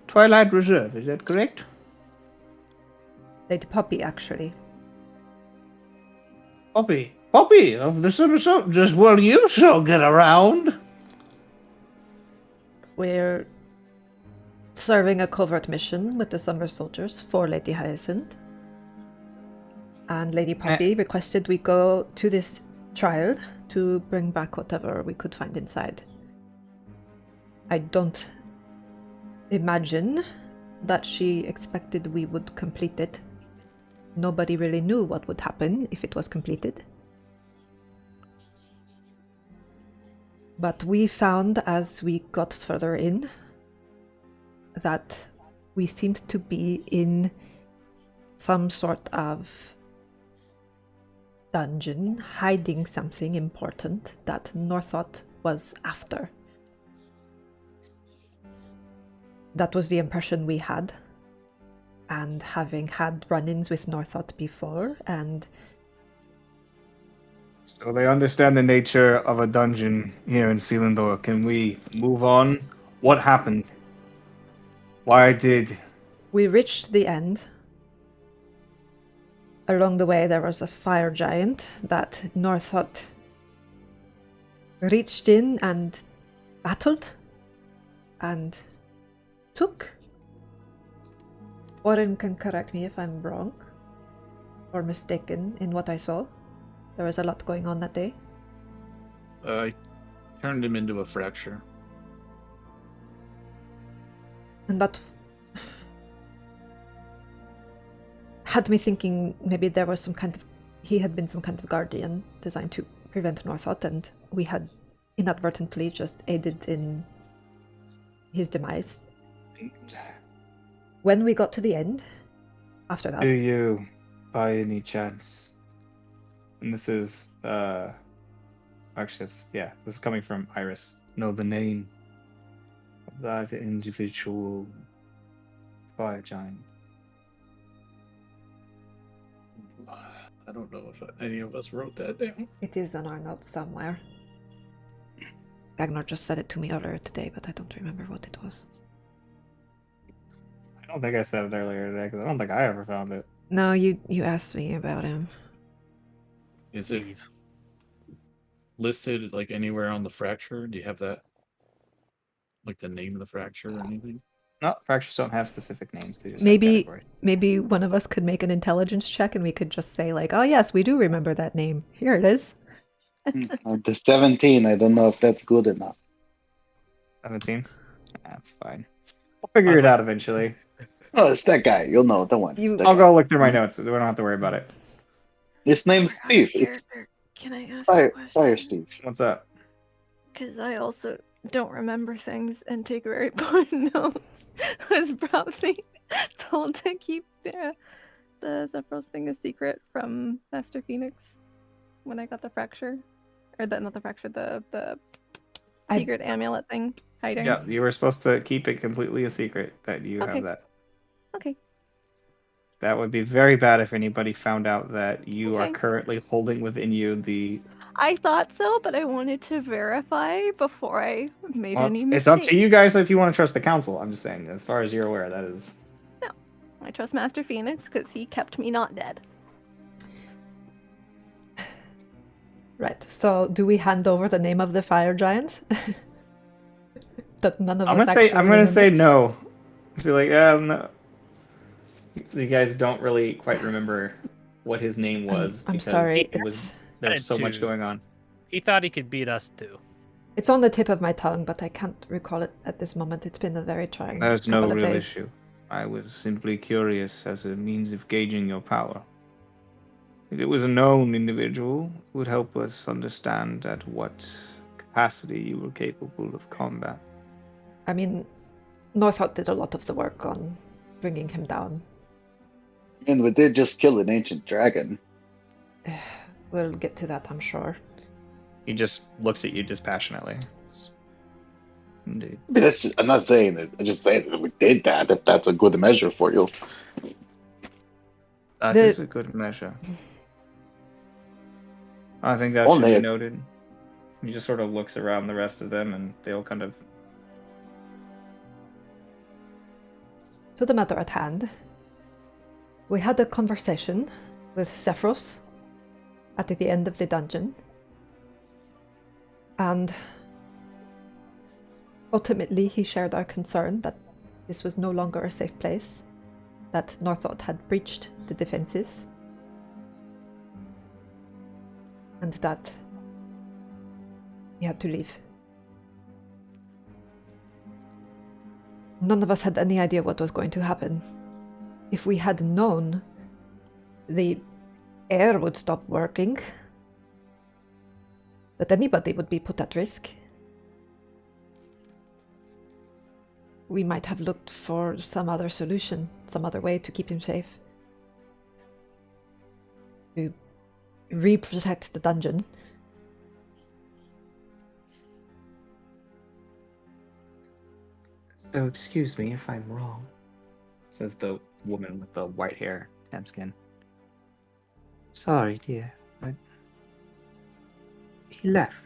Twilight Reserve. Is that correct? Lady Poppy, actually. Poppy of the Summer Soldiers. Well, you shall get around. We're serving a covert mission with the Summer Soldiers for Lady Hyacinth. And Lady Poppy requested we go to this trial to bring back whatever we could find inside. I don't imagine that she expected we would complete it. Nobody really knew what would happen if it was completed. But we found as we got further in that we seemed to be in some sort of dungeon, hiding something important that Northot was after. That was the impression we had. And having had run-ins with Northot before, and So they understand the nature of a dungeon here in Selindor. Can we move on? What happened? Why did... we reached the end. Along the way there was a fire giant that Northot reached in and battled and took. Warren can correct me if I'm wrong or mistaken in what I saw. There was a lot going on that day. I turned him into a fracture. And that had me thinking maybe there was he had been some kind of guardian designed to prevent Northot, and we had inadvertently just aided in his demise. When we got to the end, after that, Do you, by any chance... And this is, actually, this is coming from Iris. Know the name of that individual fire giant? I don't know if any of us wrote that down. it is on our notes somewhere. Gagnor just said it to me earlier today, but I don't remember what it was. I don't think I said it earlier today, because I don't think I ever found it. No, you asked me about him. Is it listed like anywhere on the fracture? Do you have that? Like the name of the fracture or anything? No, fractures don't have specific names. They just have Maybe categories. maybe one of us could make an intelligence check and we could just say like, oh yes, we do remember that name. Here it is. The 17, I don't know if that's good enough. 17? That's fine. We'll figure it out eventually. Oh, it's that guy. You'll know. Don't worry. You- That I'll guy. go look through my notes. We don't have to worry about it. His name's Steve. It's Can I ask Fire, a question? Fire Steve. What's up? Because I also don't remember things and take very poor notes. I was probably told to keep the Zephyros thing a secret from Master Phoenix when I got the fracture. Or not the fracture, the I- secret amulet thing hiding. Yeah, you were supposed to keep it completely a secret that you Okay. have that. Okay. That would be very bad if anybody found out that you are Okay. currently holding within you the... I thought so, but I wanted to verify before I made Well, any it's mistakes. up to you guys if you want to trust the council. I'm just saying, as far as you're aware, that is... I trust Master Phoenix because he kept me not dead. Right. So do we hand over the name of the fire giant? That none of I'm us gonna say actually I'm gonna remember? say no. Just be like, no. You guys don't really quite remember what his name was I'm because sorry. it was It's- there was so much to- going on. He thought he could beat us too. It's on the tip of my tongue, but I can't recall it at this moment. It's been a very trying There's couple no of real days. issue. I was simply curious as a means of gauging your power. If it was a known individual, it would help us understand at what capacity you were capable of combat. I mean, Northot did a lot of the work on bringing him down. And we did just kill an ancient dragon. We'll get to that, I'm sure. He just looks at you dispassionately. Indeed. I mean, I'm not saying it. I'm just saying that we did that. If that's a good measure for you. That The- is a good measure. I think that Only should a- be noted. He just sort of looks around the rest of them, and they all kind of. To the matter at hand, we had a conversation with Zephyros at the end of the dungeon, and ultimately he shared our concern that this was no longer a safe place, that Northot had breached the defenses, and that he had to leave. None of us had any idea what was going to happen. If we had known the air would stop working, that anybody would be put at risk, we might have looked for some other solution, some other way to keep him safe. To re-protect the dungeon. So excuse me if I'm wrong. Says the woman with the white hair and skin. Sorry, dear, but he left.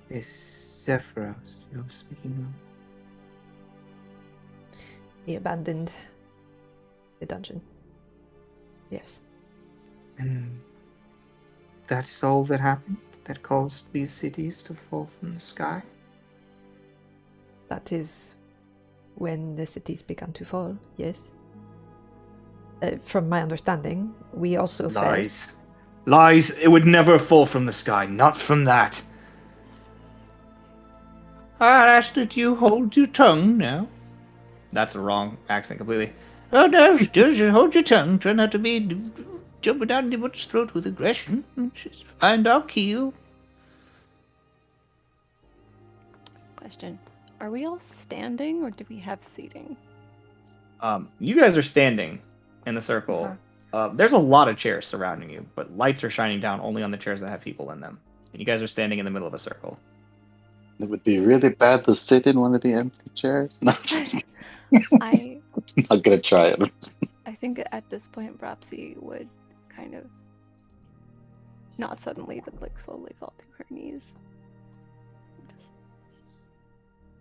This Zephyros you're speaking of. He abandoned the dungeon. Yes. And that is all that happened that caused these cities to fall from the sky? That is when the cities began to fall, yes. From my understanding, we also fell. Lies. Lies! It would never fall from the sky, not from that. I ask that you hold your tongue now. That's a wrong accent completely. Oh no, just hold your tongue. Try not to be jumping down anyone's throat with aggression. Just find our keel. Question. Are we all standing or do we have seating? You guys are standing in the circle. There's a lot of chairs surrounding you, but lights are shining down only on the chairs that have people in them. And you guys are standing in the middle of a circle. It would be really bad to sit in one of the empty chairs. No, I I'm not gonna try it. I think at this point Bropsy would kind of not suddenly but like slowly fall to her knees. Just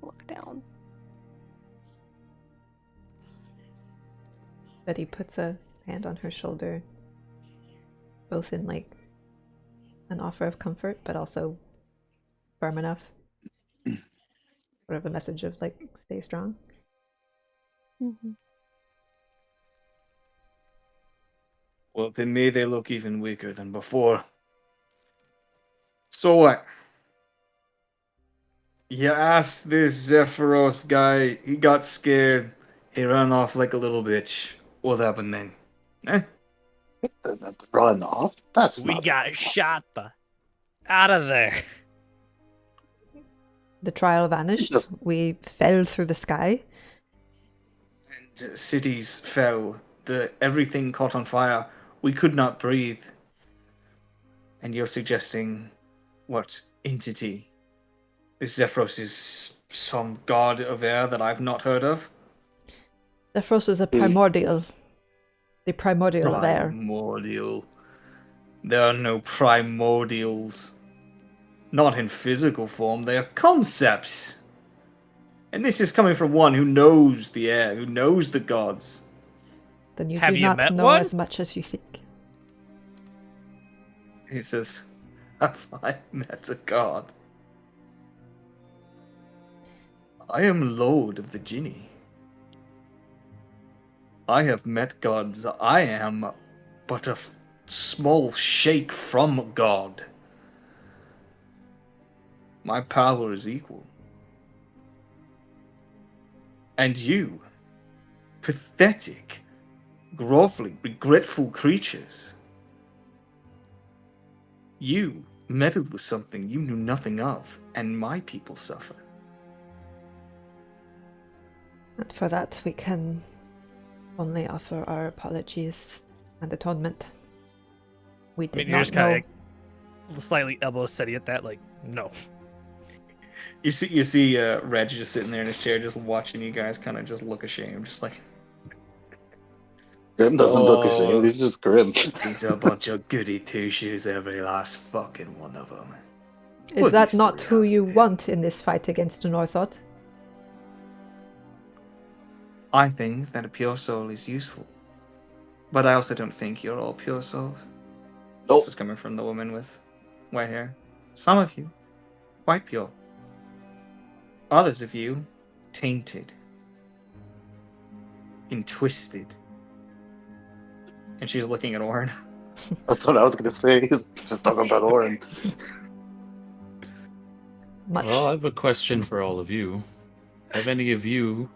look down. Betty puts a hand on her shoulder, both in like an offer of comfort, but also firm enough. Sort of a message of like, stay strong. Mm-hmm. Well, then may they look even weaker than before. So what? You asked this Zephyros guy, he got scared, he ran off like a little bitch. What happened then? Eh? Run off? That's We not got shot the out of there. The trial vanished. Yes. We fell through the sky. And cities fell. Everything caught on fire. We could not breathe. And you're suggesting what entity? This Zephyros is some god of air that I've not heard of? Zephyros is a primordial. The primordial of air. Primordial. There are no primordials. Not in physical form, they are concepts. And this is coming from one who knows the air, who knows the gods. Then you Have do you not met know one? as much as you think. He says, have I met a god? I am Lord of the Jinni. I have met gods. I am but a small shake from God. My power is equal. And you, pathetic, groveling, regretful creatures, you meddled with something you knew nothing of, and my people suffer. And for that, we can only offer our apologies and atonement. We I did mean, you're not just kind know. of like slightly elbow steady at that, like, no. You see, Reg just sitting there in his chair, just watching you guys, kind of just look ashamed, just like. Grim doesn't look ashamed. Oh. He's just grim. He's a bunch of goody two-shoes, every last fucking one of them. Is What that used to not we who have you here? want in this fight against the Northot? I think that a pure soul is useful. But I also don't think you're all pure souls. Nope. This is coming from the woman with white hair. Some of you, quite pure. Others of you, tainted. And twisted. And she's looking at Orin. That's what I was gonna say. He's just talking about Orin. Much. Well, I have a question for all of you. Have any of you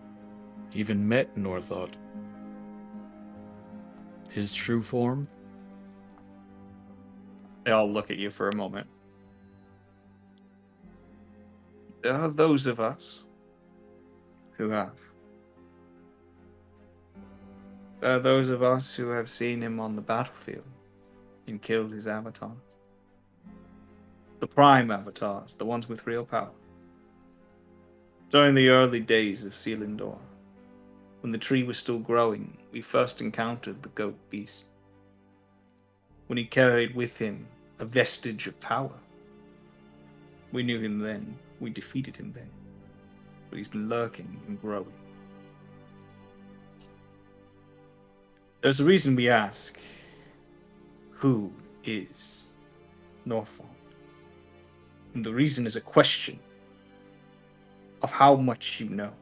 even met Northot? His true form? They all look at you for a moment. There are those of us who have. There are those of us who have seen him on the battlefield and killed his avatar. The prime avatars, the ones with real power. During the early days of Selindor, when the tree was still growing, we first encountered the goat beast. When he carried with him a vestige of power. We knew him then, we defeated him then, but he's been lurking and growing. There's a reason we ask, who is Northot? And the reason is a question of how much you know.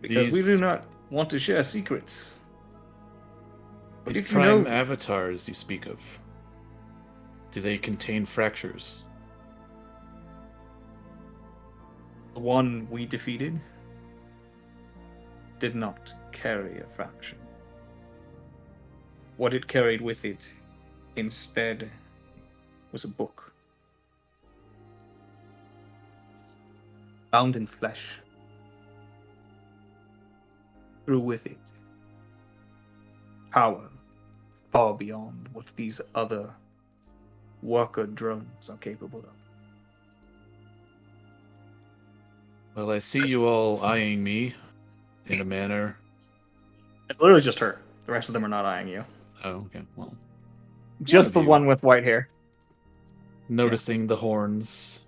Because we do These- not want to share secrets. But These if you know prime avatars you speak of, do they contain fractures? the one we defeated did not carry a fraction. What it carried with it instead was a book. Bound in flesh. Through with it power far beyond what these other worker drones are capable of. Well, I see you all eyeing me in a manner. It's literally just her. The rest of them are not eyeing you. Oh, okay. Well, Just the you. one with white hair. Noticing the horns.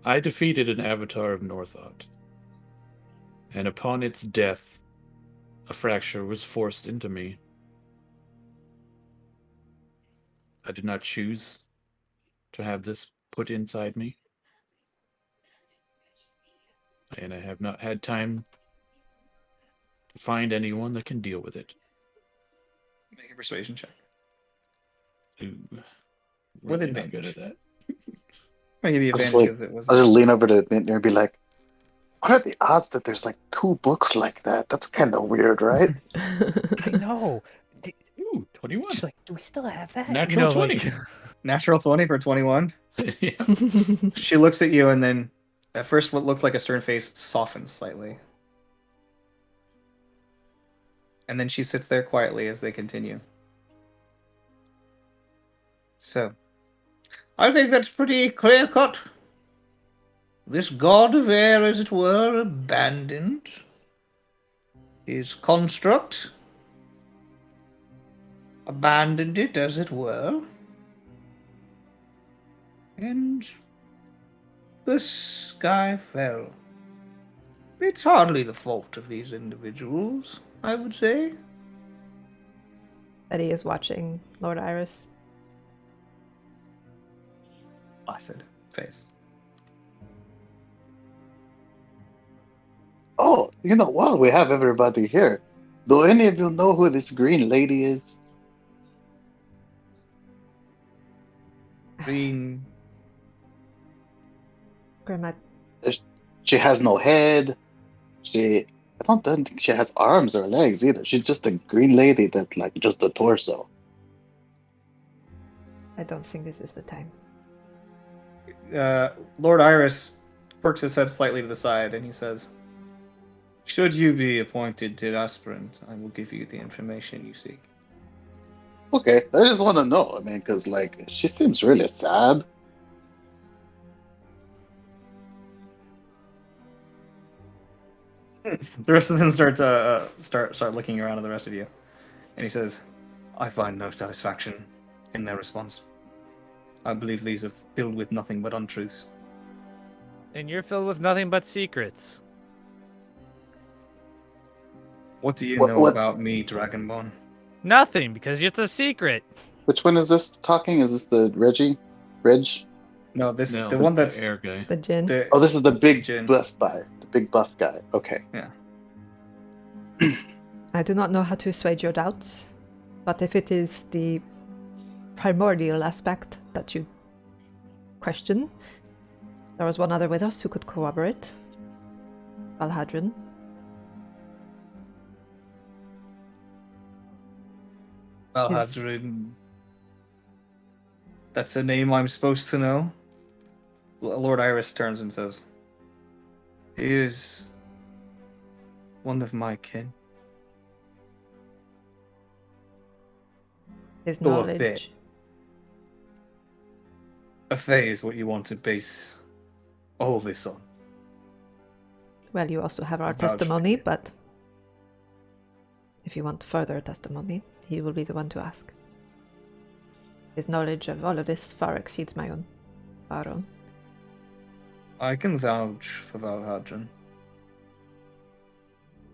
I defeated an avatar of Northot. And upon its death, a fracture was forced into me. I did not choose to have this put inside me. And I have not had time to find anyone that can deal with it. Make a persuasion check. Ooh, With really not good advantage. at that. I'm gonna give you I was advantage like- because it was. I'll just lean over to Mintner and be like, what are the odds that there's like 2 books like that? That's kind of weird, right? I know. Ooh, 21. She's like, do we still have that? Natural 20. Like, Natural 20 for 21. Yeah. She looks at you and then, at first, what looked like a stern face softens slightly. And then she sits there quietly as they continue. So, I think that's pretty clear cut. This god of air, as it were, abandoned his construct, abandoned it, as it were, and the sky fell. It's hardly the fault of these individuals, I would say. Eddie is watching Lord Iris. Placid face. Oh, while we have everybody here, do any of you know who this green lady is? green. Grandma, She has no head. I don't think she has arms or legs either. She's just a green lady that's like just a torso. I don't think this is the time. Lord Iris quirks his head slightly to the side and he says, Should you be appointed to aspirant, I will give you the information you seek. Okay, I just want to know. I mean, because like she seems really sad. the rest of them start looking around at the rest of you. And he says, I find no satisfaction in their response. I believe these are filled with nothing but untruths. And you're filled with nothing but secrets. What do you What- know what- about me, Dragonborn? Nothing, because it's a secret. Which one is this talking? Is this the Reggie? Reg? no, this No, the one that's air guy. The gin. the, Oh, this is the big Jin. buff guy. The big buff guy. Okay. I do not know how to assuage your doubts, but if it is the primordial aspect that you question, there was one other with us who could corroborate. Valhadrin. Valhadrin. That's a name I'm supposed to know? Lord Iris turns and says, He is one of my kin. His Or knowledge. fit. A Fae is what you want to base all this on. Well, you also have our I vouch for testimony, you. but if you want further testimony, he will be the one to ask. His knowledge of all of this far exceeds my own. Our own. I can vouch for Valhadrin.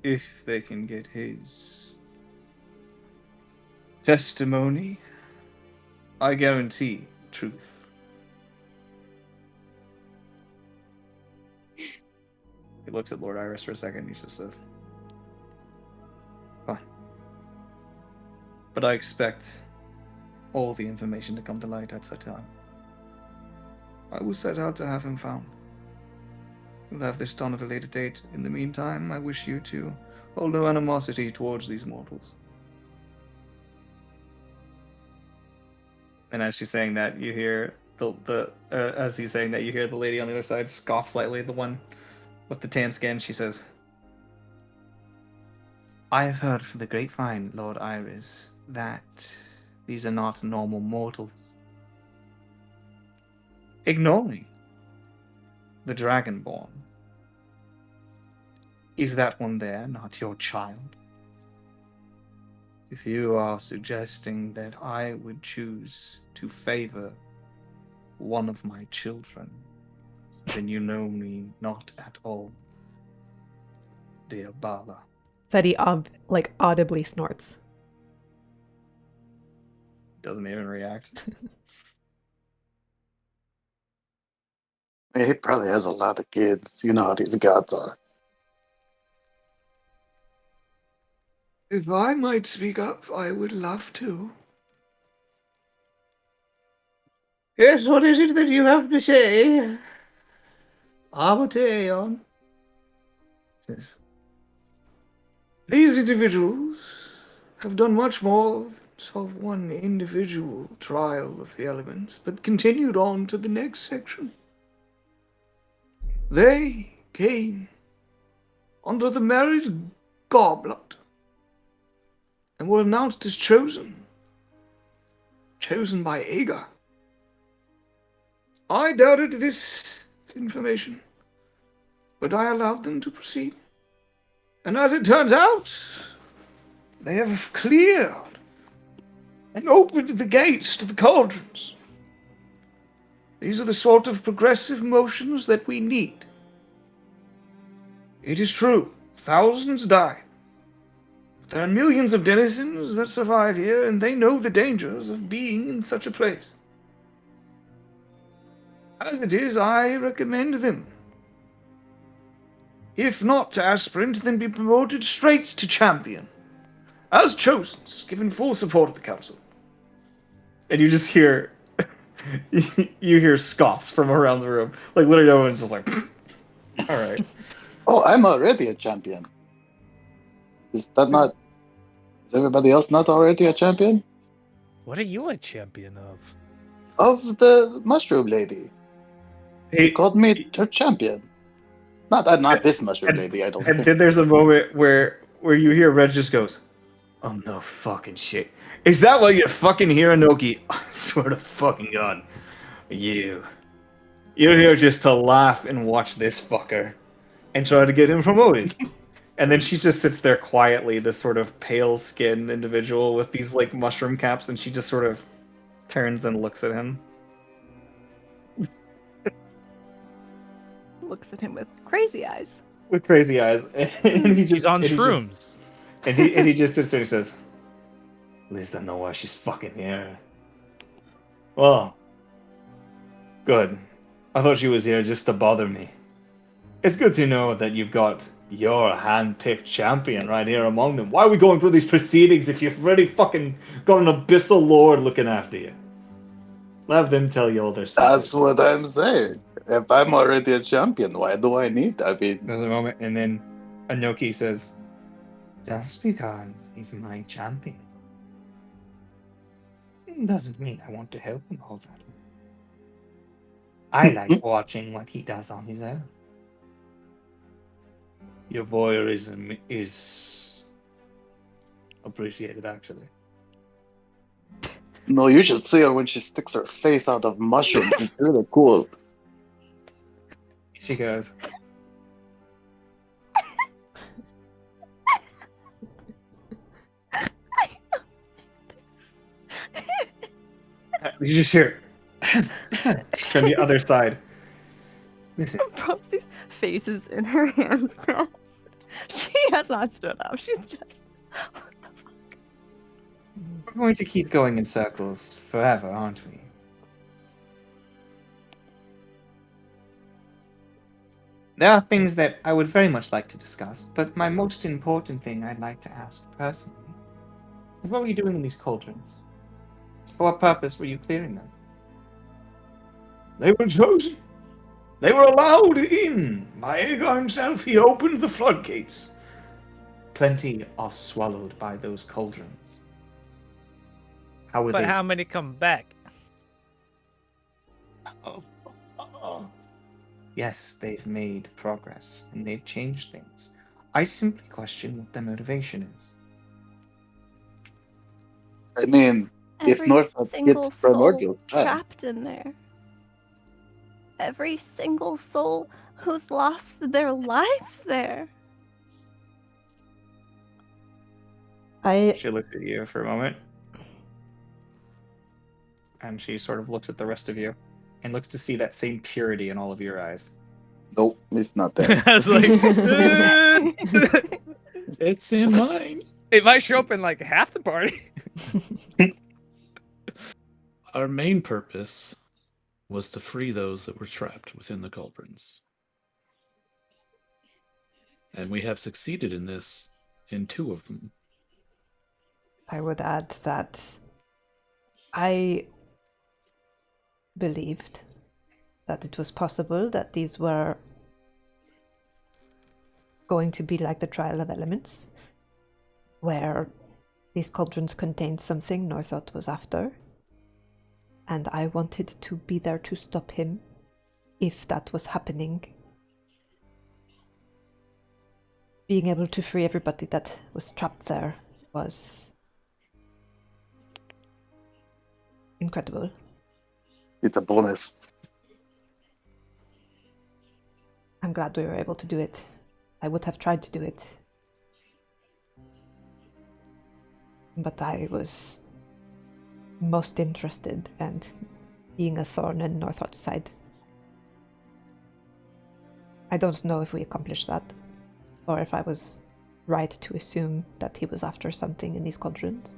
If they can get his testimony, I guarantee truth. he looks at Lord Iris for a second, he just says, Fine. But I expect all the information to come to light at such time. I will set out to have him found. We'll have this done at a later date. In the meantime, I wish you to hold no animosity towards these mortals. and as she's saying that, you hear as he's saying that, you hear the lady on the other side scoff slightly, the one with the tan skin. She says, I have heard from the grapevine, Lord Iris, that these are not normal mortals. Ignoring the Dragonborn. Is that one there not your child? If you are suggesting that I would choose to favor one of my children, then you know me not at all, dear Bala. Said he audibly snorts. doesn't even react. I mean, he probably has a lot of kids. You know how these gods are. If I might speak up, I would love to. Yes, what is it that you have to say? Armateon. Yes. These individuals have done much more than solve one individual trial of the elements, but continued on to the next section. They came under the marriage goblet and were announced as chosen by Agar. I doubted this information, but I allowed them to proceed. And as it turns out, they have cleared and opened the gates to the cauldrons. These are the sort of progressive motions that we need. It is true, thousands die. But there are millions of denizens that survive here, and they know the dangers of being in such a place. As it is, I recommend them. If not to aspirant, then be promoted straight to champion. As chosen, given full support of the council. And you just hear You hear scoffs from around the room. Like literally everyone's just like, all right. Oh, I'm already a champion. Is that not? Is everybody else not already a champion? What are you a champion of? Of the mushroom lady. She He, called me her champion. Not this mushroom lady, I don't and think. then there's a moment where you hear Red just goes, "Oh no fucking shit! Is that what you're fucking hearing, Noki? I swear to fucking God, you're here just to laugh and watch this fucker and try to get him promoted." And then she just sits there quietly, this sort of pale-skinned individual with these like mushroom caps, and she just sort of turns and looks at him. Looks at him with crazy eyes. With crazy eyes, and he just She's on and he just- shrooms. and he just sits there and says, "At least I know why she's fucking here." Well, good. I thought she was here just to bother me. It's good to know that you've got your hand-picked champion right here among them. Why are we going through these proceedings if you've already fucking got an abyssal lord looking after you? Let them tell you all their secrets. That's what I'm saying. If I'm already a champion, why do I need? I mean, There's a moment, and then Anoki says, "Just because he's my champion doesn't mean I want to help him all that. I like watching what he does on his own." Your voyeurism is appreciated, actually. no, you should see her when she sticks her face out of mushrooms. It's really cool. She goes, you just hear from the other side. Listen, Prosty's face is in her hands now. She has not stood up. She's just. we're going to keep going in circles forever, aren't we? There are things that I would very much like to discuss, but my most important thing I'd like to ask personally is what were you doing in these cauldrons? For what purpose were you clearing them? They were chosen. They were allowed in by Aegar himself. He opened the floodgates. Plenty are swallowed by those cauldrons. How were But they? how many come back? Yes, they've made progress and they've changed things. I simply question what their motivation is. I mean, if Every Northot single gets soul primordials back, trapped in there. Every single soul who's lost their lives there. She looks at you for a moment. And she sort of looks at the rest of you and looks to see that same purity in all of your eyes. nope, it's not there. I was like, It's in mine. it might show up in like half the party. Our main purpose was to free those that were trapped within the cauldrons. And we have succeeded in this in 2 of them. I would add that I believed that it was possible that these were going to be like the Trial of Elements, where these cauldrons contained something Northot was after, and I wanted to be there to stop him if that was happening. Being able to free everybody that was trapped there was incredible. It's a bonus. I'm glad we were able to do it. I would have tried to do it, but I was most interested in being a thorn in Northot's side. I don't know if we accomplished that, or if I was right to assume that he was after something in these cauldrons.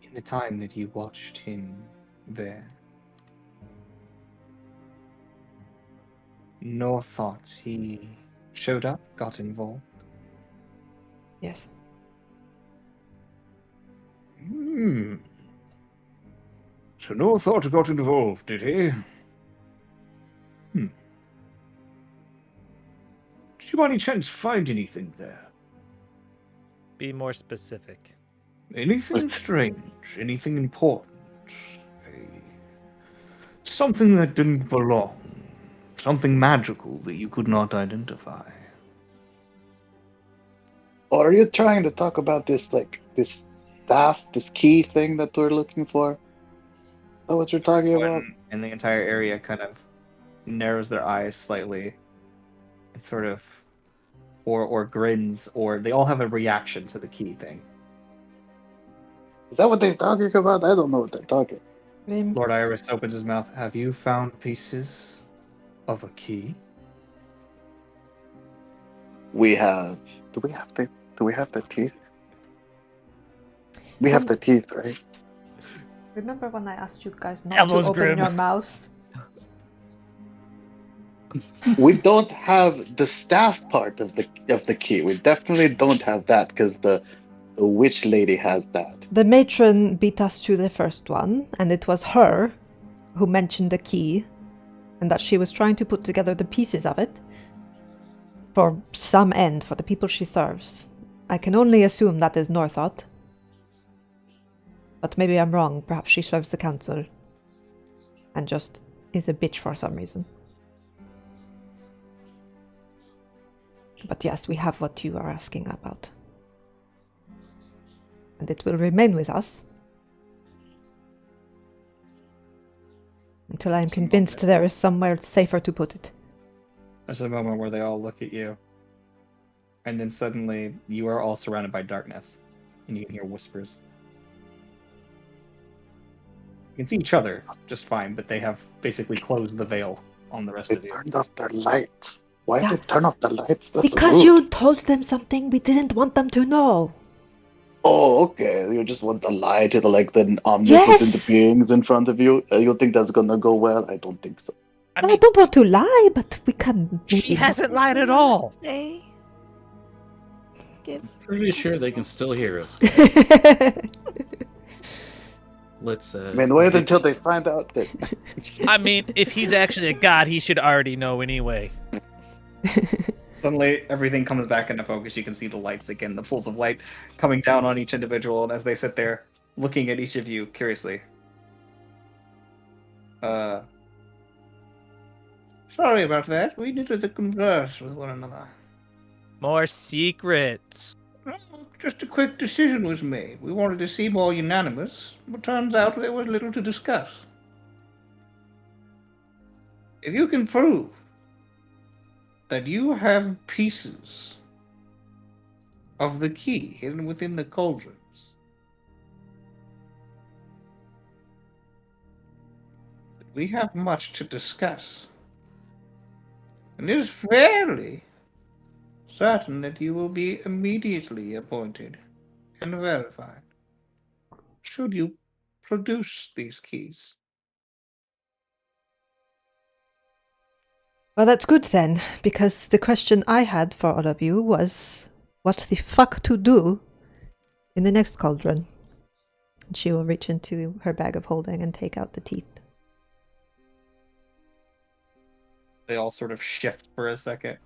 In the time that you watched him there, Northot, he showed up, got involved. Yes. Hmm. So Northot got involved, did he? Did you by any chance find anything there? Be more specific. Anything strange? Anything important? Something that didn't belong? Something magical that you could not identify? Or are you trying to talk about this, like, this staff, this key thing that we're looking for? Is that what you're talking about? Everyone in the entire area kind of narrows their eyes slightly and sort of or grins, or they all have a reaction to the key thing. Is that what they're talking about? I don't know what they're talking. Lord Iris opens his mouth. Have you found pieces of a key? We have. Do we have the? Do we have the teeth? We have the teeth, right? Remember when I asked you guys not Elbows to open grim. your mouths? We don't have the staff part of the key. We definitely don't have that because the witch lady has that. The matron beat us to the first one, and it was her who mentioned the key, and that she was trying to put together the pieces of it for some end for the people she serves. I can only assume that is Northot. But maybe I'm wrong. Perhaps she serves the council and just is a bitch for some reason. But yes, we have what you are asking about. And it will remain with us until I am convinced there is somewhere safer to put it. There's a moment where they all look at you, and then suddenly you are all surrounded by darkness, and you can hear whispers. You can see each other just fine, but they have basically closed the veil on the rest They of you. turned off their lights. Why Yeah. did they turn off the lights? That's Because rude. you told them something we didn't want them to know. Oh, okay. You just want to lie to the omnipotent Yes! beings in front of you. You think that's gonna go well? I don't think so. I Well, I mean, don't want to lie, but we can she maybe hasn't lied at all. Say, give Pretty sure they can still hear us. Let's I mean, wait until they find out that. I mean, if he's actually a god, he should already know anyway. Suddenly, everything comes back into focus. You can see the lights again, the pools of light coming down on each individual, and as they sit there, looking at each of you curiously. Sorry about that. We needed to converse with one another. More secrets. Well, just a quick decision was made. We wanted to seem more unanimous, but turns out there was little to discuss. If you can prove that you have pieces of the key hidden within the cauldrons, we have much to discuss. And it is fairly certain that you will be immediately appointed and verified should you produce these keys. Well, that's good then, because the question I had for all of you was what the fuck to do in the next cauldron. And she will reach into her bag of holding and take out the teeth. They all sort of shift for a second,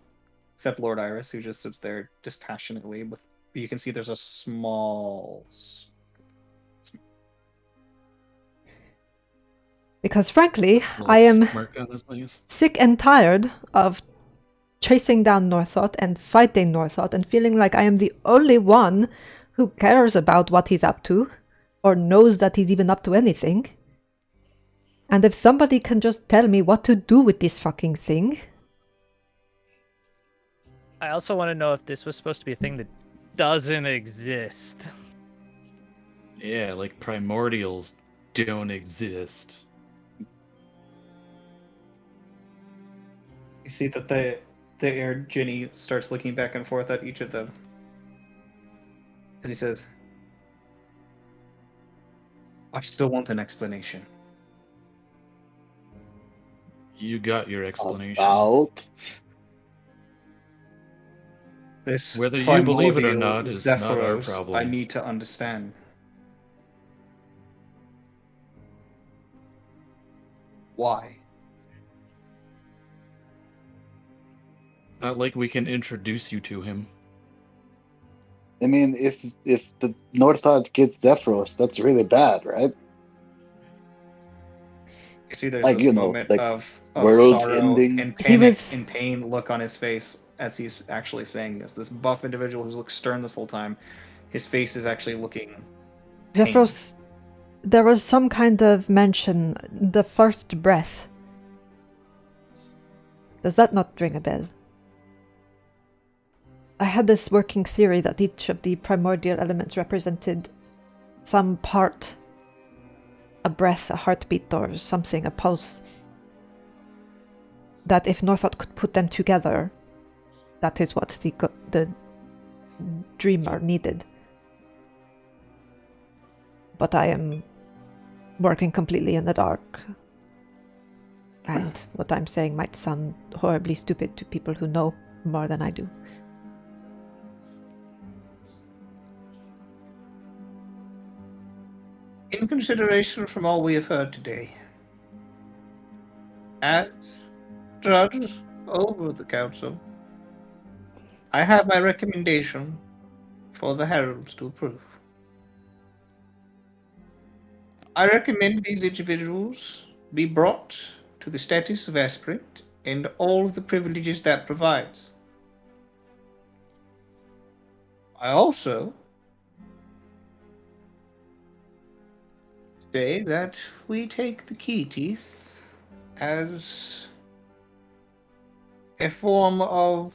except Lord Iris, who just sits there dispassionately. With you can see there's a small. Because frankly, I am Smirk on his face. sick and tired of chasing down Northot and fighting Northot and feeling like I am the only one who cares about what he's up to or knows that he's even up to anything. And if somebody can just tell me what to do with this fucking thing. I also want to know if this was supposed to be a thing that doesn't exist. Yeah, like primordials don't exist. You see that the air Ginny starts looking back and forth at each of them, and he says, "I still want an explanation." You got your explanation. About. This Whether you believe it or primordial not is not our Zephyros, problem. I need to understand. why? Not like we can introduce you to him. I mean, if the Northot gets Zephyros, that's really bad, right? You see, there's Like, this you know, moment like of world's sorrow ending. and He panic was- and pain look on his face as he's actually saying this. This buff individual who's looked stern this whole time, his face is actually looking pained. Zephyros, there was some kind of mention, the first breath. Does that not ring a bell? I had this working theory that each of the primordial elements represented some part. A breath, a heartbeat, or something, a pulse. That if Northot could put them together, that is what the dreamer needed. But I am working completely in the dark. And what I'm saying might sound horribly stupid to people who know more than I do. In consideration from all we have heard today, as judge over the council, I have my recommendation for the heralds to approve. I recommend these individuals be brought to the status of aspirant and all of the privileges that provides. I also say that we take the key teeth as a form of...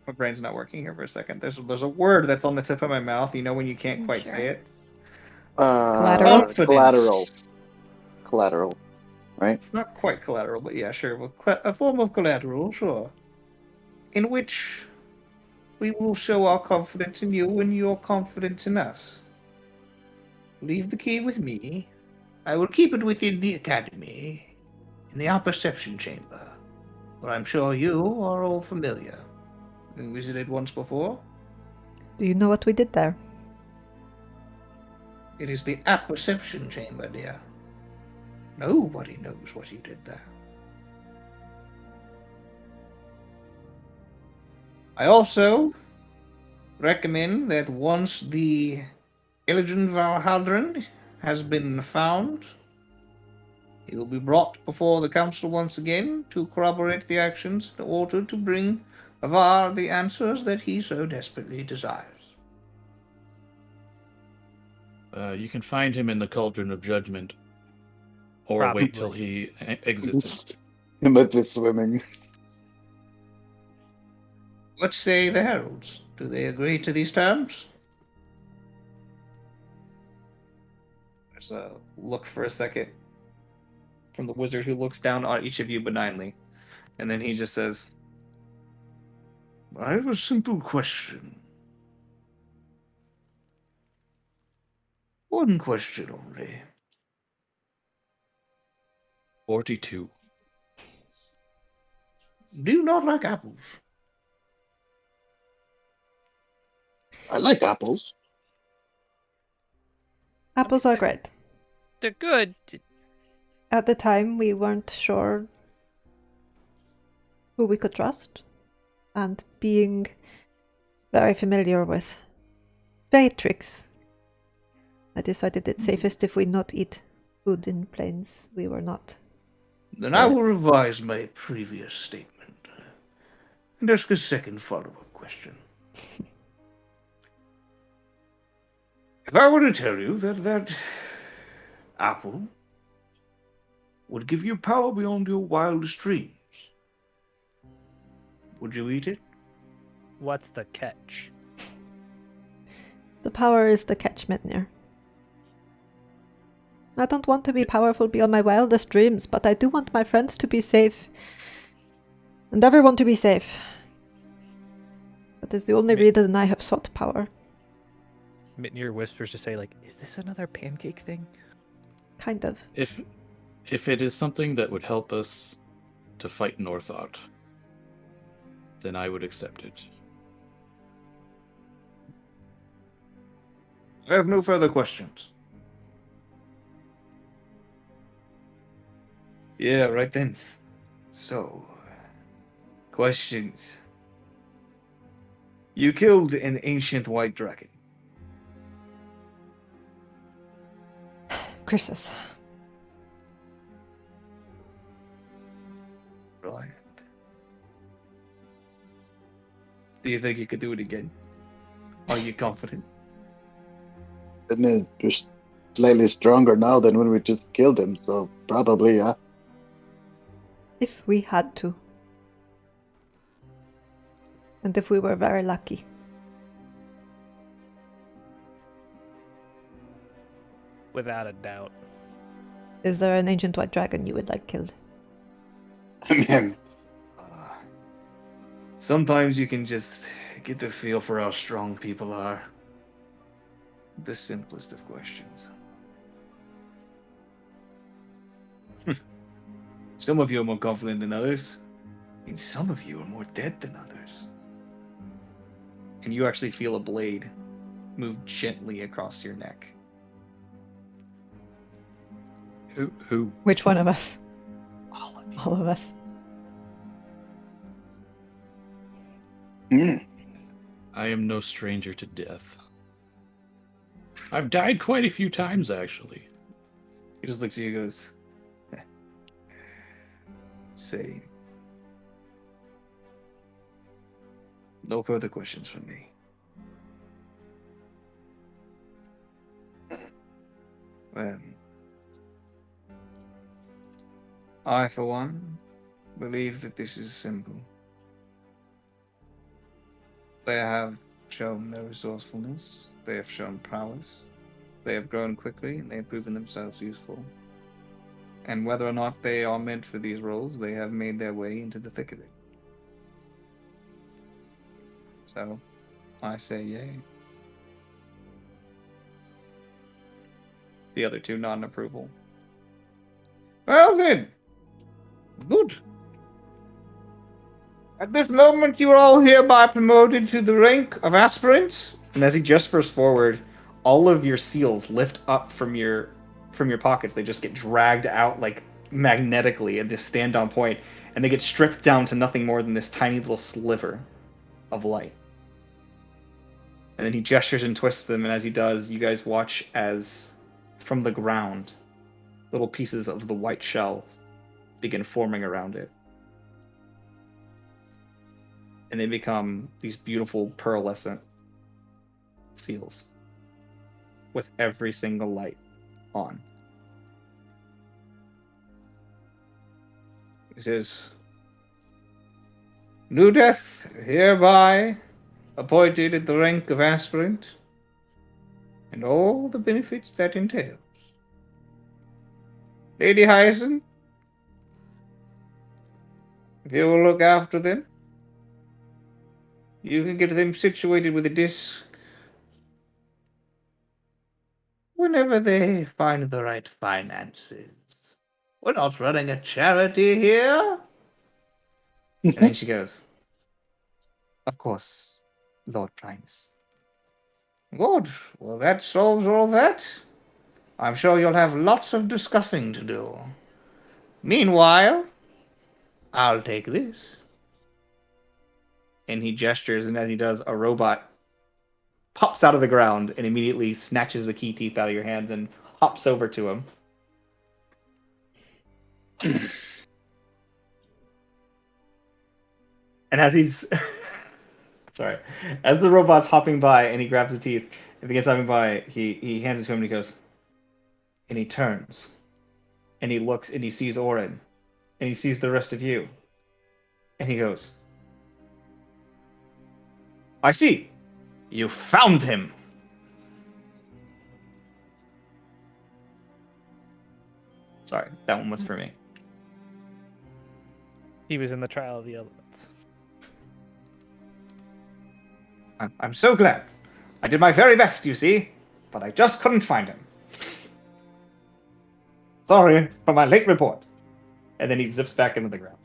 My brain's not working here for a second. There's a word that's on the tip of my mouth, you know, when you can't quite say it. Collateral? Confidence. Collateral, right? It's not quite collateral, but yeah, sure. Well, a form of collateral, sure. In which we will show our confidence in you and your confidence in us. Leave the key with me. I will keep it within the academy, in the perception chamber, where I'm sure you are all familiar. You visited once before. Do you know what we did there? It is the perception chamber, dear. Nobody knows what you did there. I also recommend that once the Illigen Valhadran has been found, he will be brought before the council once again to corroborate the actions in order to bring Avar the answers that he so desperately desires. You can find him in the Cauldron of Judgment. Or wait till he exits it. But with swimming. What say the heralds? Do they agree to these terms? There's a look for a second from the wizard who looks down on each of you benignly. And then he just says, I have a simple question. One question only. 42. Do you not like apples? I like apples. Apples are great. They're good. At the time, we weren't sure who we could trust. And being very familiar with Beatrix, I decided it's safest if we not eat food in planes we were not. Then I will revise my previous statement and ask a second follow-up question. If I were to tell you that apple would give you power beyond your wildest dreams, would you eat it? What's the catch? The power is the catch, Mitnir. I don't want to be powerful beyond my wildest dreams, but I do want my friends to be safe. And everyone to be safe. That is the only reason I have sought power. Mitnir whispers to say, like, is this another pancake thing? Kind of. If it is something that would help us to fight Northot, then I would accept it. I have no further questions. Yeah, right then. So, questions. You killed an ancient white dragon. Christus. Right. Do you think you could do it again? Are you confident? And we're slightly stronger now than when we just killed him, so probably, yeah. If we had to. And if we were very lucky. Without a doubt. Is there an ancient white dragon you would like killed? I mean, Sometimes you can just get the feel for how strong people are. The simplest of questions. Some of you are more confident than others, and some of you are more dead than others. And you actually feel a blade move gently across your neck. Who? Which one of us? All of you. All of us. I am no stranger to death. I've died quite a few times, actually. He just looks at you and goes, "Say, no further questions from me." Well, I, for one, believe that this is simple. They have shown their resourcefulness, they have shown prowess, they have grown quickly, and they have proven themselves useful. And whether or not they are meant for these roles, they have made their way into the thick of it. So, I say yay. The other two nod in approval. Well then, good. At this moment, you are all hereby promoted to the rank of aspirants. And as he gestures forward, all of your seals lift up from your pockets. They just get dragged out like magnetically and just stand on point, and they get stripped down to nothing more than this tiny little sliver of light. And then he gestures and twists them, and as he does, you guys watch as from the ground, little pieces of the white shells begin forming around it. And they become these beautiful pearlescent seals with every single light on. He says, New Death, hereby appointed at the rank of aspirant, and all the benefits that entails. Lady Hyacinth, if you will look after them, you can get them situated with a disc whenever they find the right finances. We're not running a charity here. And then she goes, Of course, Lord Primus. Good. Well, that solves all that. I'm sure you'll have lots of discussing to do. Meanwhile, I'll take this. and he gestures, and as he does, a robot pops out of the ground and immediately snatches the key teeth out of your hands and hops over to him. And as he's sorry, as the robot's hopping by and he grabs the teeth and begins hopping by, he hands it to him and he goes, and he turns and he looks and he sees Orin and he sees the rest of you and he goes, I see, you found him. Sorry, that one was for me. He was in the Trial of the Elements. I'm so glad. I did my very best, you see, but I just couldn't find him. Sorry for my late report. And then he zips back into the ground.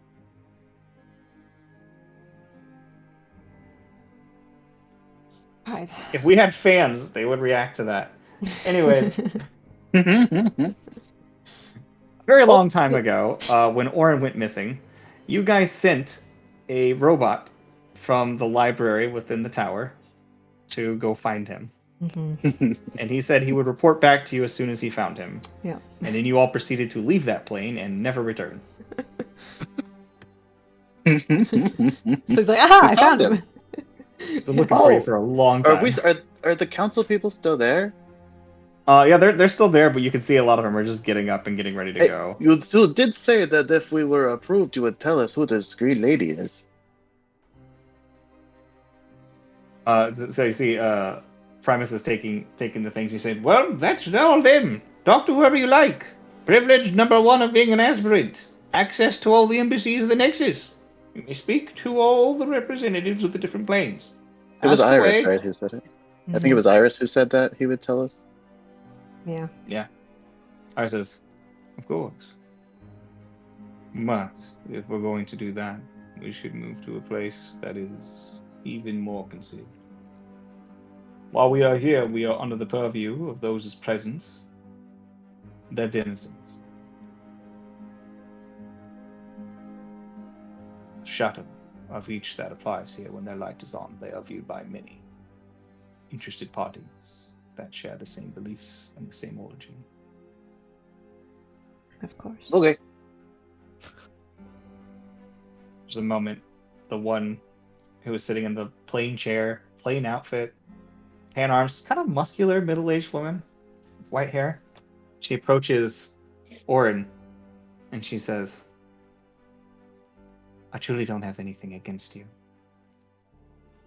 Right. If we had fans, they would react to that. Anyways, very long time ago, when Orin went missing, you guys sent a robot from the library within the tower to go find him. Mm-hmm. And he said he would report back to you as soon as he found him. Yeah. And then you all proceeded to leave that plane and never return. So he's like, aha, I found him. He's been looking for you Oh, for a long Are time. are the council people still there? Yeah, they're still there, but you can see a lot of them are just getting up and getting ready to Hey, go. you did say that if we were approved, you would tell us who this green lady is. So you see, Primus is taking the things. He said, "Well, that's all them. Talk to whoever you like. Privilege number 1 of being an aspirant. Access to all the embassies of the Nexus. You may speak to all the representatives of the different planes. It was Ask Iris, away." right, who said it? I think it was Iris who said that he would tell us. Yeah. Iris says, "Of course. But if we're going to do that, we should move to a place that is even more concealed. While we are here, we are under the purview of those as presents, their denizens. Shadow of each that applies here when their light is on, they are viewed by many interested parties that share the same beliefs and the same origin." Of course. Okay. There's a moment, the one who was sitting in the plain chair, plain outfit, tan arms, kind of muscular, middle-aged woman, with white hair. She approaches Orin, and she says, "I truly don't have anything against you.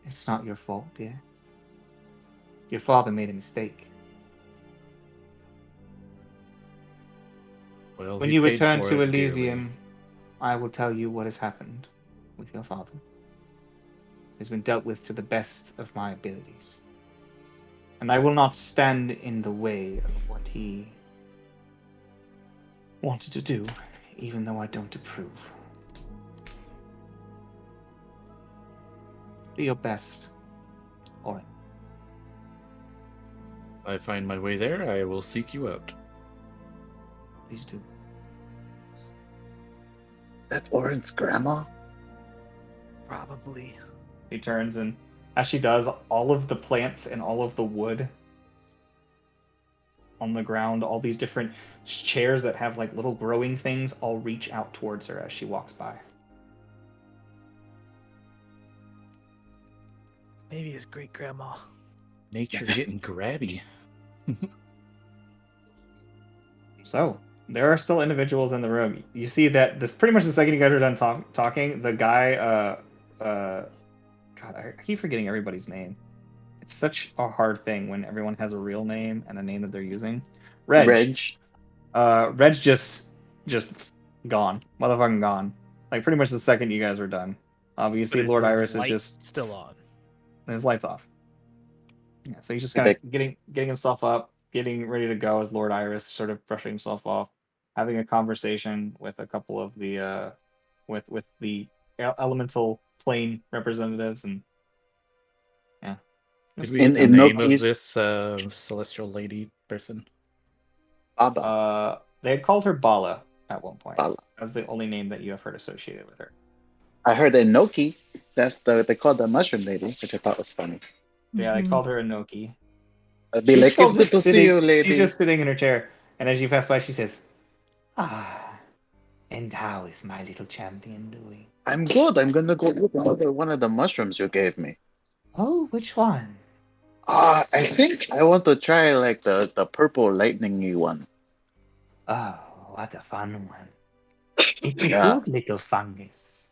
It's not your fault, dear. Your father made a mistake. Well, When he you paid return for to it dearly. Elysium, I will tell you what has happened with your father. It has been dealt with to the best of my abilities. And I will not stand in the way of what he wanted to do, even though I don't approve. Do your best, Orin." If I find my way there, I will seek you out. Please do. That Orin's grandma? Probably. She turns, and as she does, all of the plants and all of the wood on the ground, all these different chairs that have like little growing things, all reach out towards her as she walks by. Maybe his great grandma. Nature getting grabby. So, there are still individuals in the room. You see that this pretty much the second you guys are done talking, the guy, God, I keep forgetting everybody's name. It's such a hard thing when everyone has a real name and a name that they're using. Reg. Reg's just gone. Motherfucking gone. Like, pretty much the second you guys were done. Obviously, But Lord his Iris is lights just still on. his lights off. Yeah, so he's just kind of getting himself up, getting ready to go as Lord Iris, sort of brushing himself off, having a conversation with a couple of the with the elemental plane representatives, and yeah. Did we get the In name Noki's- of this celestial lady person? Baba. They had called her Bala at one point. Bala. That's the only name that you have heard associated with her. I heard Enoki. That's they called the mushroom lady, which I thought was funny. Yeah, they called her Inoki. I'd be She's like, still it's good just to see you, lady. She's just sitting in her chair, and as you pass by, she says, "Ah, and how is my little champion doing?" I'm good. I'm gonna go eat another one of the mushrooms you gave me. Oh, which one? I think I want to try like the purple lightningy one. Oh, what a fun one. It's a Yeah. good little fungus.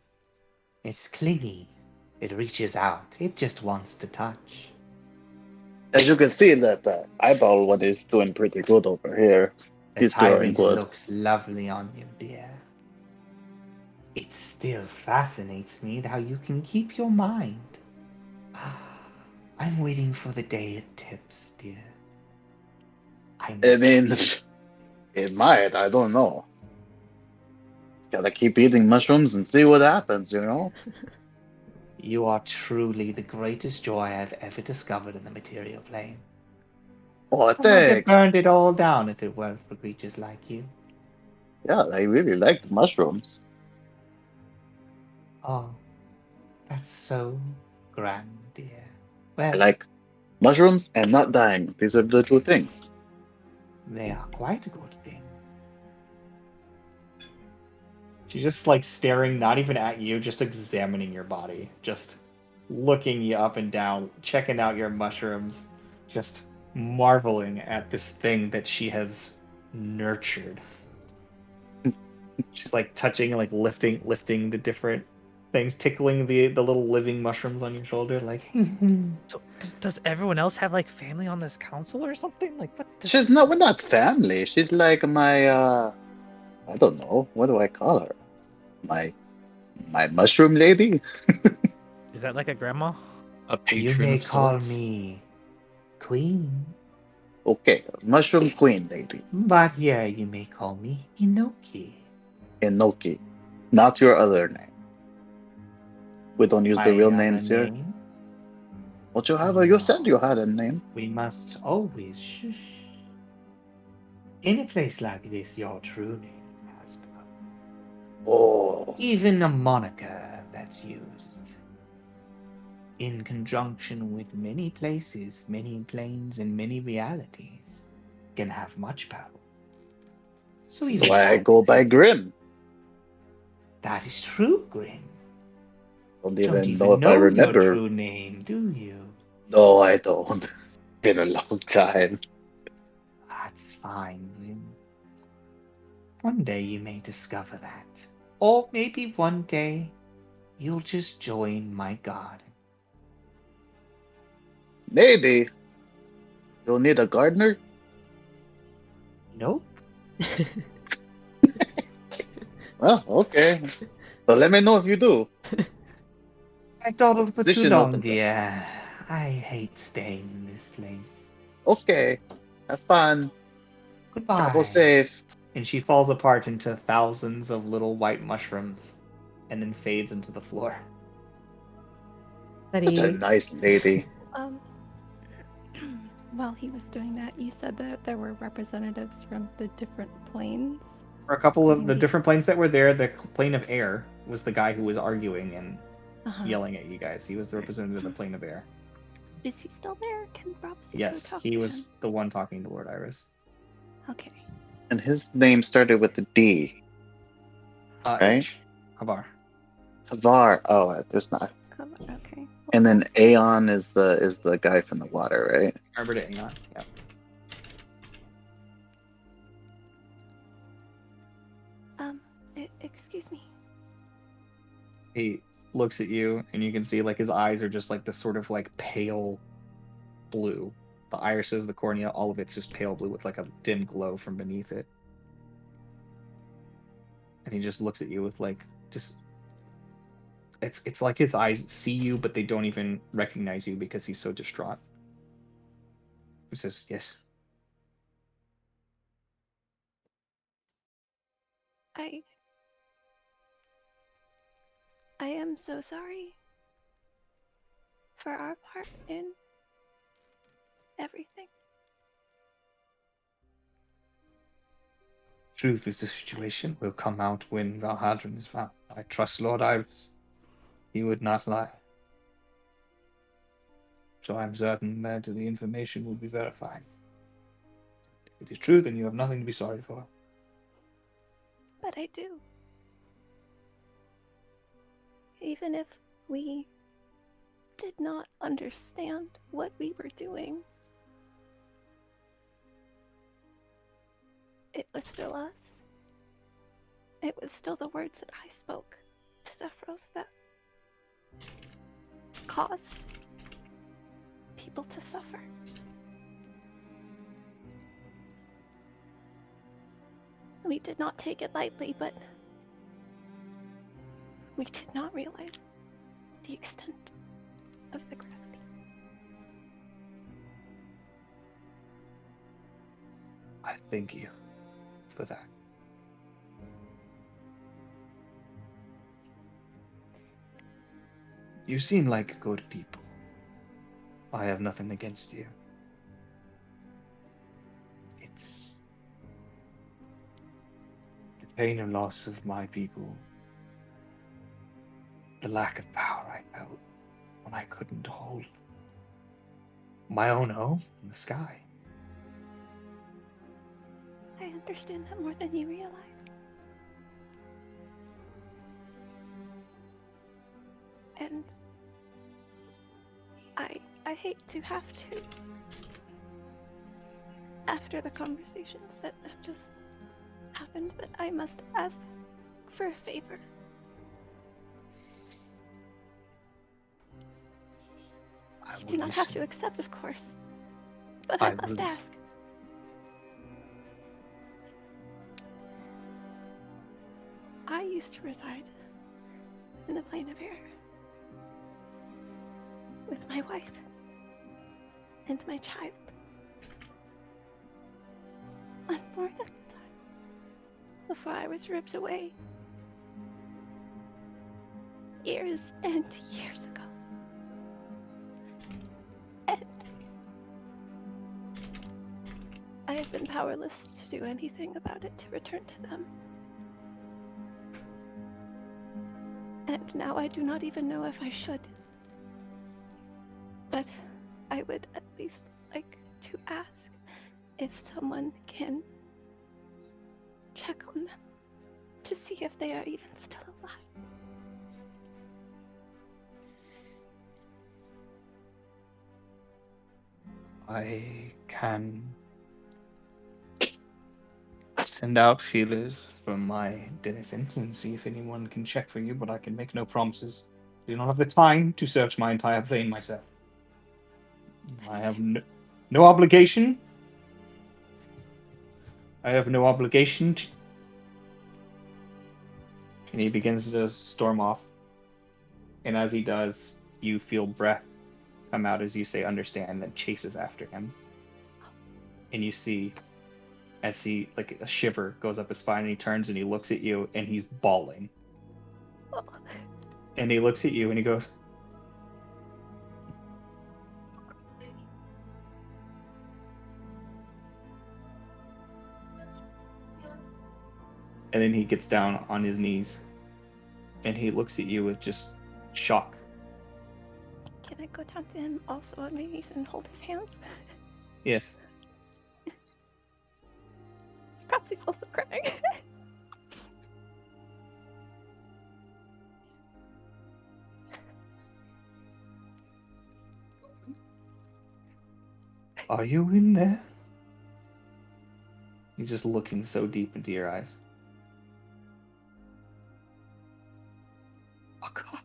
It's clingy. It reaches out. It just wants to touch. As you can see, that the eyeball one is doing pretty good over here. The He's growing tyrant good. looks lovely on you, dear. It still fascinates me how you can keep your mind. I'm waiting for the day it tips, dear. I mean, it might. I don't know. Gotta keep eating mushrooms and see what happens, you know? You are truly the greatest joy I've ever discovered in the material plane. Oh, I might have thanks. burned it all down if it weren't for creatures like you. Yeah, I really like the mushrooms. Oh, that's so grand, dear. I Well, like mushrooms and not dying. These are the two things. they are quite a good thing. She's just like staring, not even at you, just examining your body, just looking you up and down, checking out your mushrooms, just marveling at this thing that she has nurtured. She's like touching, like lifting the different things, tickling the little living mushrooms on your shoulder, like. So does everyone else have like family on this council or something? Like what? We're not family. She's like my I don't know, what do I call her? My mushroom lady? Is that like a grandma? A You patron may of call sorts. me Queen, Okay, mushroom queen lady. but here you may call me Inoki. Inoki. Not your other name. We don't use the My real other names here. name? Don't you have a, you said you had a name. We must always shush. In a place like this, your true name has come. Oh, Even a moniker that's used in conjunction with many places, many planes, and many realities can have much power. So this is even why I that go is by Grim. that is true, Grim. Don't Don't even know even if I know your remember. true name, do you? No, I don't. Been a long time. That's fine, Grim. One day you may discover that. Or maybe one day you'll just join my garden. Maybe you'll need a gardener. Nope. Well, okay. So let me know if you do. I dawdled for too Position long, opens up. dear. I hate staying in this place. Okay. Have fun. Travel Goodbye. safe. And she falls apart into thousands of little white mushrooms and then fades into the floor. Such a Betty, nice lady. Um, while he was doing that, you said that there were representatives from the different planes. For a couple of the Maybe. different planes that were there, the plane of air was the guy who was arguing and Uh-huh. yelling at you guys. He was the representative of the plane of air. Is he still there? Can Rob see if we Yes, talk he to was the one talking to Lord Iris. him? Okay. And his name started with a D. Right? H. Havar. Havar. Oh, there's not. Okay. And then Aeon is the guy from the water, right? Remember to Aeon. Yeah. Excuse me. He looks at you, and you can see like his eyes are just like this sort of like pale blue. The irises, the cornea, all of it's just pale blue with like a dim glow from beneath it. And he just looks at you with like just it's like his eyes see you, but they don't even recognize you because he's so distraught. He says, "Yes." I am so sorry for our part in everything. Truth is the situation will come out when Valhadron is found. I trust Lord Iris. He would not lie. So I'm certain that the information will be verified. If it is true, then you have nothing to be sorry for. But I do. Even if we did not understand what we were doing, it was still us. It was still the words that I spoke to Zephyros that caused people to suffer. We did not take it lightly, but we did not realize the extent of the gravity. I thank you for that. You seem like good people. I have nothing against you. It's pain and loss of my people, the lack of power I felt when I couldn't hold my own home in the sky. I understand that more than you realize. And I hate to have to, after the conversations that have just happened, but I must ask for a favor. You do not have to accept, of course, but I must ask. I used to reside in the plane of air with my wife and my child. Unborn at the time, before I was ripped away years and years ago. And I have been powerless to do anything about it to return to them. And now I do not even know if I should. But I would at least like to ask if someone can check on them to see if they are even still alive. I can send out feelers from my denizens and see if anyone can check for you, but I can make no promises. I do not have the time to search my entire plane myself. I have no obligation. I have no obligation to... And he begins to storm off. And as he does, you feel breath come out as you say understand, then chases after him. And you see, as he, like a shiver goes up his spine, and he turns and he looks at you, and he's bawling. And he looks at you and he goes, and then he gets down on his knees and he looks at you with just shock. Can I go down to him also on my knees and hold his hands? Yes. Perhaps he's also crying. Are you in there? He's just looking so deep into your eyes. Oh God.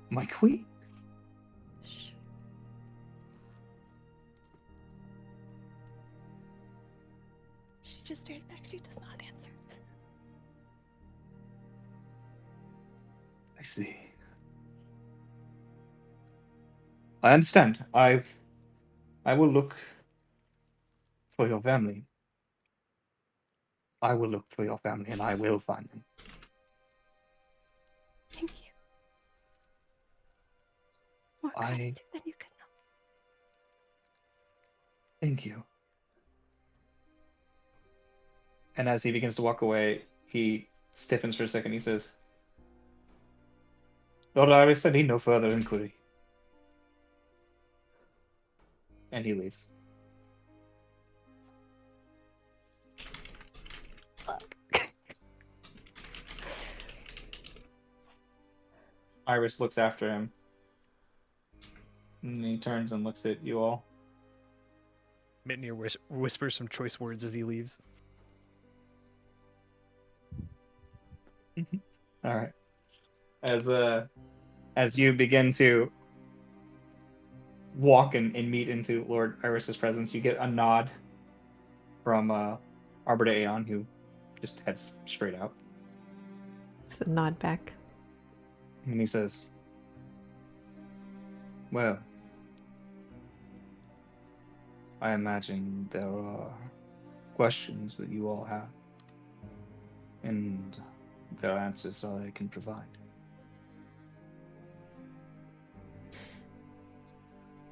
My queen. Shh. She just stares back. She does not answer. I see. I understand. I will look for your family. I will look for your family and I will find them. Thank you. More gratitude than you could know. Thank you. And as he begins to walk away, he stiffens for a second. He says, Lord Iris, I need no further inquiry. And he leaves. Iris looks after him. And he turns and looks at you all. Mitnir whispers some choice words as he leaves. All right. As you begin to walk and meet into Lord Iris's presence, you get a nod from Arbor de Aeon, who just heads straight out. It's a nod back. And he says, well, I imagine there are questions that you all have, and there are answers I can provide.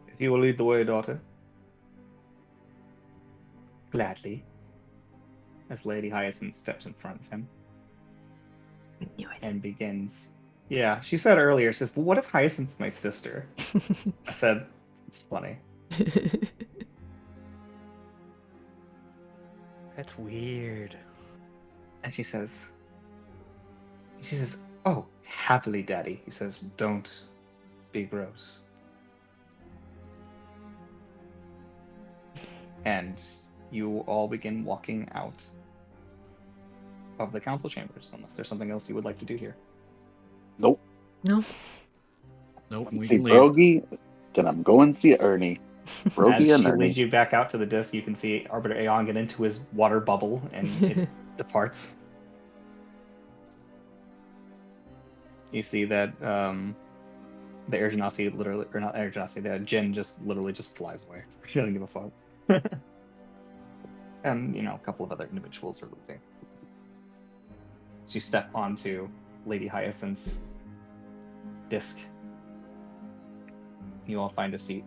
If you will lead the way, daughter. Gladly. as Lady Hyacinth steps in front of him I knew it. and begins. Yeah, she said earlier, she says, well, what if Hyacinth's my sister? I said, it's funny. That's weird. And she says, oh, happily, Daddy. He says, don't be gross. And you all begin walking out of the council chambers, unless there's something else you would like to do here. Nope. No. Nope, I'm we see can leave. Brogy, then I'm going to see Ernie. As Brogy and she Ernie. leads you back out to the disc, you can see Arbiter Aeon get into his water bubble, and it departs. You see that the Air Genasi literally, or not Air Genasi, the Jin just literally just flies away. She doesn't give a fuck. And, a couple of other individuals are leaving. So you step onto Lady Hyacinth's disc. You all find a seat.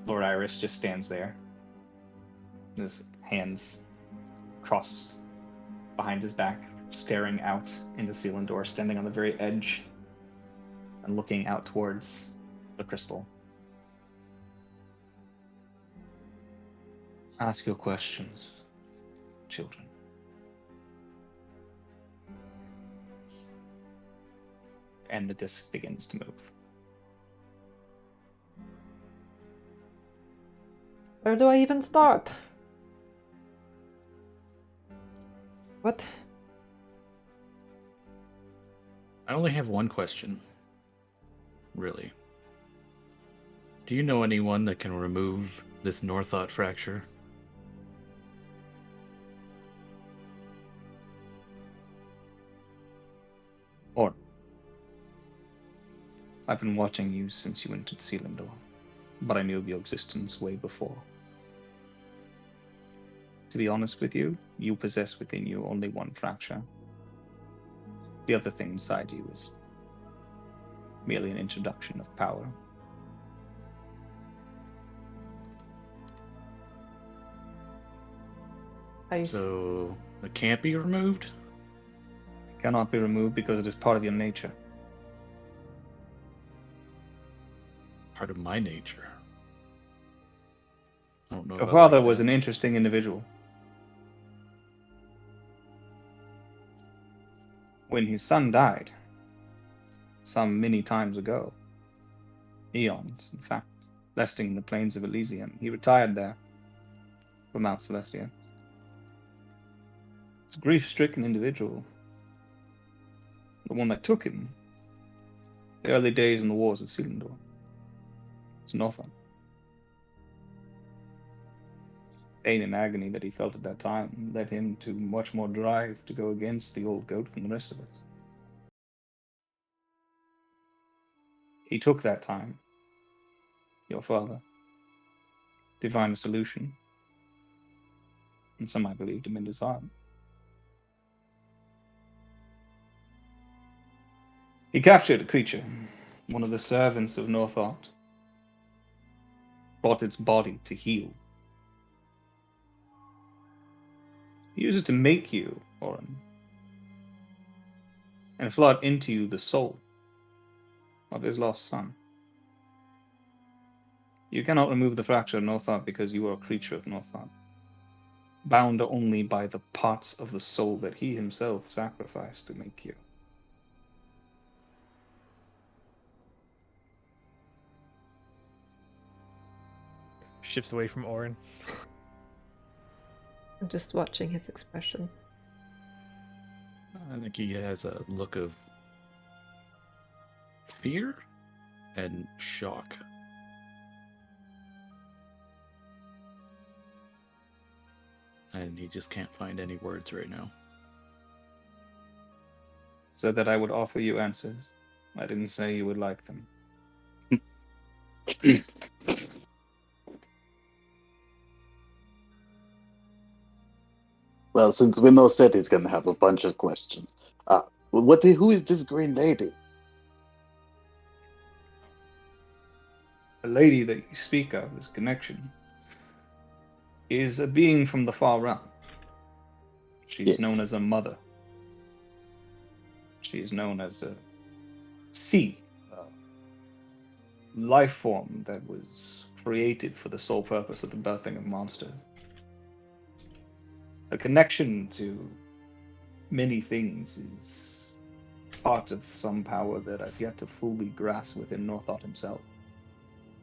Lord Iris just stands there, his hands crossed behind his back, staring out into Selindor, standing on the very edge and looking out towards the crystal. Ask your questions, children. And the disc begins to move. Where do I even start? What? I only have one question. Really. Do you know anyone that can remove this Northot fracture? Or, I've been watching you since you entered Selindor, but I knew of your existence way before. To be honest with you, you possess within you only one fracture. The other thing inside you is merely an introduction of power. So, it can't be removed? It cannot be removed because it is part of your nature. Part of my nature. I don't know. Your about father like was that. an interesting individual. When his son died, some many times ago, eons, in fact, resting in the plains of Elysium, he retired there from Mount Celestia. It's a grief-stricken individual. The one that took him, the early days in the wars of Selindor. It's Northot. Pain and agony that he felt at that time led him to much more drive to go against the old goat than the rest of us. He took that time, your father, to find a solution, and some I believe to mend his heart. He captured a creature, one of the servants of Northot, brought its body to heal. He used it to make you, Orin, and flood into you the soul of his lost son. You cannot remove the fracture of Northot because you are a creature of Northot, bound only by the parts of the soul that he himself sacrificed to make you. Shifts away from Orin. I'm just watching his expression. I think he has a look of fear and shock. And he just can't find any words right now. Said that I would offer you answers. I didn't say you would like them. Well, since we know Seti's gonna have a bunch of questions. Who is this green lady? The lady that you speak of is a connection. is a being from the far realm. She's Yes. known as a mother. She is known as a sea, a life form that was created for the sole purpose of the birthing of monsters. A connection to many things is part of some power that I've yet to fully grasp within Northot himself.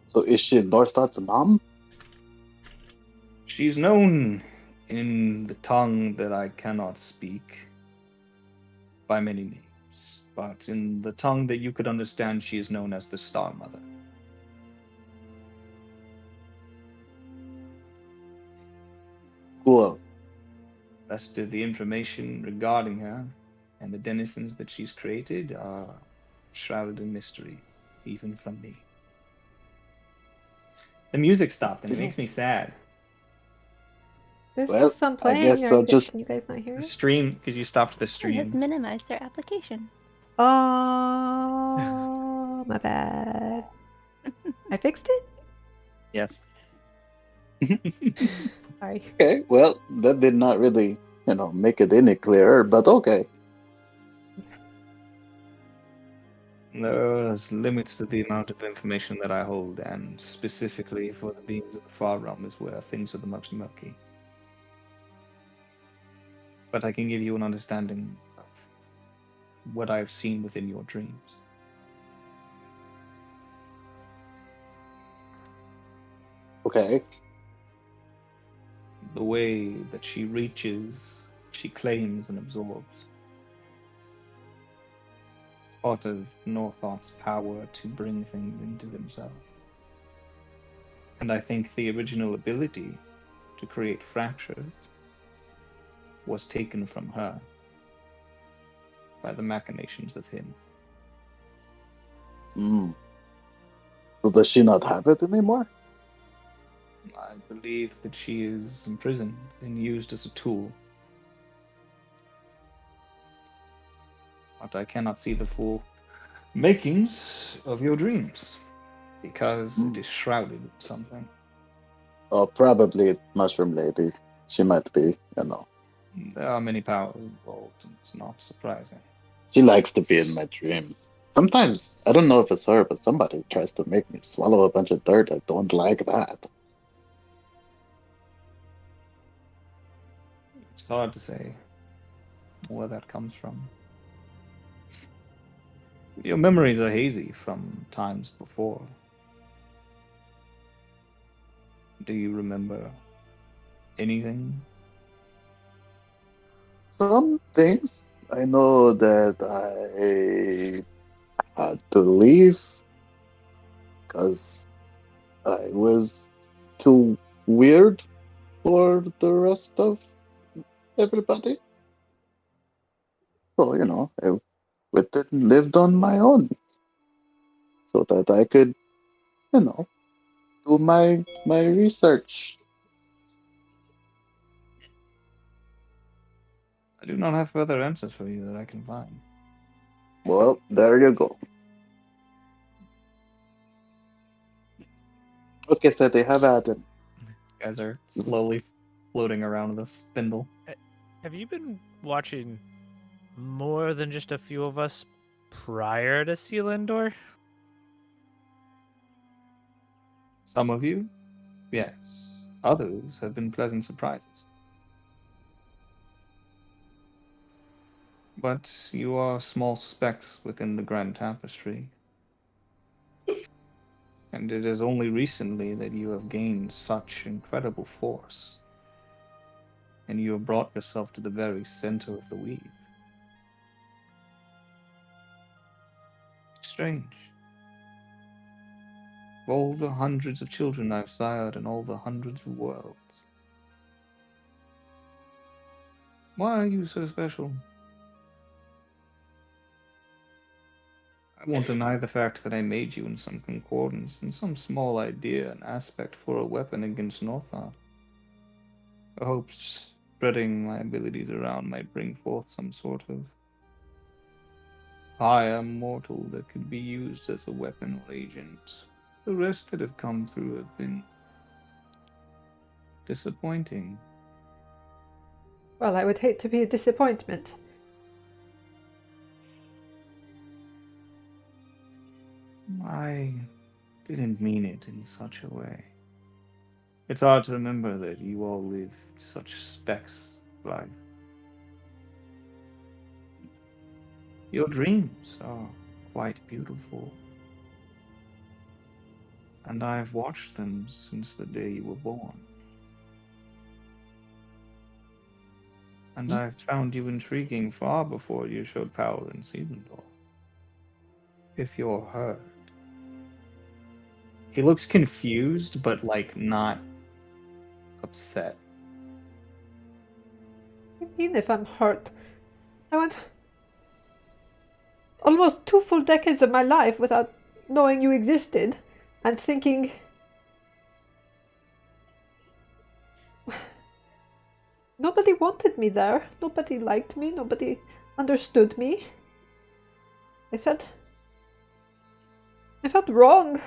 So is she Northot's mom? She's known in the tongue that I cannot speak by many names, but in the tongue that you could understand, she is known as the Star Mother. Cool. Rest of the information regarding her and the denizens that she's created are shrouded in mystery, even from me. The music stopped and it makes me sad. There's Well, still some I playing. guess I'll just- Can you guys not hear The it? stream, because you stopped the It has stream. minimized their application. Oh, my bad. I fixed it? Yes. Sorry. Okay, well, that did not really, make it any clearer, but okay. There's limits to the amount of information that I hold, and specifically for the beings of the far realm is where things are the most murky. But I can give you an understanding of what I've seen within your dreams. Okay. The way that she reaches, she claims and absorbs. It's part of Northot's power to bring things into himself. And I think the original ability to create fractures was taken from her by the machinations of him. Hmm. So does she not have it anymore? I believe that she is imprisoned and used as a tool. But I cannot see the full makings of your dreams, because it is shrouded in something. Oh, probably Mushroom Lady. She might be, There are many powers involved, and it's not surprising. She likes to be in my dreams. Sometimes, I don't know if it's her, but somebody tries to make me swallow a bunch of dirt. I don't like that. It's hard to say where that comes from. Your memories are hazy from times before. Do you remember anything? Some things I know that I had to leave because I was too weird for the rest of everybody. So, I went and lived on my own so that I could, do my research. I do not have further answers for you that I can find. Well, there you go. Okay, so they have at it. You guys are slowly floating around the spindle. Have you been watching more than just a few of us prior to Selindor? Some of you, yes. Others have been pleasant surprises. But you are small specks within the grand tapestry. And it is only recently that you have gained such incredible force. And you have brought yourself to the very center of the weave. It's strange. Of all the hundreds of children I've sired in all the hundreds of worlds, why are you so special? I won't deny the fact that I made you in some concordance, in some small idea and aspect for a weapon against Northot. I hoped spreading my abilities around might bring forth some sort of higher mortal that could be used as a weapon or agent. The rest that have come through have been disappointing. Well, I would hate to be a disappointment. I didn't mean it in such a way. It's hard to remember that you all lived such specks life. Your dreams are quite beautiful, and I've watched them since the day you were born. And I've found you intriguing far before you showed power in Selindor. If you're hurt. He looks confused, but like not upset. What do you mean if I'm hurt? I went almost 2 full decades of my life without knowing you existed and thinking... Nobody wanted me there. Nobody liked me. Nobody understood me. I felt wrong.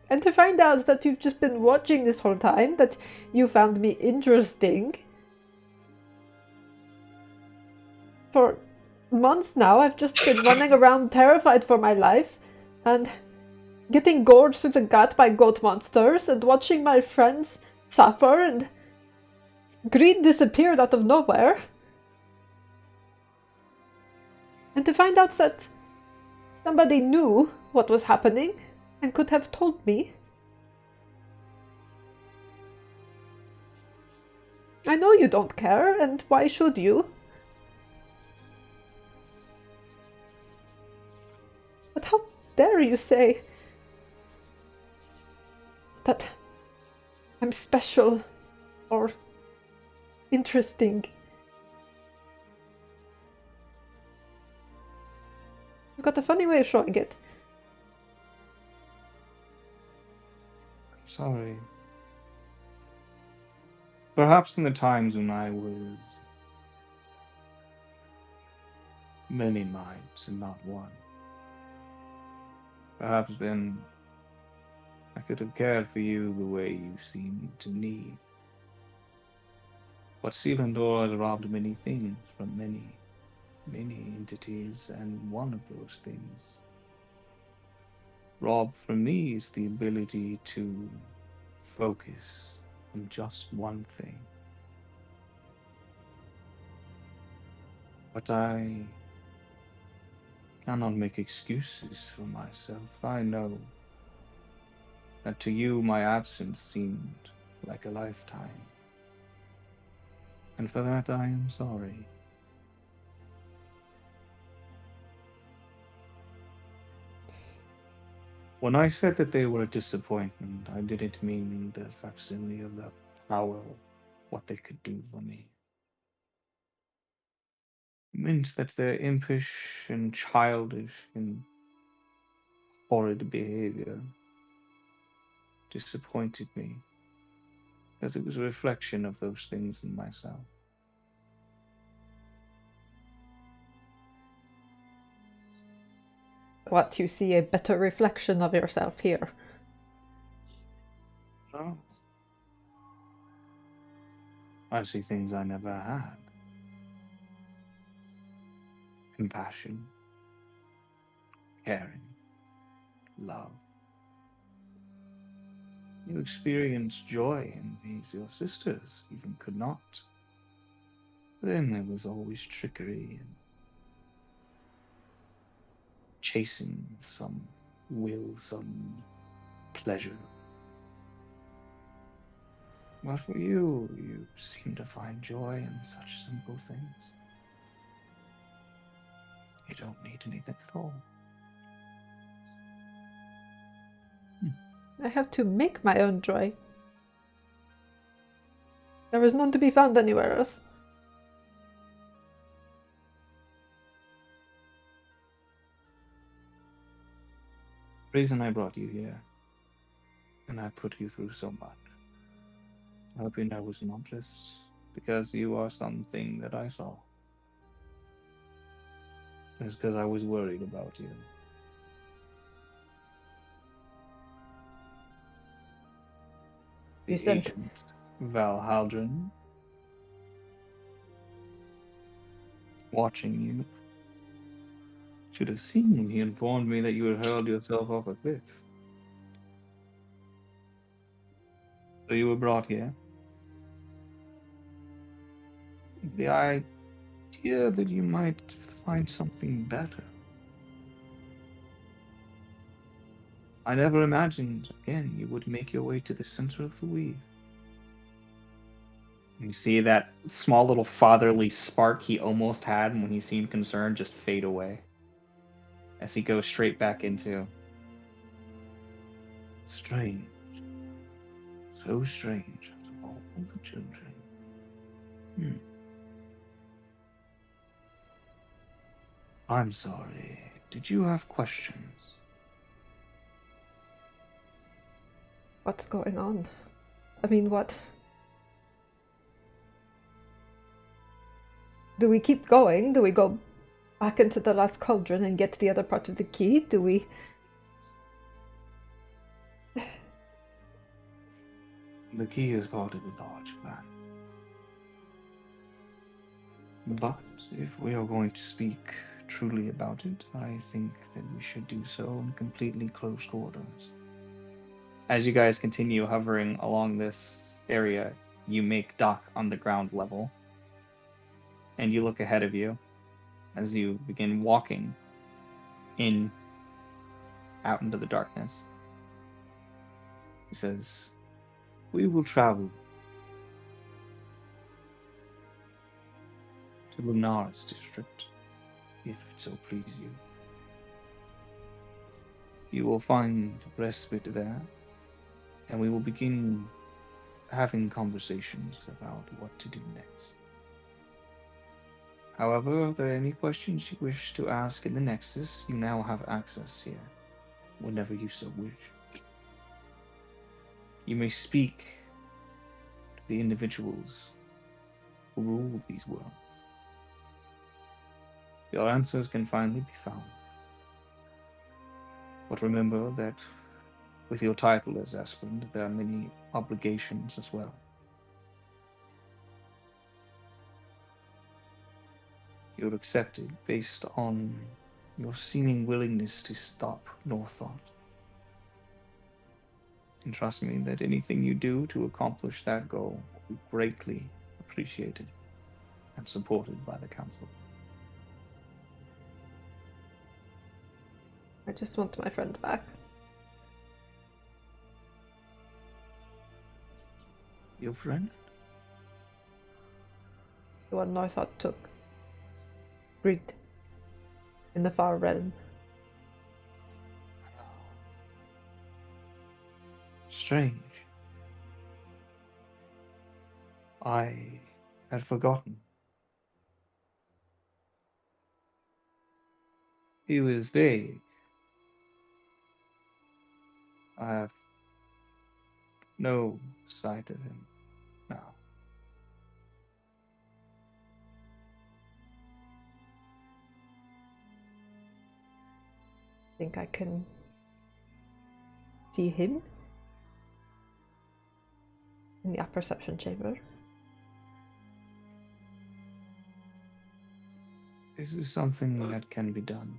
And to find out that you've just been watching this whole time, that you found me interesting. For months now, I've just been running around terrified for my life, and getting gored through the gut by goat monsters, and watching my friends suffer, and greed disappeared out of nowhere. And to find out that somebody knew what was happening and could have told me. I know you don't care, and why should you? But how dare you say that I'm special or interesting? You've got a funny way of showing it. Sorry. Perhaps in the times when I was many minds and not one. Perhaps then I could have cared for you the way you seemed to need. But Selindor has robbed many things from many entities, and one of those things robbed from me is the ability to focus on just one thing. But I cannot make excuses for myself. I know that to you my absence seemed like a lifetime. And for that I am sorry. When I said that they were a disappointment, I didn't mean the facsimile of the power, what they could do for me. It meant that their impish and childish and horrid behavior disappointed me, as it was a reflection of those things in myself. What, you see a better reflection of yourself here? Oh. I see things I never had. Compassion, caring, love. You experience joy in these your sisters even could not. Then there was always trickery and chasing some will, some pleasure. But for you, you seem to find joy in such simple things. You don't need anything at all. I have to make my own joy. There is none to be found anywhere else. The reason I brought you here, and I put you through so much, I hope you know was not just because you are something that I saw. It's because I was worried about you. You The sent. agent, Val Haldren, watching you. Should have seen when he informed me that you had hurled yourself off a cliff. So you were brought here. The idea that you might find something better. I never imagined, again, you would make your way to the center of the weave. You see that small little fatherly spark he almost had when he seemed concerned just fade away as he goes straight back into. Strange. So strange after all the children. I'm sorry. Did you have questions? What's going on? I mean, what? Do we keep going? Do we go back into the last cauldron and get to the other part of the key? Do we... The key is part of the large plan. But if we are going to speak truly about it, I think that we should do so in completely close quarters. As you guys continue hovering along this area, you make dock on the ground level. And you look ahead of you as you begin walking out into the darkness. He says, we will travel to Lunar's district, if it so please you. You will find respite there, and we will begin having conversations about what to do next. However, if there are any questions you wish to ask in the Nexus, you now have access here, whenever you so wish. You may speak to the individuals who rule these worlds. Your answers can finally be found. But remember that with your title as Esplin, there are many obligations as well. You're accepted based on your seeming willingness to stop Northot. And trust me that anything you do to accomplish that goal will be greatly appreciated and supported by the Council. I just want my friend back. Your friend? The one Northot took. Breed. In the far realm. Strange. I had forgotten. He was vague. I have no sight of him now. Think I can see him in the perception chamber. This is something that can be done.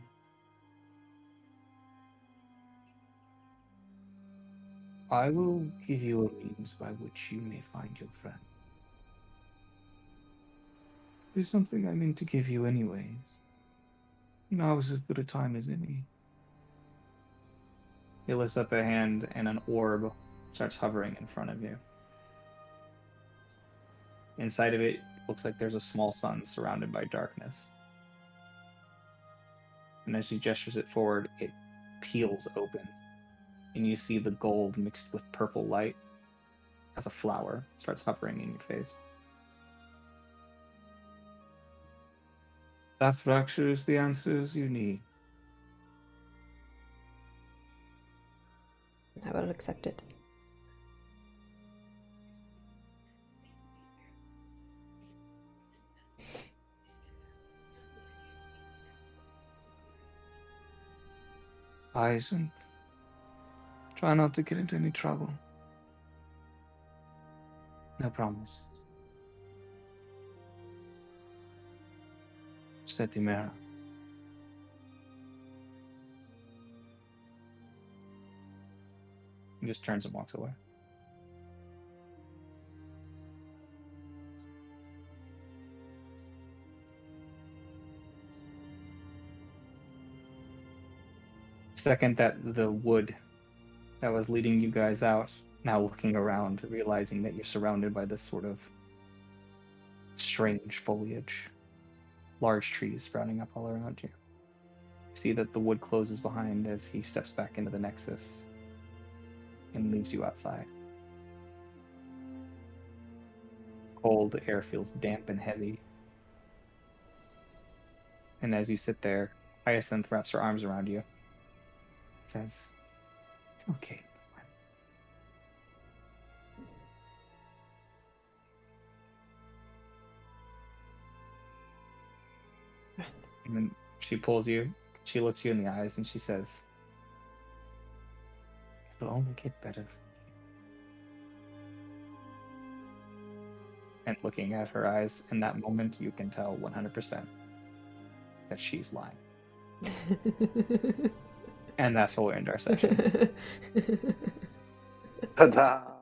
I will give you a means by which you may find your friend. It is something I meant to give you anyways. Now is as good a time as any. He lifts up a hand and an orb starts hovering in front of you. Inside of it looks like there's a small sun surrounded by darkness. And as he gestures it forward, it peels open. And you see the gold mixed with purple light as a flower starts hovering in your face. That fracture is the answers you need. I will accept it. Hyacinth, try not to get into any trouble. No promise. Setimera. He just turns and walks away. Second that the wood that was leading you guys out, now looking around, realizing that you're surrounded by this sort of strange foliage, large trees sprouting up all around you. You see that the wood closes behind as he steps back into the Nexus and leaves you outside. Cold air feels damp and heavy. And as you sit there, Hyacinth wraps her arms around you. Says, "It's okay. And then she pulls you, she looks you in the eyes, and she says, "It'll only get better." And looking at her eyes, in that moment, you can tell 100% that she's lying. And that's where we end our session. Ta-da!